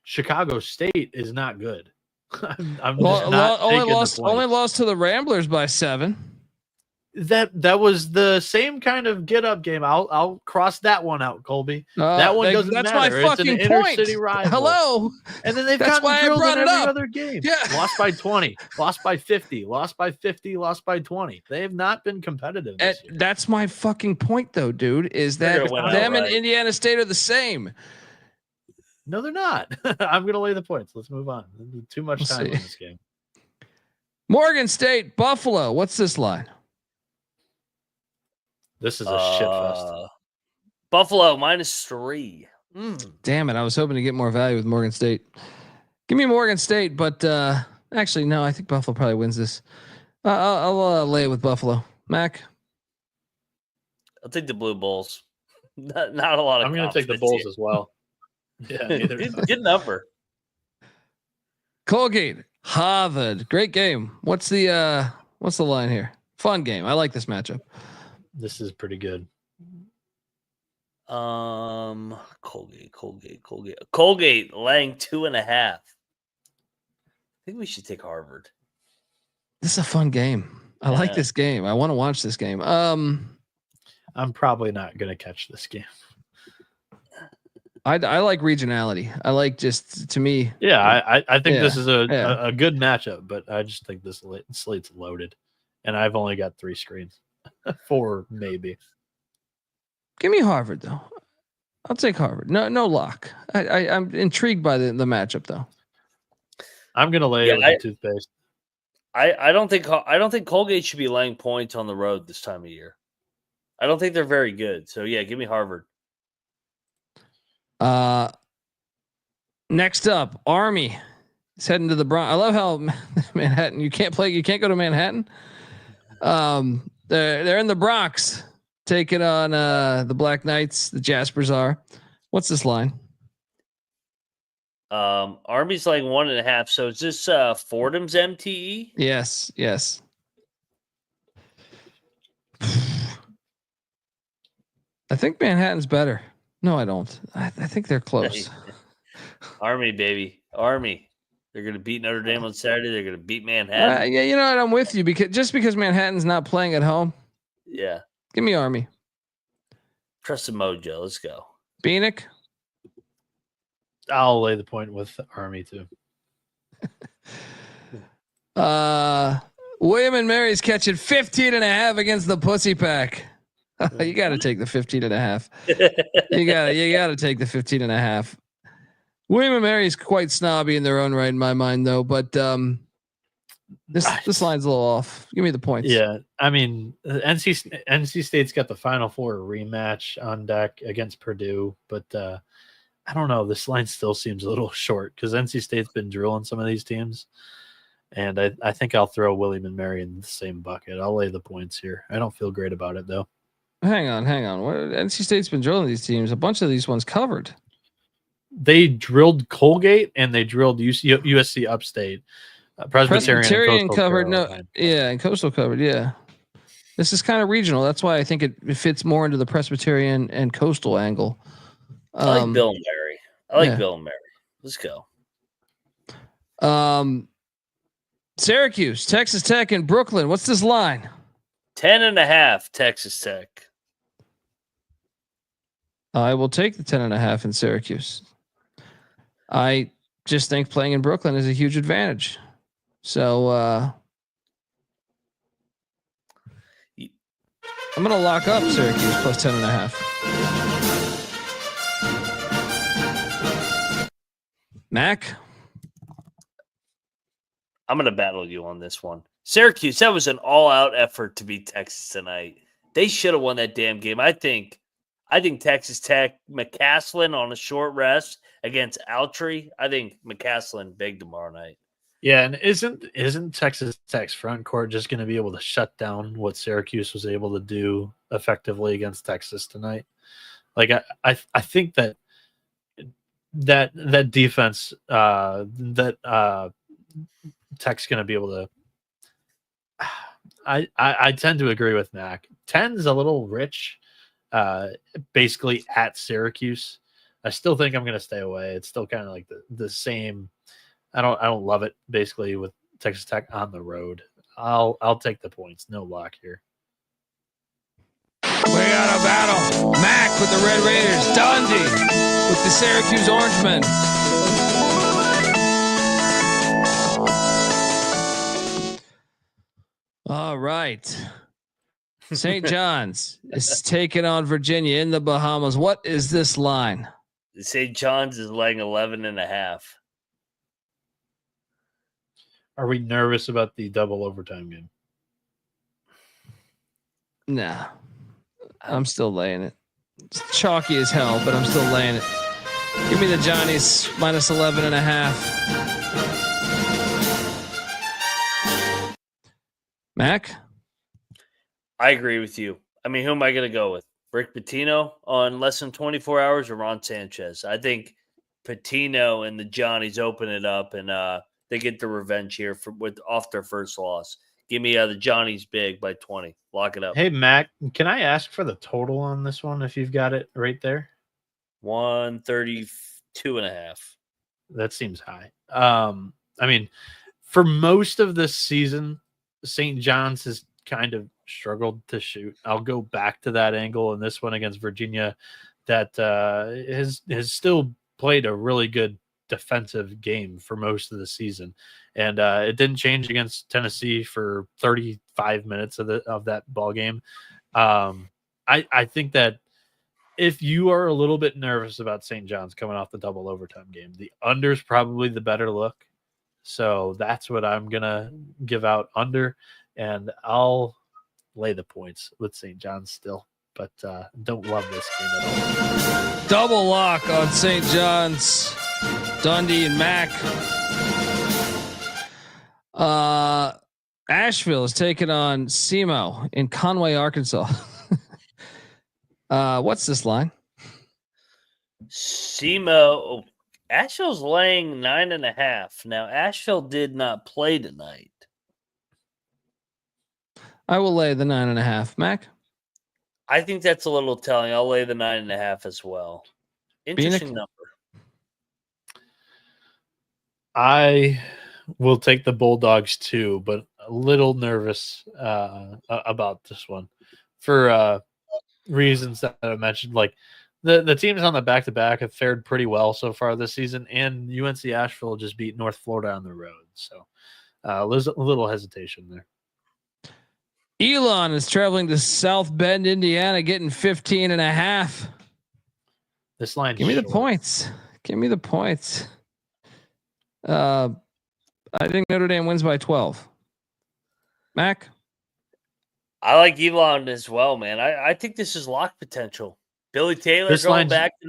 Chicago State is not good. I'm well, just not only lost to the Ramblers by 7. That was the same kind of get up game. I'll cross that one out, Colby. That one doesn't matter. That's my fucking it's an point. Inter-city rival. Hello. And then they've gotten drilled in every other game. Yeah. Lost by 20, lost by 50, lost by 50, lost by 20. They have not been competitive this year. That's my fucking point, though, dude. Is that them and Indiana State are the same? No, they're not. I'm gonna lay the points. Let's move on. Too much time in this game. Morgan State, Buffalo. What's this line? This is a shit fest. Buffalo -3. Damn it. I was hoping to get more value with Morgan State. Give me Morgan State, but actually, no, I think Buffalo probably wins this. I'll lay it with Buffalo. Mac? I'll take the Blue Bulls. Not a lot of I'm going to take the Bulls as well. Yeah, good number. Colgate, Harvard. Great game. What's the line here? Fun game. I like this matchup. This is pretty good. Colgate laying 2.5. I think we should take Harvard. This is a fun game. I like this game. I want to watch this game. I'm probably not going to catch this game. I like regionality. I like just to me. Yeah, I think this is a good matchup, but I just think this slate's loaded, and I've only got 3 screens. 4 maybe. Give me Harvard though. I'll take Harvard. No lock. I'm intrigued by the matchup though. I'm gonna lay it with the toothpaste. I don't think Colgate should be laying points on the road this time of year. I don't think they're very good. So yeah, give me Harvard. Next up, Army. It's heading to the Bronx. I love how Manhattan. You can't go to Manhattan. They're in the Bronx, taking on the Black Knights. The Jaspers are. What's this line? Army's like 1.5. So is this Fordham's MTE? Yes. I think Manhattan's better. No, I don't. I think they're close. Army, baby. Army. They're going to beat Notre Dame on Saturday. They're going to beat Manhattan. Yeah, you know what? I'm with you because Manhattan's not playing at home. Yeah. Give me Army. Trust the mojo. Let's go. Bieniek. I'll lay the point with Army too. William and Mary's catching 15.5 against the Pussy Pack. You got to take the 15.5. You got to take the 15.5. William and Mary's quite snobby in their own right, in my mind, though. But this line's a little off. Give me the points. Yeah, I mean, NC State's got the Final Four rematch on deck against Purdue, but I don't know. This line still seems a little short because NC State's been drilling some of these teams, and I think I'll throw William and Mary in the same bucket. I'll lay the points here. I don't feel great about it though. Hang on. NC State's been drilling these teams. A bunch of these ones covered. they drilled Colgate and they drilled USC Upstate. Presbyterian and covered. Carolina. And Coastal covered. Yeah. This is kind of regional. That's why I think it fits more into the Presbyterian and Coastal angle. I like Bill and Mary. Bill and Mary. Let's go. Syracuse, Texas Tech, and Brooklyn. What's this line? 10.5 Texas Tech. I will take the 10.5 in Syracuse. I just think playing in Brooklyn is a huge advantage. So I'm going to lock up Syracuse plus 10.5. Mac? I'm going to battle you on this one. Syracuse, that was an all-out effort to beat Texas tonight. They should have won that damn game. I think Texas Tech, McCaslin on a short rest against Altry. I think McCaslin big tomorrow night. Yeah, and isn't Texas Tech's front court just going to be able to shut down what Syracuse was able to do effectively against Texas tonight? Like I think that defense Tech's going to be able to. I tend to agree with Mac. 10 is a little rich, basically at Syracuse. I still think I'm going to stay away. It's still kind of like the same. I don't love it basically with Texas Tech on the road. I'll take the points. No lock here. We got a battle. Mac with the Red Raiders. Dundee with the Syracuse Orangemen. All right. St. John's is taking on Virginia in the Bahamas. What is this line? St. John's is laying 11.5. Are we nervous about the double overtime game? Nah. I'm still laying it. It's chalky as hell, but I'm still laying it. Give me the Johnnies minus 11.5. Mac? I agree with you. I mean, who am I going to go with? Rick Pitino on less than 24 hours or Ron Sanchez? I think Pitino and the Johnnies open it up and they get the revenge here off their first loss. Give me the Johnnies big by 20. Lock it up. Hey, Mac, can I ask for the total on this one if you've got it right there? 132.5. That seems high. I mean, for most of this season, St. John's has kind of struggled to shoot. I'll go back to that angle in this one against Virginia that has still played a really good defensive game for most of the season. And it didn't change against Tennessee for 35 minutes of that ball game. I think that if you are a little bit nervous about St. John's coming off the double overtime game, the under's probably the better look. So that's what I'm going to give out under, and I'll lay the points with St. John's still, but don't love this game at all. Double lock on St. John's, Dundee and Mac. Asheville is taking on SEMO in Conway, Arkansas. What's this line? SEMO. Asheville's laying 9.5. Now, Asheville did not play tonight. I will lay the 9.5. Mac? I think that's a little telling. I'll lay the 9.5 as well. Interesting number. I will take the Bulldogs too, but a little nervous about this one for reasons that I mentioned. Like the teams on the back-to-back have fared pretty well so far this season, and UNC Asheville just beat North Florida on the road. So there's a little hesitation there. Elon is traveling to South Bend, Indiana, getting 15.5. This line. Give me the points. Give me the points. I think Notre Dame wins by 12. Mac? I like Elon as well, man. I think this is lock potential. Billy Taylor going back to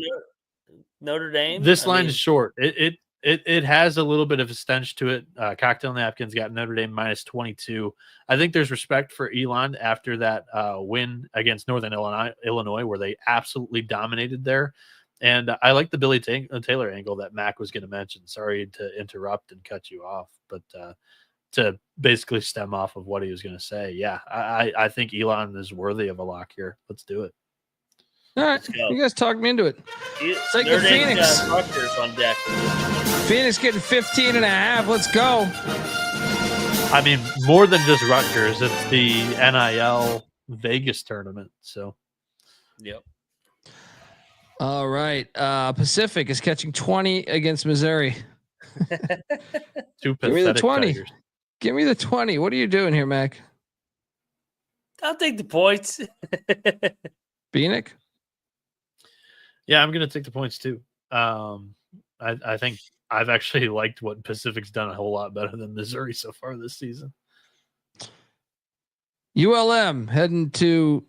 Notre Dame. This line is short. It has a little bit of a stench to it. Cocktail Napkins got Notre Dame minus 22. I think there's respect for Elon after that win against Northern Illinois, where they absolutely dominated there. And I like the Billy Taylor angle that Mac was going to mention. Sorry to interrupt and cut you off, but to basically stem off of what he was going to say, yeah, I think Elon is worthy of a lock here. Let's do it. All right, you guys talked me into it. Take the Phoenix. Rutgers on deck. Phoenix getting 15.5. Let's go. I mean, more than just Rutgers. It's the NIL Vegas tournament. So, yep. All right. Pacific is catching 20 against Missouri. Give me the 20. Tigers. Give me the 20. What are you doing here, Mac? I'll take the points. Bieniek? Yeah, I'm going to take the points too. I think I've actually liked what Pacific's done a whole lot better than Missouri so far this season. ULM heading to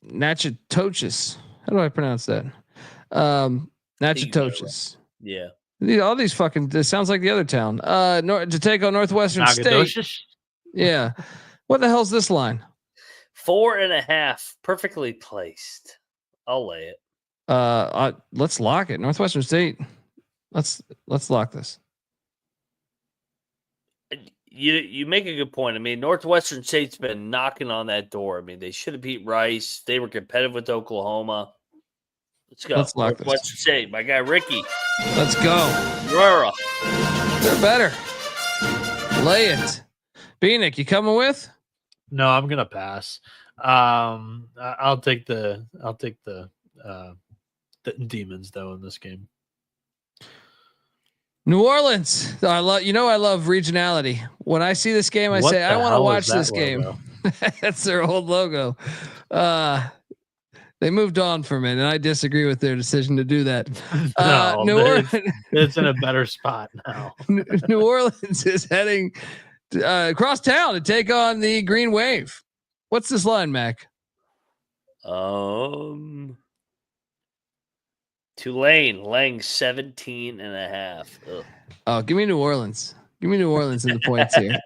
Natchitoches. How do I pronounce that? Natchitoches. Yeah. All these fucking. This sounds like the other town. To take on Northwestern State. Yeah. What the hell's this line? 4.5, perfectly placed. I'll lay it. Let's lock it. Northwestern State. Let's lock this. You make a good point. I mean, Northwestern State's been knocking on that door. I mean, they should have beat Rice. They were competitive with Oklahoma. Let's go. Let's lock Northwestern State. My guy Ricky. Let's go. Rora. They're better. Lay it. Bieniek, you coming with? No, I'm gonna pass. I'll take the Demons though in this game. New Orleans. I love regionality. When I see this game, I say I want to watch this game. That's their old logo. They moved on from it, and I disagree with their decision to do that. New Orleans, it's in a better spot now. New Orleans is heading across town to take on the Green Wave. What's this line, Mac? Tulane laying 17.5. Ugh. Oh, give me New Orleans. Give me New Orleans in the points here.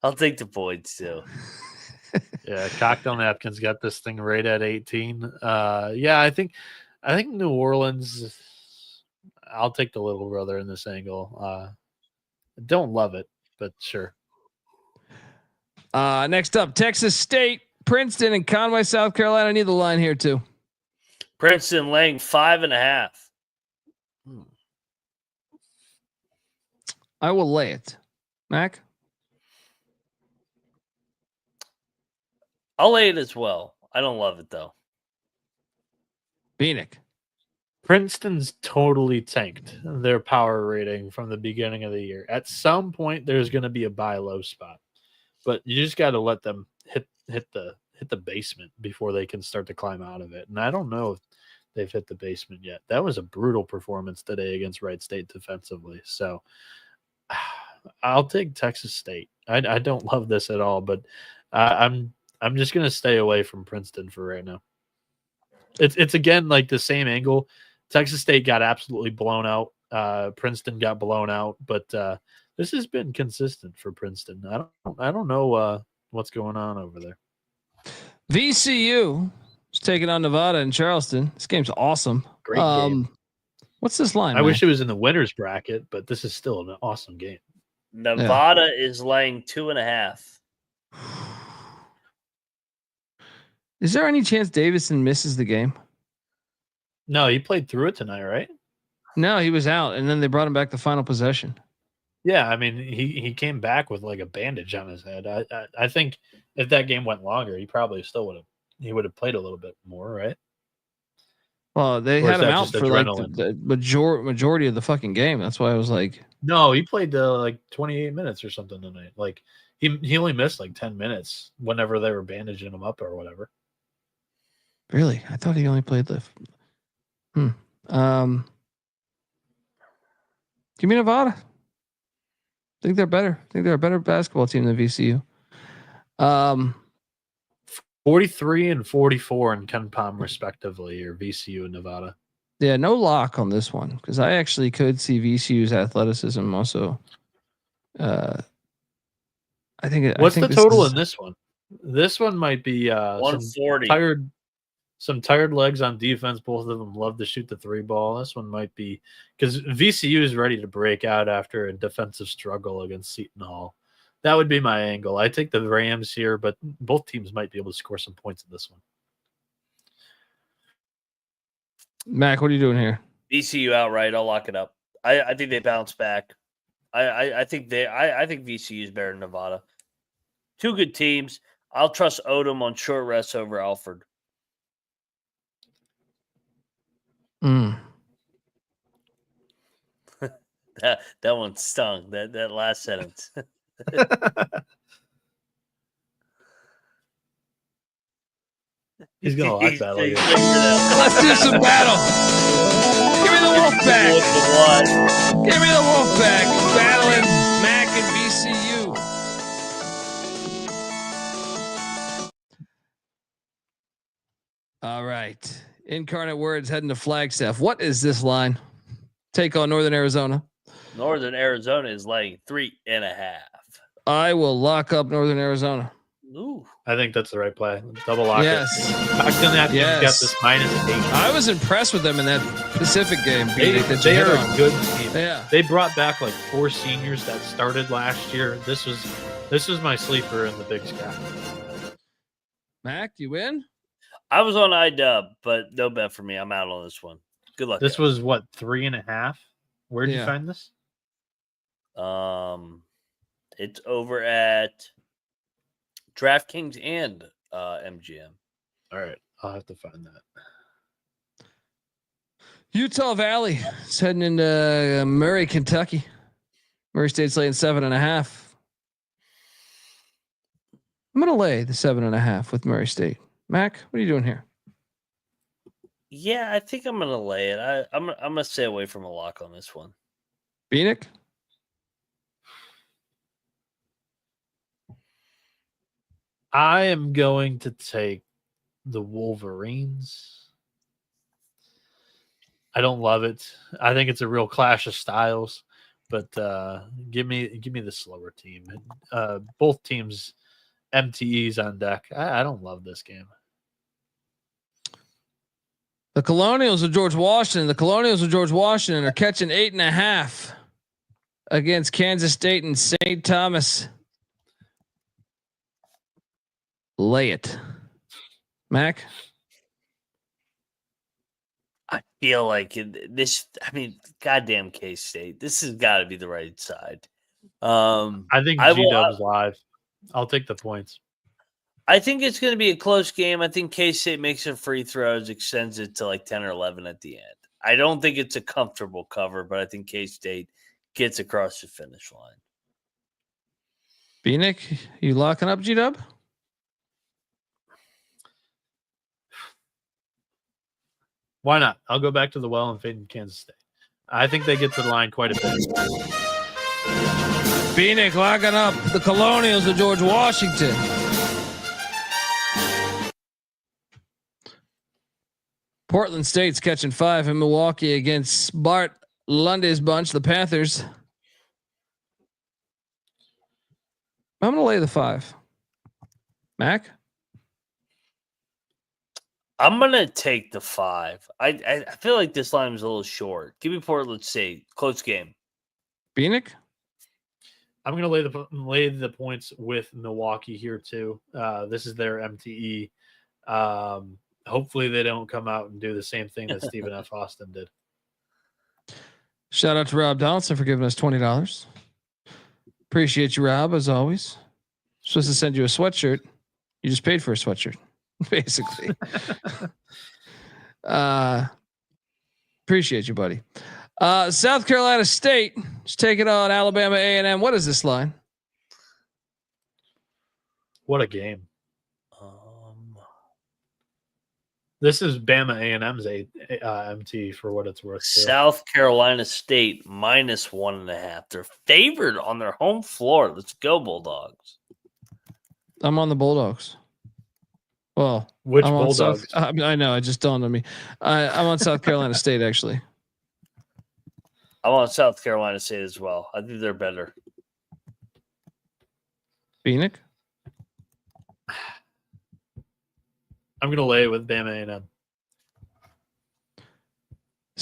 I'll take the points too. Yeah, Cocktail Napkins got this thing right at 18. Yeah, I think New Orleans. I'll take the little brother in this angle. Don't love it, but sure. Next up, Texas State, Princeton, and Conway, South Carolina. I need the line here too. Princeton laying 5.5. I will lay it. Mac? I'll lay it as well. I don't love it though. Bieniek. Princeton's totally tanked their power rating from the beginning of the year. At some point, there's going to be a buy low spot, but you just got to let them hit the basement before they can start to climb out of it. And I don't know if they've hit the basement yet. That was a brutal performance today against Wright State defensively. So I'll take Texas State. I don't love this at all, but I'm just going to stay away from Princeton for right now. It's again like the same angle. Texas State got absolutely blown out. Princeton got blown out, but this has been consistent for Princeton. I don't know what's going on over there. VCU is taking on Nevada and Charleston. This game's awesome. Great game. What's this line? I wish it was in the winners bracket, but this is still an awesome game. Nevada is laying 2.5. Is there any chance Davison misses the game? No, he played through it tonight, right? No, he was out, and then they brought him back the final possession. Yeah, I mean, he came back with like a bandage on his head. I think if that game went longer, he probably still would have played a little bit more, right? Well, they had him out for like the majority of the fucking game. That's why I was like, no, he played like 28 minutes or something tonight. Like he only missed like 10 minutes whenever they were bandaging him up or whatever. Really? I thought he only played the. Give me Nevada. I think they're better. I think they're a better basketball team than VCU. 43 and 44 in Ken Palm respectively, or VCU and Nevada. Yeah, no lock on this one because I actually could see VCU's athleticism also. I think. What's the total in this one? This one might be 140. some tired legs on defense. Both of them love to shoot the 3 ball. This one might be because VCU is ready to break out after a defensive struggle against Seton Hall. That would be my angle. I take the Rams here, but both teams might be able to score some points in this one. Mac, what are you doing here? VCU outright. I'll lock it up. I think they bounce back. I think VCU is better than Nevada. Two good teams. I'll trust Odom on short rest over Alford. That one stung. That last sentence. He's gonna like that. Let's do some battle. Give me the Wolfpack. Give me the Wolfpack. Battling Mac and VCU. All right. Incarnate Words heading to Flagstaff. What is this line? Take on Northern Arizona. Northern Arizona is laying 3.5. I will lock up Northern Arizona. Ooh. I think that's the right play. Double lock. Yes. Got this -8. I was impressed with them in that Pacific game. They are a good team. Yeah. They brought back like 4 seniors that started last year. This was my sleeper in the Big Sky. Mac, you win? I was on IDub, but no bet for me. I'm out on this one. Good luck. This was what, 3.5? Where did you find this? It's over at DraftKings and MGM. All right, I'll have to find that. Utah Valley is heading into Murray, Kentucky. Murray State's laying 7.5. I'm going to lay the 7.5 with Murray State. Mac, what are you doing here? Yeah, I think I'm going to lay it. I'm going to stay away from a lock on this one. Bieniek? I am going to take the Wolverines. I don't love it. I think it's a real clash of styles, but give me the slower team. Both teams MTEs on deck. I don't love this game. The Colonials of George Washington. The Colonials of George Washington are catching 8.5 against Kansas State and St. Thomas. Lay it. Mac? I feel like this. I mean, goddamn K-State. This has got to be the right side. I think G-Dub's live. I'll take the points. I think it's going to be a close game. I think K-State makes some free throws, extends it to like 10 or 11 at the end. I don't think it's a comfortable cover, but I think K-State gets across the finish line. Bieniek, you locking up G-Dub? Why not? I'll go back to the well and fade in Kansas State. I think they get to the line quite a bit. Bieniek locking up the Colonials of George Washington. Portland State's catching 5 in Milwaukee against Bart Lundy's bunch, the Panthers. I'm going to lay the 5. Mac? I'm going to take the 5. I feel like this line is a little short. Give me Portland State. Close game. Bieniek? I'm going to lay the points with Milwaukee here too. This is their MTE. Hopefully they don't come out and do the same thing that Stephen F. Austin did. Shout out to Rob Donaldson for giving us $20. Appreciate you, Rob, as always. Supposed to send you a sweatshirt. You just paid for a sweatshirt, basically. Appreciate you, buddy. South Carolina State is taking on Alabama A&M. What is this line? What a game. This is Bama A&M's MT for what it's worth. Too. South Carolina State -1.5. They're favored on their home floor. Let's go Bulldogs. I'm on the Bulldogs. Well, which Bulldogs? I know. It just dawned on me. I'm on South Carolina State, actually. I'm on South Carolina State as well. I think they're better. Bieniek? I'm going to lay with Bama A&M.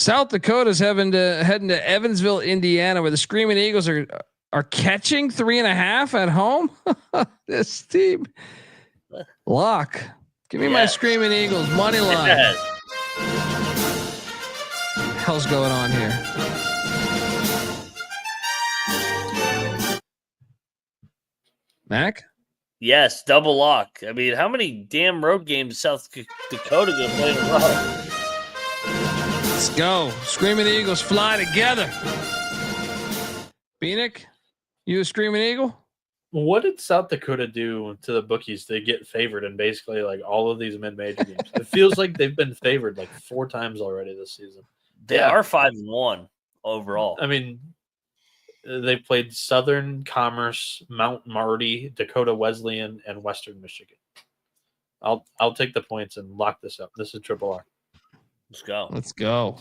South Dakota's heading to Evansville, Indiana, where the Screaming Eagles are catching 3.5 at home. This team lock. Give me my Screaming Eagles money line. Hell's going on here? Mac? Yes, double lock. I mean, how many damn road games is South Dakota going to play in a row? Let's go. Screaming Eagles fly together. Bieniek, you a Screaming Eagle? What did South Dakota do to the bookies to get favored in basically like all of these mid-major games? It feels like they've been favored like 4 times already this season. They are 5-1 overall. I mean, they played Southern Commerce, Mount Marty, Dakota Wesleyan, and Western Michigan. I'll take the points and lock this up. This is triple R. Let's go. Let's go.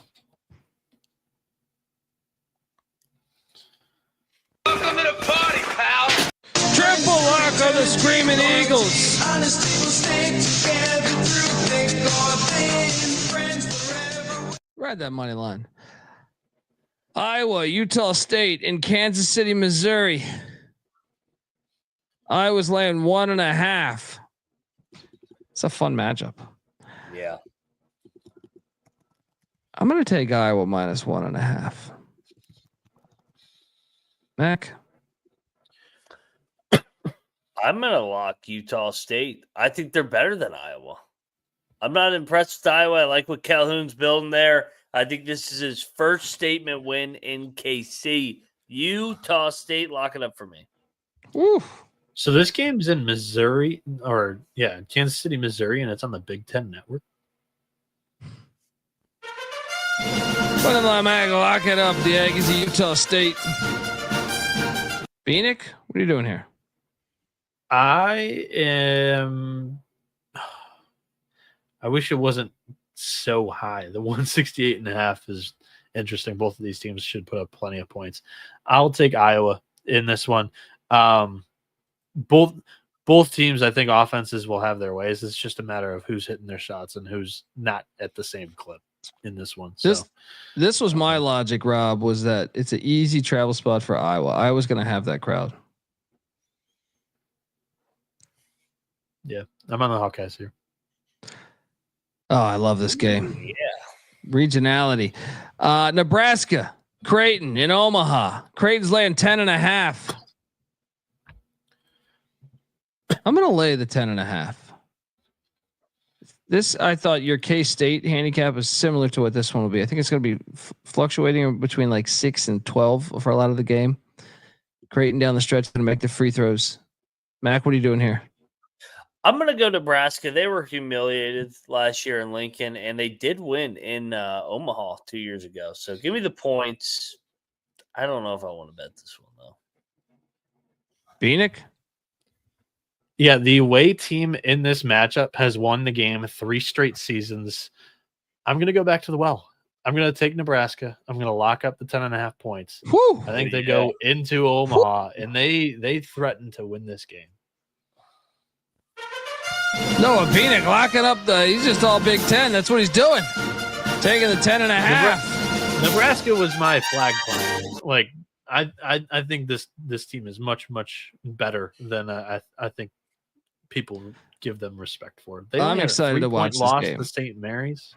Welcome to the party, pal. Triple lock on the Screaming Eagles. Ride that money line. Iowa, Utah State, and Kansas City, Missouri. Iowa's laying 1.5. It's a fun matchup. Yeah. I'm going to take Iowa minus 1.5. Mac? I'm going to lock Utah State. I think they're better than Iowa. I'm not impressed with Iowa. I like what Calhoun's building there. I think this is his first statement win in KC. Utah State, lock it up for me. Woo. So this game's in Missouri, Kansas City, Missouri, and it's on the Big Ten Network. Lock it up. The Aggies of Utah State. Bieniek, what are you doing here? I wish it wasn't so high. The 168.5 is interesting. Both of these teams should put up plenty of points. I'll take Iowa in this one. Both teams, I think offenses will have their ways. It's just a matter of who's hitting their shots and who's not at the same clip in this one. So this was my logic, Rob, was that it's an easy travel spot for Iowa. Iowa's going to have that crowd. Yeah, I'm on the Hawkeyes here. Oh, I love this game. Yeah. Regionality. Nebraska, Creighton in Omaha. Creighton's laying 10.5. I'm going to lay the 10.5. This, I thought your K-State handicap is similar to what this one will be. I think it's going to be fluctuating between like 6 and 12 for a lot of the game. Creighton down the stretch going to make the free throws. Mac, what are you doing here? I'm going to go Nebraska. They were humiliated last year in Lincoln, and they did win in Omaha 2 years ago. So give me the points. I don't know if I want to bet this one, though. Bieniek? Yeah, the away team in this matchup has won the game 3 straight seasons. I'm going to go back to the well. I'm going to take Nebraska. I'm going to lock up the 10.5 points. Whew. I think they go into Omaha, and they threaten to win this game. Noah Bieniek locking up he's just all Big Ten. That's what he's doing. Taking the 10.5. Nebraska was my flag client. Like I think this team is much better than I think people give them respect for. I'm excited to watch this game. To St. Mary's.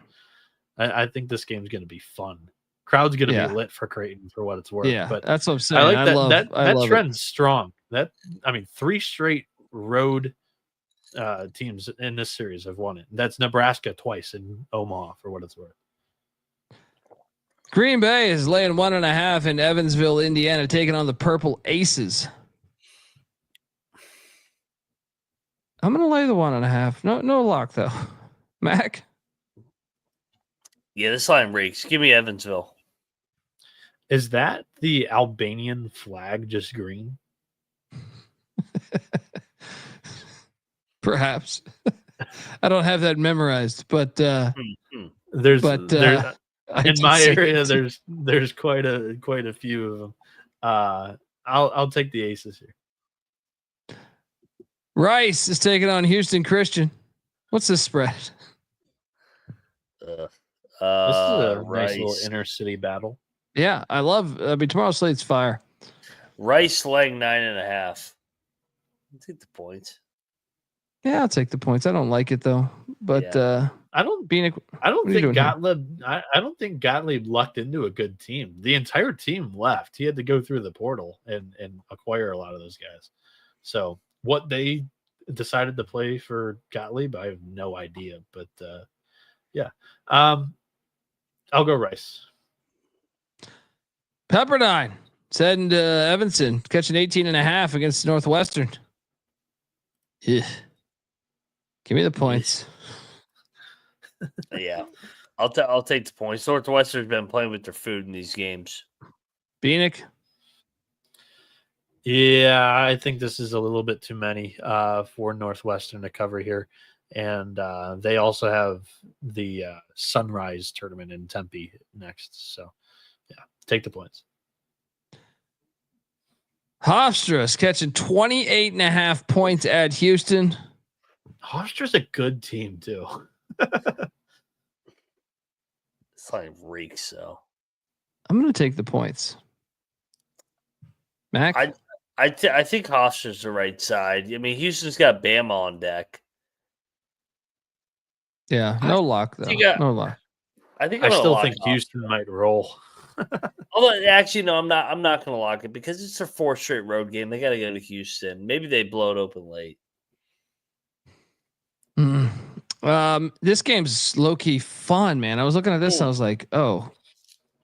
I think this game's going to be fun. Crowd's going to be lit for Creighton for what it's worth. Yeah, but that's what I'm saying. I like that trend's it. strong. 3 straight road teams in this series have won it. That's Nebraska twice in Omaha for what it's worth. Green Bay is laying 1.5 in Evansville, Indiana, taking on the Purple Aces. I'm going to lay the 1.5. No lock though. Mac? Yeah, this line reeks. Give me Evansville. Is that the Albanian flag just green? Perhaps. I don't have that memorized, but in my area there's quite a few of them. I'll take the Aces here. Rice is taking on Houston Christian. What's the spread? This is a Rice. nice little inner city battle. Yeah, tomorrow's slate's fire. Rice laying 9.5. I'll take the points. Yeah, I'll take the points. I don't like it though, but I don't think Gottlieb lucked into a good team. The entire team left. He had to go through the portal and acquire a lot of those guys. So what they decided to play for Gottlieb, I have no idea. But I'll go Rice. Pepperdine heading to Evanston, catching 18.5 against Northwestern. Yeah. Give me the points. Yeah, I'll take the points. Northwestern's been playing with their food in these games. Bieniek. Yeah, I think this is a little bit too many for Northwestern to cover here, and they also have the Sunrise tournament in Tempe next. So, yeah, take the points. Hofstra's catching 28.5 points at Houston. Hofstra's a good team too. It's like reeks, so I'm going to take the points. Mac? I think Hofstra's the right side. I mean, Houston's got Bama on deck. Yeah, no lock though. No lock. I still think Houston might roll. Although, actually, no, I'm not going to lock it because it's their fourth straight road game. They got to go to Houston. Maybe they blow it open late. This game's low key fun, man. I was looking at this and I was like, oh,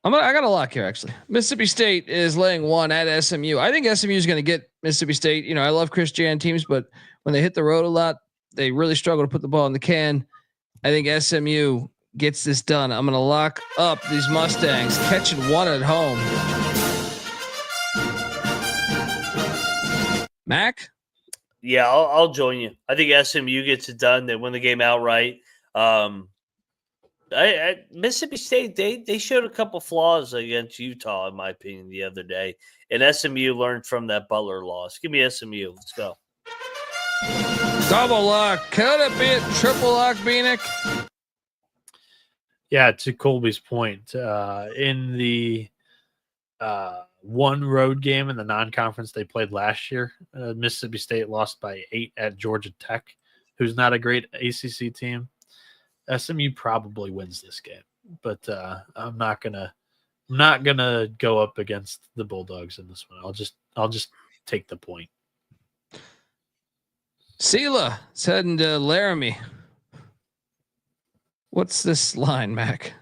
I got a lock here actually. Mississippi State is laying 1 at SMU. I think SMU is going to get Mississippi State. You know, I love Chris Jan teams, but when they hit the road a lot, they really struggle to put the ball in the can. I think SMU gets this done. I'm going to lock up these Mustangs catching 1 at home. Mac? Yeah, I'll join you. I think SMU gets it done. They win the game outright. Mississippi State, they showed a couple flaws against Utah, in my opinion, the other day. And SMU learned from that Butler loss. Give me SMU. Let's go. Double lock. Could it be a triple lock, Bieniek? Yeah, to Colby's point, in the one road game in the non-conference they played last year, Mississippi State lost by 8 at Georgia Tech, who's not a great ACC team. SMU probably wins this game, but I'm not gonna go up against the Bulldogs in this one. I'll just take the point. Sela is heading to Laramie. What's this line, Mac?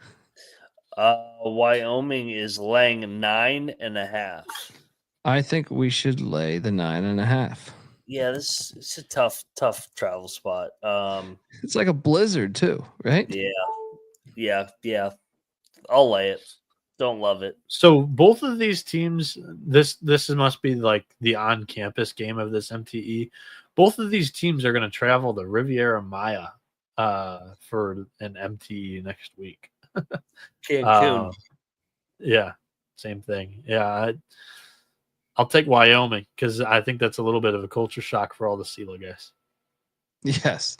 Wyoming is laying 9.5. I think we should lay the 9.5. Yeah, it's a tough travel spot. It's like a blizzard too, right? Yeah. I'll lay it. Don't love it. So both of these teams, this must be like the on-campus game of this MTE. Both of these teams are going to travel to Riviera Maya for an MTE next week. Cancun. Yeah, same thing. Yeah, I'll take Wyoming because I think that's a little bit of a culture shock for all the CELA guys. Yes.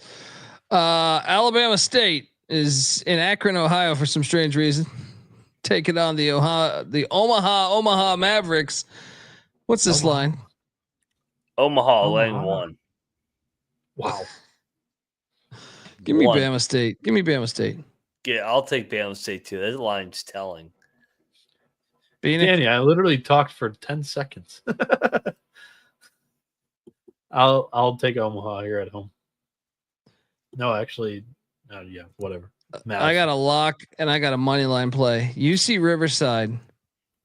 Alabama State is in Akron, Ohio for some strange reason. Taking on the Omaha Mavericks. What's this line? Omaha laying 1. Wow. Give me Bama State. Give me Bama State. Yeah, I'll take Bama State too. That line's telling. Danny, I literally talked for 10 seconds. I'll take Omaha here at home. No, actually, yeah, whatever. I got a lock and I got a money line play. UC Riverside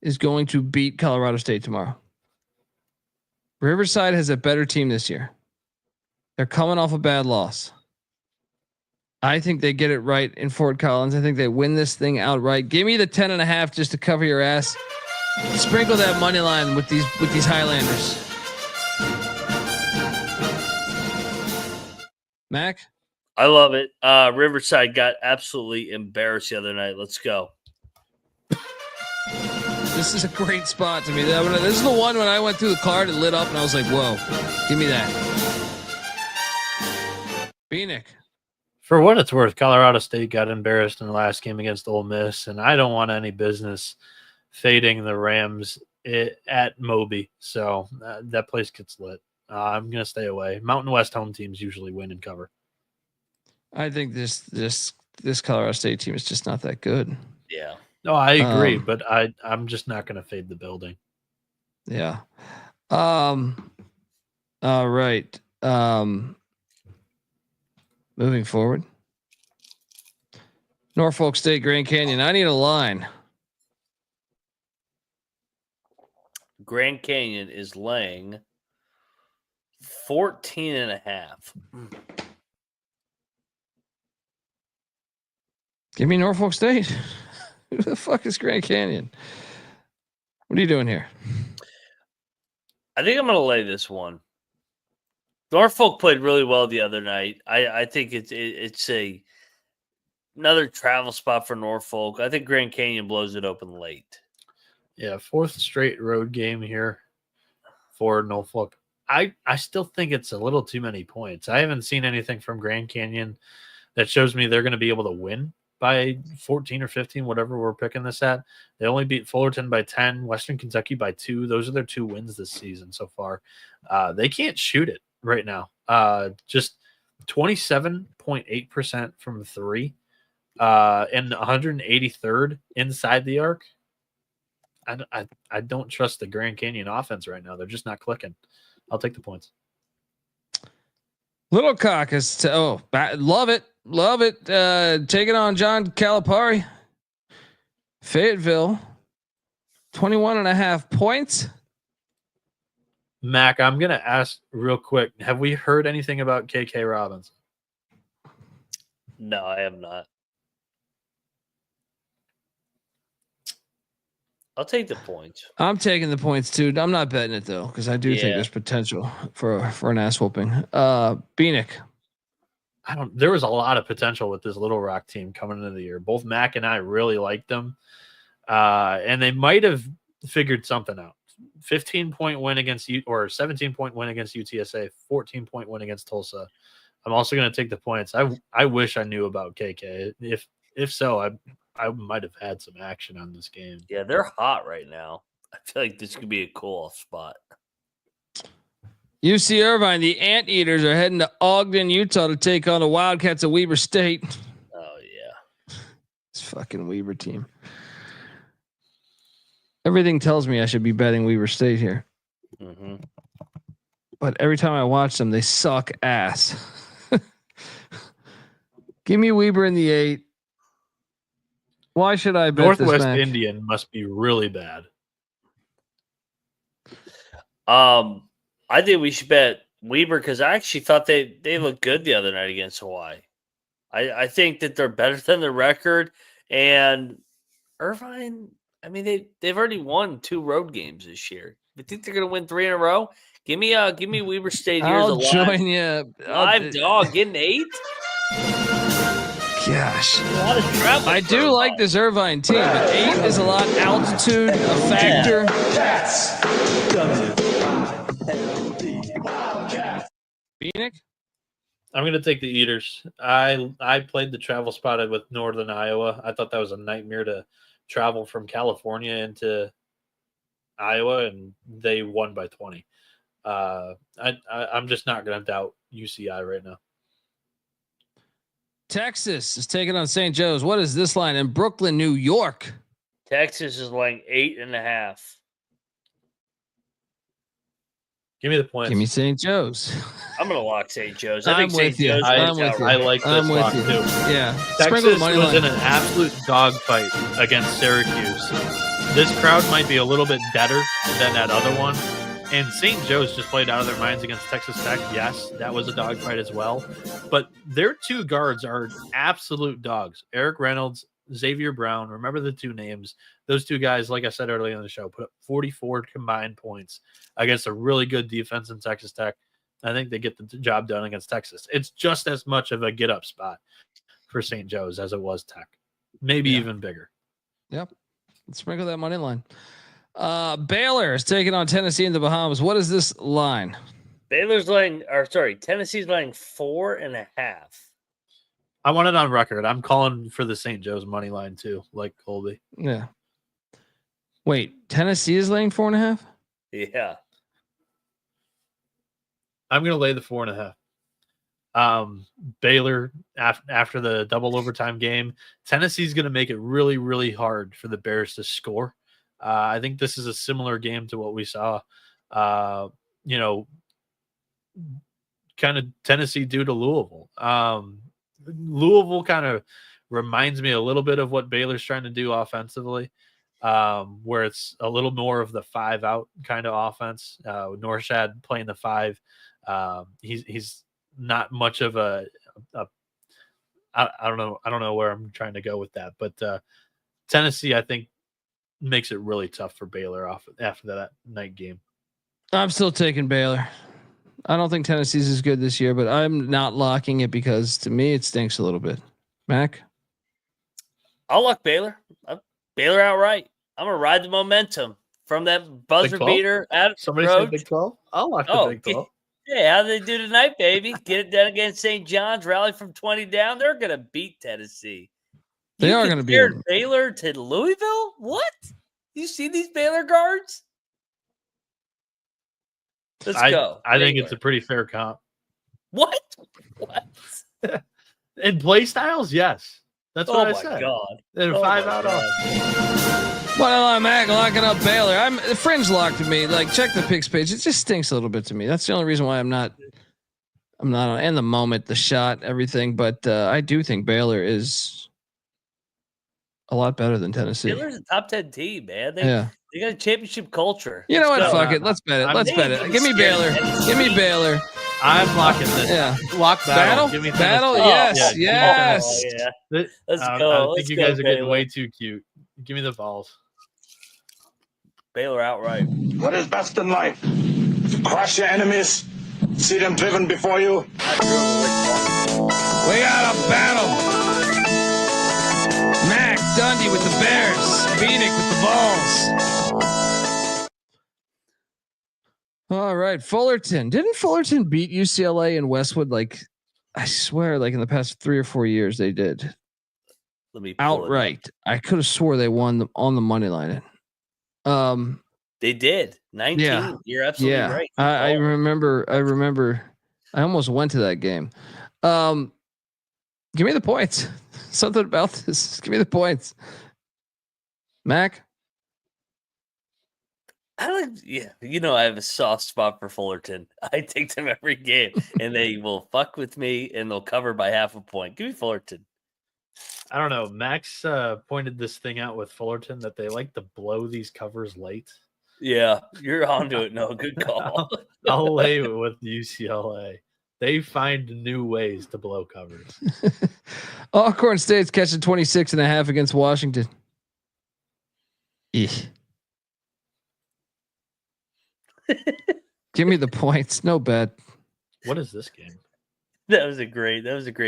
is going to beat Colorado State tomorrow. Riverside has a better team this year. They're coming off a bad loss. I think they get it right in Fort Collins. I think they win this thing outright. Give me the 10.5 just to cover your ass. Sprinkle that money line with these Highlanders. Mac? I love it. Riverside got absolutely embarrassed the other night. Let's go. This is a great spot to me. This is the one when I went through the card, it lit up, and I was like, whoa, give me that. Bieniek. For what it's worth, Colorado State got embarrassed in the last game against Ole Miss, and I don't want any business fading the Rams at Moby. So that place gets lit. I'm going to stay away. Mountain West home teams usually win and cover. I think this Colorado State team is just not that good. Yeah. No, I agree, but I'm just not going to fade the building. Yeah. All right. Moving forward. Norfolk State, Grand Canyon. I need a line. Grand Canyon is laying 14.5. Give me Norfolk State. Who the fuck is Grand Canyon? What are you doing here? I think I'm going to lay this one. Norfolk played really well the other night. I think it's another travel spot for Norfolk. I think Grand Canyon blows it open late. Yeah, 4th straight road game here for Norfolk. I still think it's a little too many points. I haven't seen anything from Grand Canyon that shows me they're going to be able to win by 14 or 15, whatever we're picking this at. They only beat Fullerton by 10, Western Kentucky by 2. Those are their 2 wins this season so far. They can't shoot it right now. Just 27.8% from 3 and 183rd inside the arc. I don't trust the Grand Canyon offense right now. They're just not clicking. I'll take the points. Little Caucus. Love it. Love it. Taking on John Calipari. Fayetteville. 21.5 points. Mac, I'm going to ask real quick. Have we heard anything about KK Robinson? No, I have not. I'll take the points. I'm taking the points too. I'm not betting it though, because I do think there's potential for an ass whooping. Bieniek. There was a lot of potential with this Little Rock team coming into the year. Both Mac and I really liked them. And they might have figured something out. 15-point win against or 17-point win against UTSA, 14-point win against Tulsa. I'm also going to take the points. I wish I knew about KK. If so, I might have had some action on this game. Yeah, they're hot right now. I feel like this could be a cool spot. UC Irvine, the Anteaters are heading to Ogden, Utah to take on the Wildcats of Weber State. Oh, yeah. This fucking Weber team. Everything tells me I should be betting Weber State here. Mm-hmm. But every time I watch them, they suck ass. Give me Weber in the 8. Why should I bet Northwest this Indian must be really bad. I think we should bet Weber because I actually thought they looked good the other night against Hawaii. I think that they're better than the record. And Irvine, I mean, they've already won 2 road games this year. I think they're going to win 3 in a row. Give me Weber State. Here's I'll join you. Live dog getting 8. Gosh, I do like this Irvine team, but 8 is a lot. Altitude a factor. Bieniek? I'm going to take the Eaters. I played the travel spot with Northern Iowa. I thought that was a nightmare to travel from California into Iowa, and they won by 20. I'm just not going to doubt UCI right now. Texas is taking on St. Joe's. What is this line in Brooklyn, New York? Texas is laying 8.5. Give me the points. Give me St. Joe's. I'm going to lock St. Joe's. I'm with you. I'm with you. I like this lock too. Yeah. Texas was in an absolute dogfight against Syracuse. This crowd might be a little bit better than that other one. And St. Joe's just played out of their minds against Texas Tech. Yes, that was a dogfight as well. But their 2 guards are absolute dogs. Eric Reynolds, Xavier Brown. Remember the 2 names. Those 2 guys, like I said earlier in the show, put up 44 combined points against a really good defense in Texas Tech. I think they get the job done against Texas. It's just as much of a get-up spot for St. Joe's as it was Tech. Maybe even bigger. Yep. Let's sprinkle that money line. Baylor is taking on Tennessee in the Bahamas. What is this line? Tennessee's laying 4.5. I want it on record. I'm calling for the St. Joe's money line too, like Colby. Yeah. Wait, Tennessee is laying 4.5? Yeah. I'm going to lay the 4.5. Baylor after the double overtime game, Tennessee's going to make it really, really hard for the Bears to score. I think this is a similar game to what we saw, kind of Tennessee do to Louisville. Louisville kind of reminds me a little bit of what Baylor's trying to do offensively, where it's a little more of the 5-out kind of offense. Norshad playing the 5. He's not much of I don't know where I'm trying to go with that, but Tennessee, I think, makes it really tough for Baylor after that night game. I'm still taking Baylor. I don't think Tennessee's as good this year, but I'm not locking it because to me it stinks a little bit. Mac, I'll lock Baylor. Baylor outright. I'm gonna ride the momentum from that buzzer beater at somebody Road. said Big 12. I'll lock the Big 12. Yeah, how do they do tonight, baby? Get it done against St. John's. Rally from 20 down. They're gonna beat Tennessee. They are gonna beat them. Baylor to Louisville. What? You see these Baylor guards? Let's go. I think it's a pretty fair comp. What? In play styles, yes. That's what I said. Oh my god! And 5-out off. Well, Mac locking up Baylor. The fringe locked to me. Like, check the picks page. It just stinks a little bit to me. That's the only reason why I'm not on in the moment, the shot, everything. But I do think Baylor is a lot better than Tennessee. Baylor's a top 10 team, man. They got a championship culture. You know what? Fuck it. Let's bet it. Let's bet it. Give me Baylor. Give me Baylor. I'm locking this. Yeah. Lock battle. Give me battle. Yes. Yes. Oh, yeah. Let's go. I think you guys are getting way too cute. Give me the Vols. Baylor outright. What is best in life? Crush your enemies, see them driven before you. We got a battle. Mac Dundee with the Bears. Bieniek with the Vols. All right, Fullerton. Didn't Fullerton beat UCLA and Westwood? Like, I swear, like in the past 3 or 4 years, they did. Let me outright. I could have swore they won on the money line. They did 19. Yeah. You're absolutely right. I remember. I almost went to that game. Give me the points. Something about this. Give me the points. Mac. I have a soft spot for Fullerton. I take them every game, and they will fuck with me, and they'll cover by half a point. Give me Fullerton. I don't know. Max pointed this thing out with Fullerton that they like to blow these covers late. Yeah, you're onto it. No, good call. I'll lay it with UCLA. They find new ways to blow covers. Alcorn State's catching 26.5 against Washington. Give me the points. No bet. What is this game? That was a great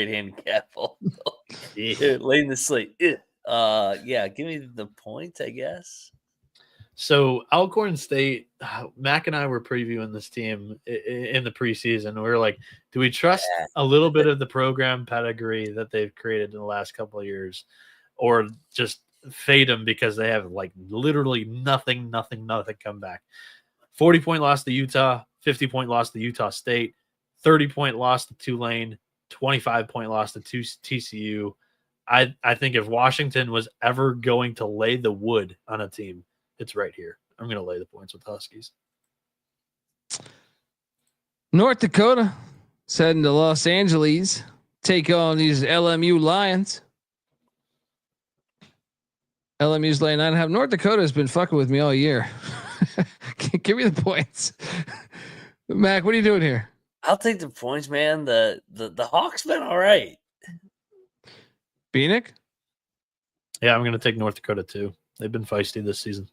handicap. Laying the slate. Give me the points, I guess. So Alcorn State, Mac and I were previewing this team in the preseason. We were like, do we trust a little bit of the program pedigree that they've created in the last couple of years, or just fade them because they have like literally nothing come back? 40-point loss to Utah, 50-point loss to Utah State, 30-point loss to Tulane, 25-point loss to TCU. I think if Washington was ever going to lay the wood on a team, it's right here. I'm going to lay the points with Huskies. North Dakota heading to Los Angeles, take on these LMU Lions. LMU's laying 9.5. North Dakota has been fucking with me all year. Give me the points. Mac, what are you doing here? I'll take the points, man. The Hawks been all right. Bieniek? Yeah, I'm going to take North Dakota too. They've been feisty this season.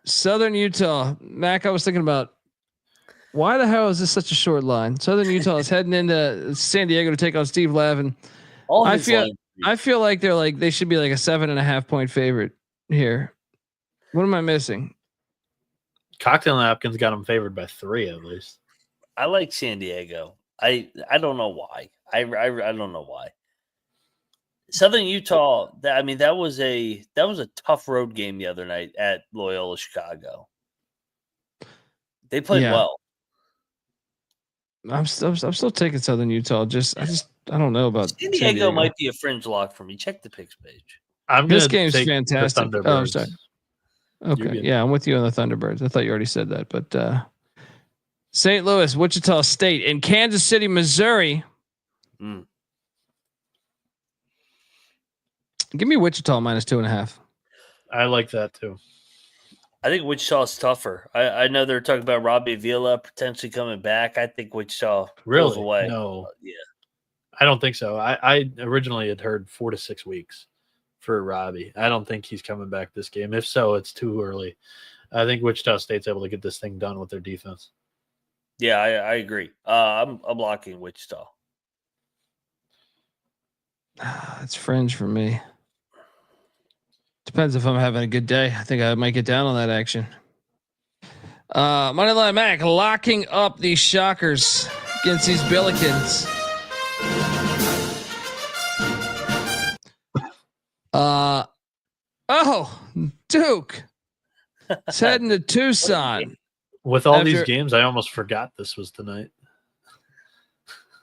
Southern Utah. Mac, I was thinking about why the hell is this such a short line? Southern Utah is heading into San Diego to take on Steve Lavin. I feel like they should be like a 7.5 point favorite here. What am I missing? Cocktail Napkins got them favored by 3 at least. I like San Diego. I don't know why. I don't know why. Southern Utah. That was a tough road game the other night at Loyola Chicago. They played well. I'm still taking Southern Utah. I don't know about San Diego might be a fringe lock for me. Check the picks page. This game's fantastic. Oh, sorry. Okay, yeah, I'm with you on the Thunderbirds. I thought you already said that, but St. Louis, Wichita State, and Kansas City, Missouri. Give me Wichita -2.5. I like that too. I think Wichita's tougher. I know they're talking about Robbie Avila potentially coming back. I think Wichita pulls away. No. Yeah. I don't think so. I originally had heard 4 to 6 weeks for Robbie. I don't think he's coming back this game. If so, it's too early. I think Wichita State's able to get this thing done with their defense. Yeah, I agree. I'm locking Wichita. It's fringe for me. Depends if I'm having a good day. I think I might get down on that action. Moneyline Mac locking up these Shockers against these Billikens. Duke. It's heading to Tucson. With all these games, I almost forgot this was tonight.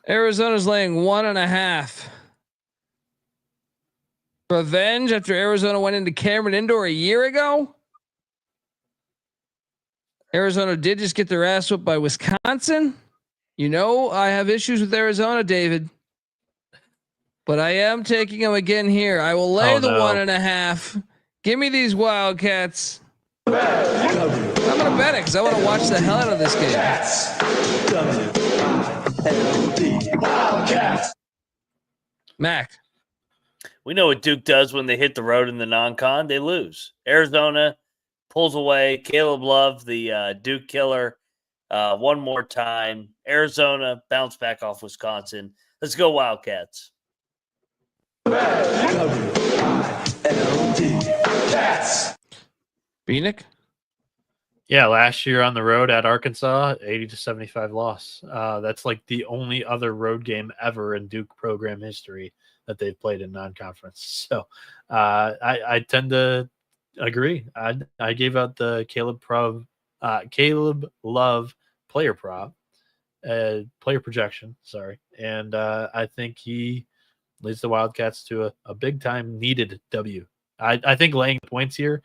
Arizona's laying 1.5. Revenge after Arizona went into Cameron Indoor a year ago. Arizona did just get their ass whooped by Wisconsin. You know, I have issues with Arizona, David, but I am taking them again here. I will lay the 1.5. Give me these Wildcats. I'm going to bet it because I want to watch the hell out of this game. Mac. We know what Duke does when they hit the road in the non-con. They lose. Arizona pulls away. Caleb Love, the Duke killer, one more time. Arizona bounce back off Wisconsin. Let's go Wildcats. Bieniek? Yeah, last year on the road at Arkansas, 80-75 loss. That's like the only other road game ever in Duke program history that they've played in non-conference. So I tend to agree. I gave out the Caleb Love player prop, player projection. Sorry, and I think he leads the Wildcats to a big time needed W. I think laying points here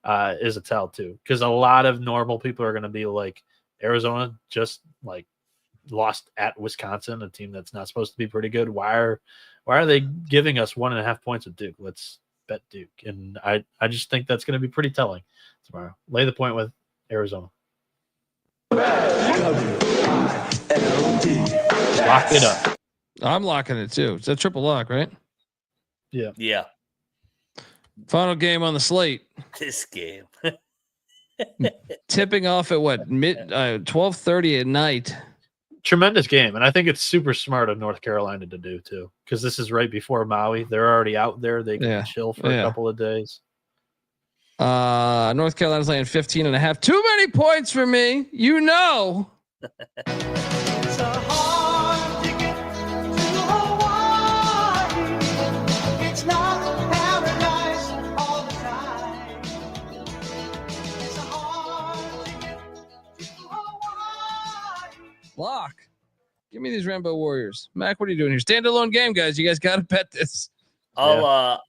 is a tell too, because a lot of normal people are going to be like, Arizona just like lost at Wisconsin, a team that's not supposed to be pretty good. Why are they giving us 1.5 points with Duke? Let's bet Duke. And I just think that's going to be pretty telling tomorrow. Lay the point with Arizona. Lock it up. I'm locking it too. It's a triple lock, right? Yeah. Yeah. Final game on the slate. This game. Tipping off at what? 12:30 at night. Tremendous game. And I think it's super smart of North Carolina to do too, because this is right before Maui. They're already out there. They can chill for a couple of days. North Carolina's laying 15.5. Too many points for me. You know. It's a hard ticket to Hawaii. It's not paradise all the time. It's a hard ticket to Hawaii. Lock. Give me these Rainbow Warriors. Mac, what are you doing here? Standalone game, guys. You guys got to bet this. I'll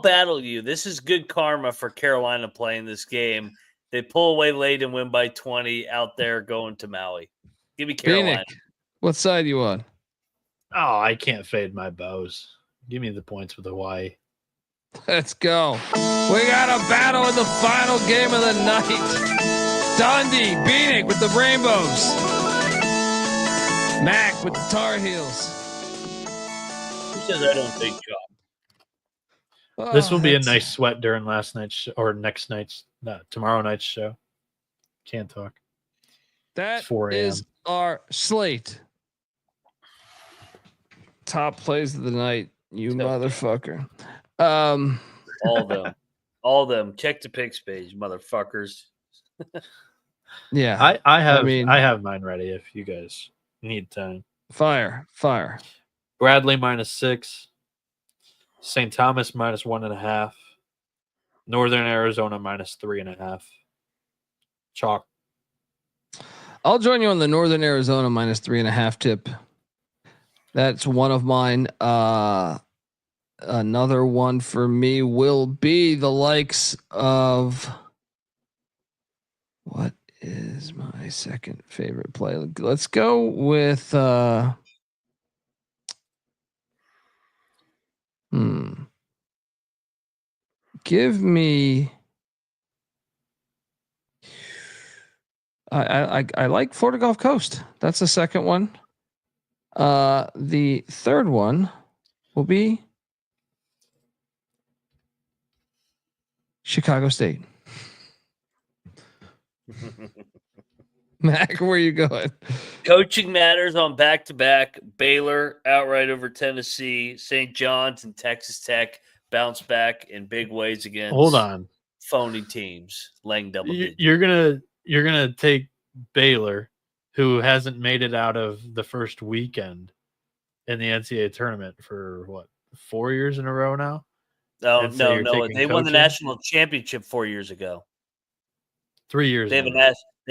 battle you. This is good karma for Carolina playing this game. They pull away late and win by 20 out there going to Maui. Give me Carolina. Bieniek, what side you on? Oh, I can't fade my bows. Give me the points with Hawaii. Let's go. We got a battle in the final game of the night. Dundee, Bieniek with the Rainbows. Mac with the Tar Heels. Who says I don't take shot? This will be a nice sweat during last night's or next night's, tomorrow night's show. Can't talk. That is our slate. Top plays of the night, you motherfucker. All them. Check the picks page, motherfuckers. Yeah, I have mine ready if you guys need time. Fire. Bradley -6. St. Thomas -1.5. Northern Arizona -3.5. Chalk. I'll join you on the Northern Arizona -3.5 tip. That's one of mine. Another one for me will be the likes of, what is my second favorite play? Let's go with give me. I like Florida Gulf Coast. That's the second one. The third one will be Chicago State. Mac, where are you going? Coaching matters on back-to-back. Baylor outright over Tennessee. St. John's and Texas Tech bounce back in big ways against. Hold on. Phony teams laying double digits. You're gonna take Baylor, who hasn't made it out of the first weekend in the NCAA tournament for what, 4 years in a row now? No. They won the national championship 4 years ago. 3 years. They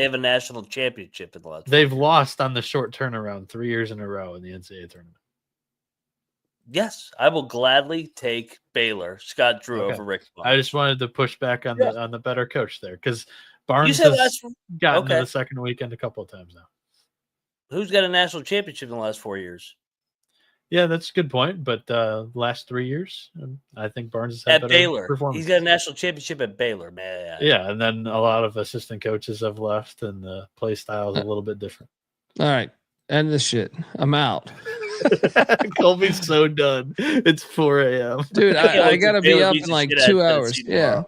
have a national championship in the last. They've lost on the short turnaround 3 years in a row in the NCAA tournament. Yes, I will gladly take Baylor. Scott Drew over Rick Barnes. I just wanted to push back on the better coach there, because Barnes has gotten to the second weekend a couple of times now. Who's got a national championship in the last 4 years? Yeah, that's a good point. But last 3 years, I think Barnes has had at Baylor. performance. He's got a national championship at Baylor, man. Yeah, and then a lot of assistant coaches have left, and the play style is a little bit different. All right, end this shit. I'm out. Colby's so done. It's 4 a.m. Dude, I gotta be up in like 2 hours. Yeah.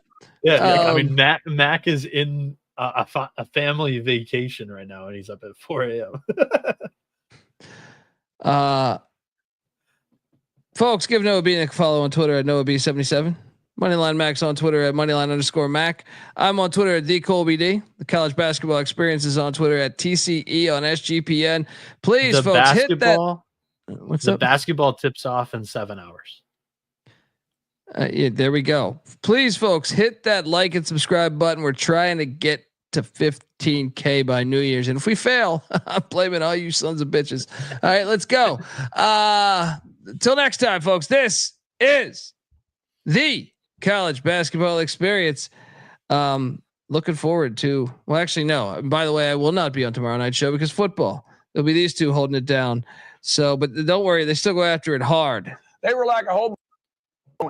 I mean, Mac is in a family vacation right now, and he's up at 4 a.m. Folks, give Noah Bieniek a follow on Twitter at NoahB77. Moneyline Max on Twitter at Moneyline_Mac. I'm on Twitter at TheColbyD. The college basketball experience is on Twitter at TCE on SGPN. Please, folks, hit that. What's up? The basketball tips off in 7 hours. Yeah, there we go. Please, folks, hit that like and subscribe button. We're trying to get to 15K by New Year's, and if we fail, I'm blaming all you sons of bitches. All right, let's go. Till next time, folks. This is the college basketball experience. Looking forward to. Well, actually, no. By the way, I will not be on tomorrow night's show because football. There'll be these two holding it down. So, but don't worry, they still go after it hard. They were like a whole.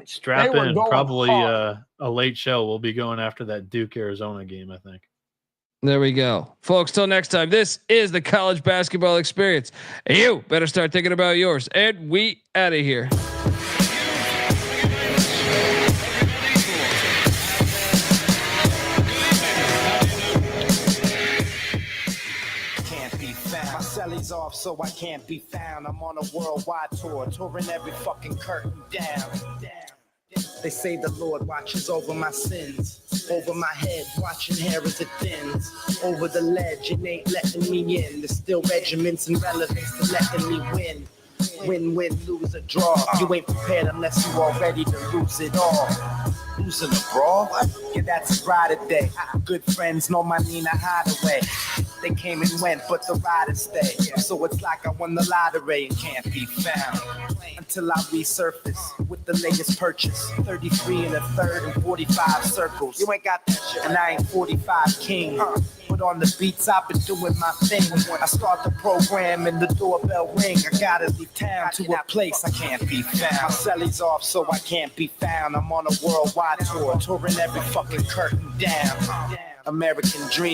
Strap in. Probably a late show. We'll be going after that Duke Arizona game, I think. There we go, folks. Till next time, this is the college basketball experience. You better start thinking about yours. And we out of here. Celly's off, so I can't be found. I'm on a worldwide tour, touring every fucking curtain down. They say the Lord watches over my sins, over my head, watching hair as it thins. Over the ledge, it ain't letting me in. There's still regiments and relevance to letting me win. Win, lose or draw. You ain't prepared unless you are ready to lose it all. Losing a brawl? Yeah, that's a ride day. Good friends know my Nina Hideaway. They came and went, but the riders stay. So it's like I won the lottery and can't be found until I resurface with the latest purchase. 33 and a third and 45 circles. You ain't got that shit, and I ain't 45 king. But on the beats, I've been doing my thing. When I start the program and the doorbell ring, I gotta leave town to a place I can't be found. My celly's off, so I can't be found. I'm on a worldwide tour, touring every fucking curtain down. American dream.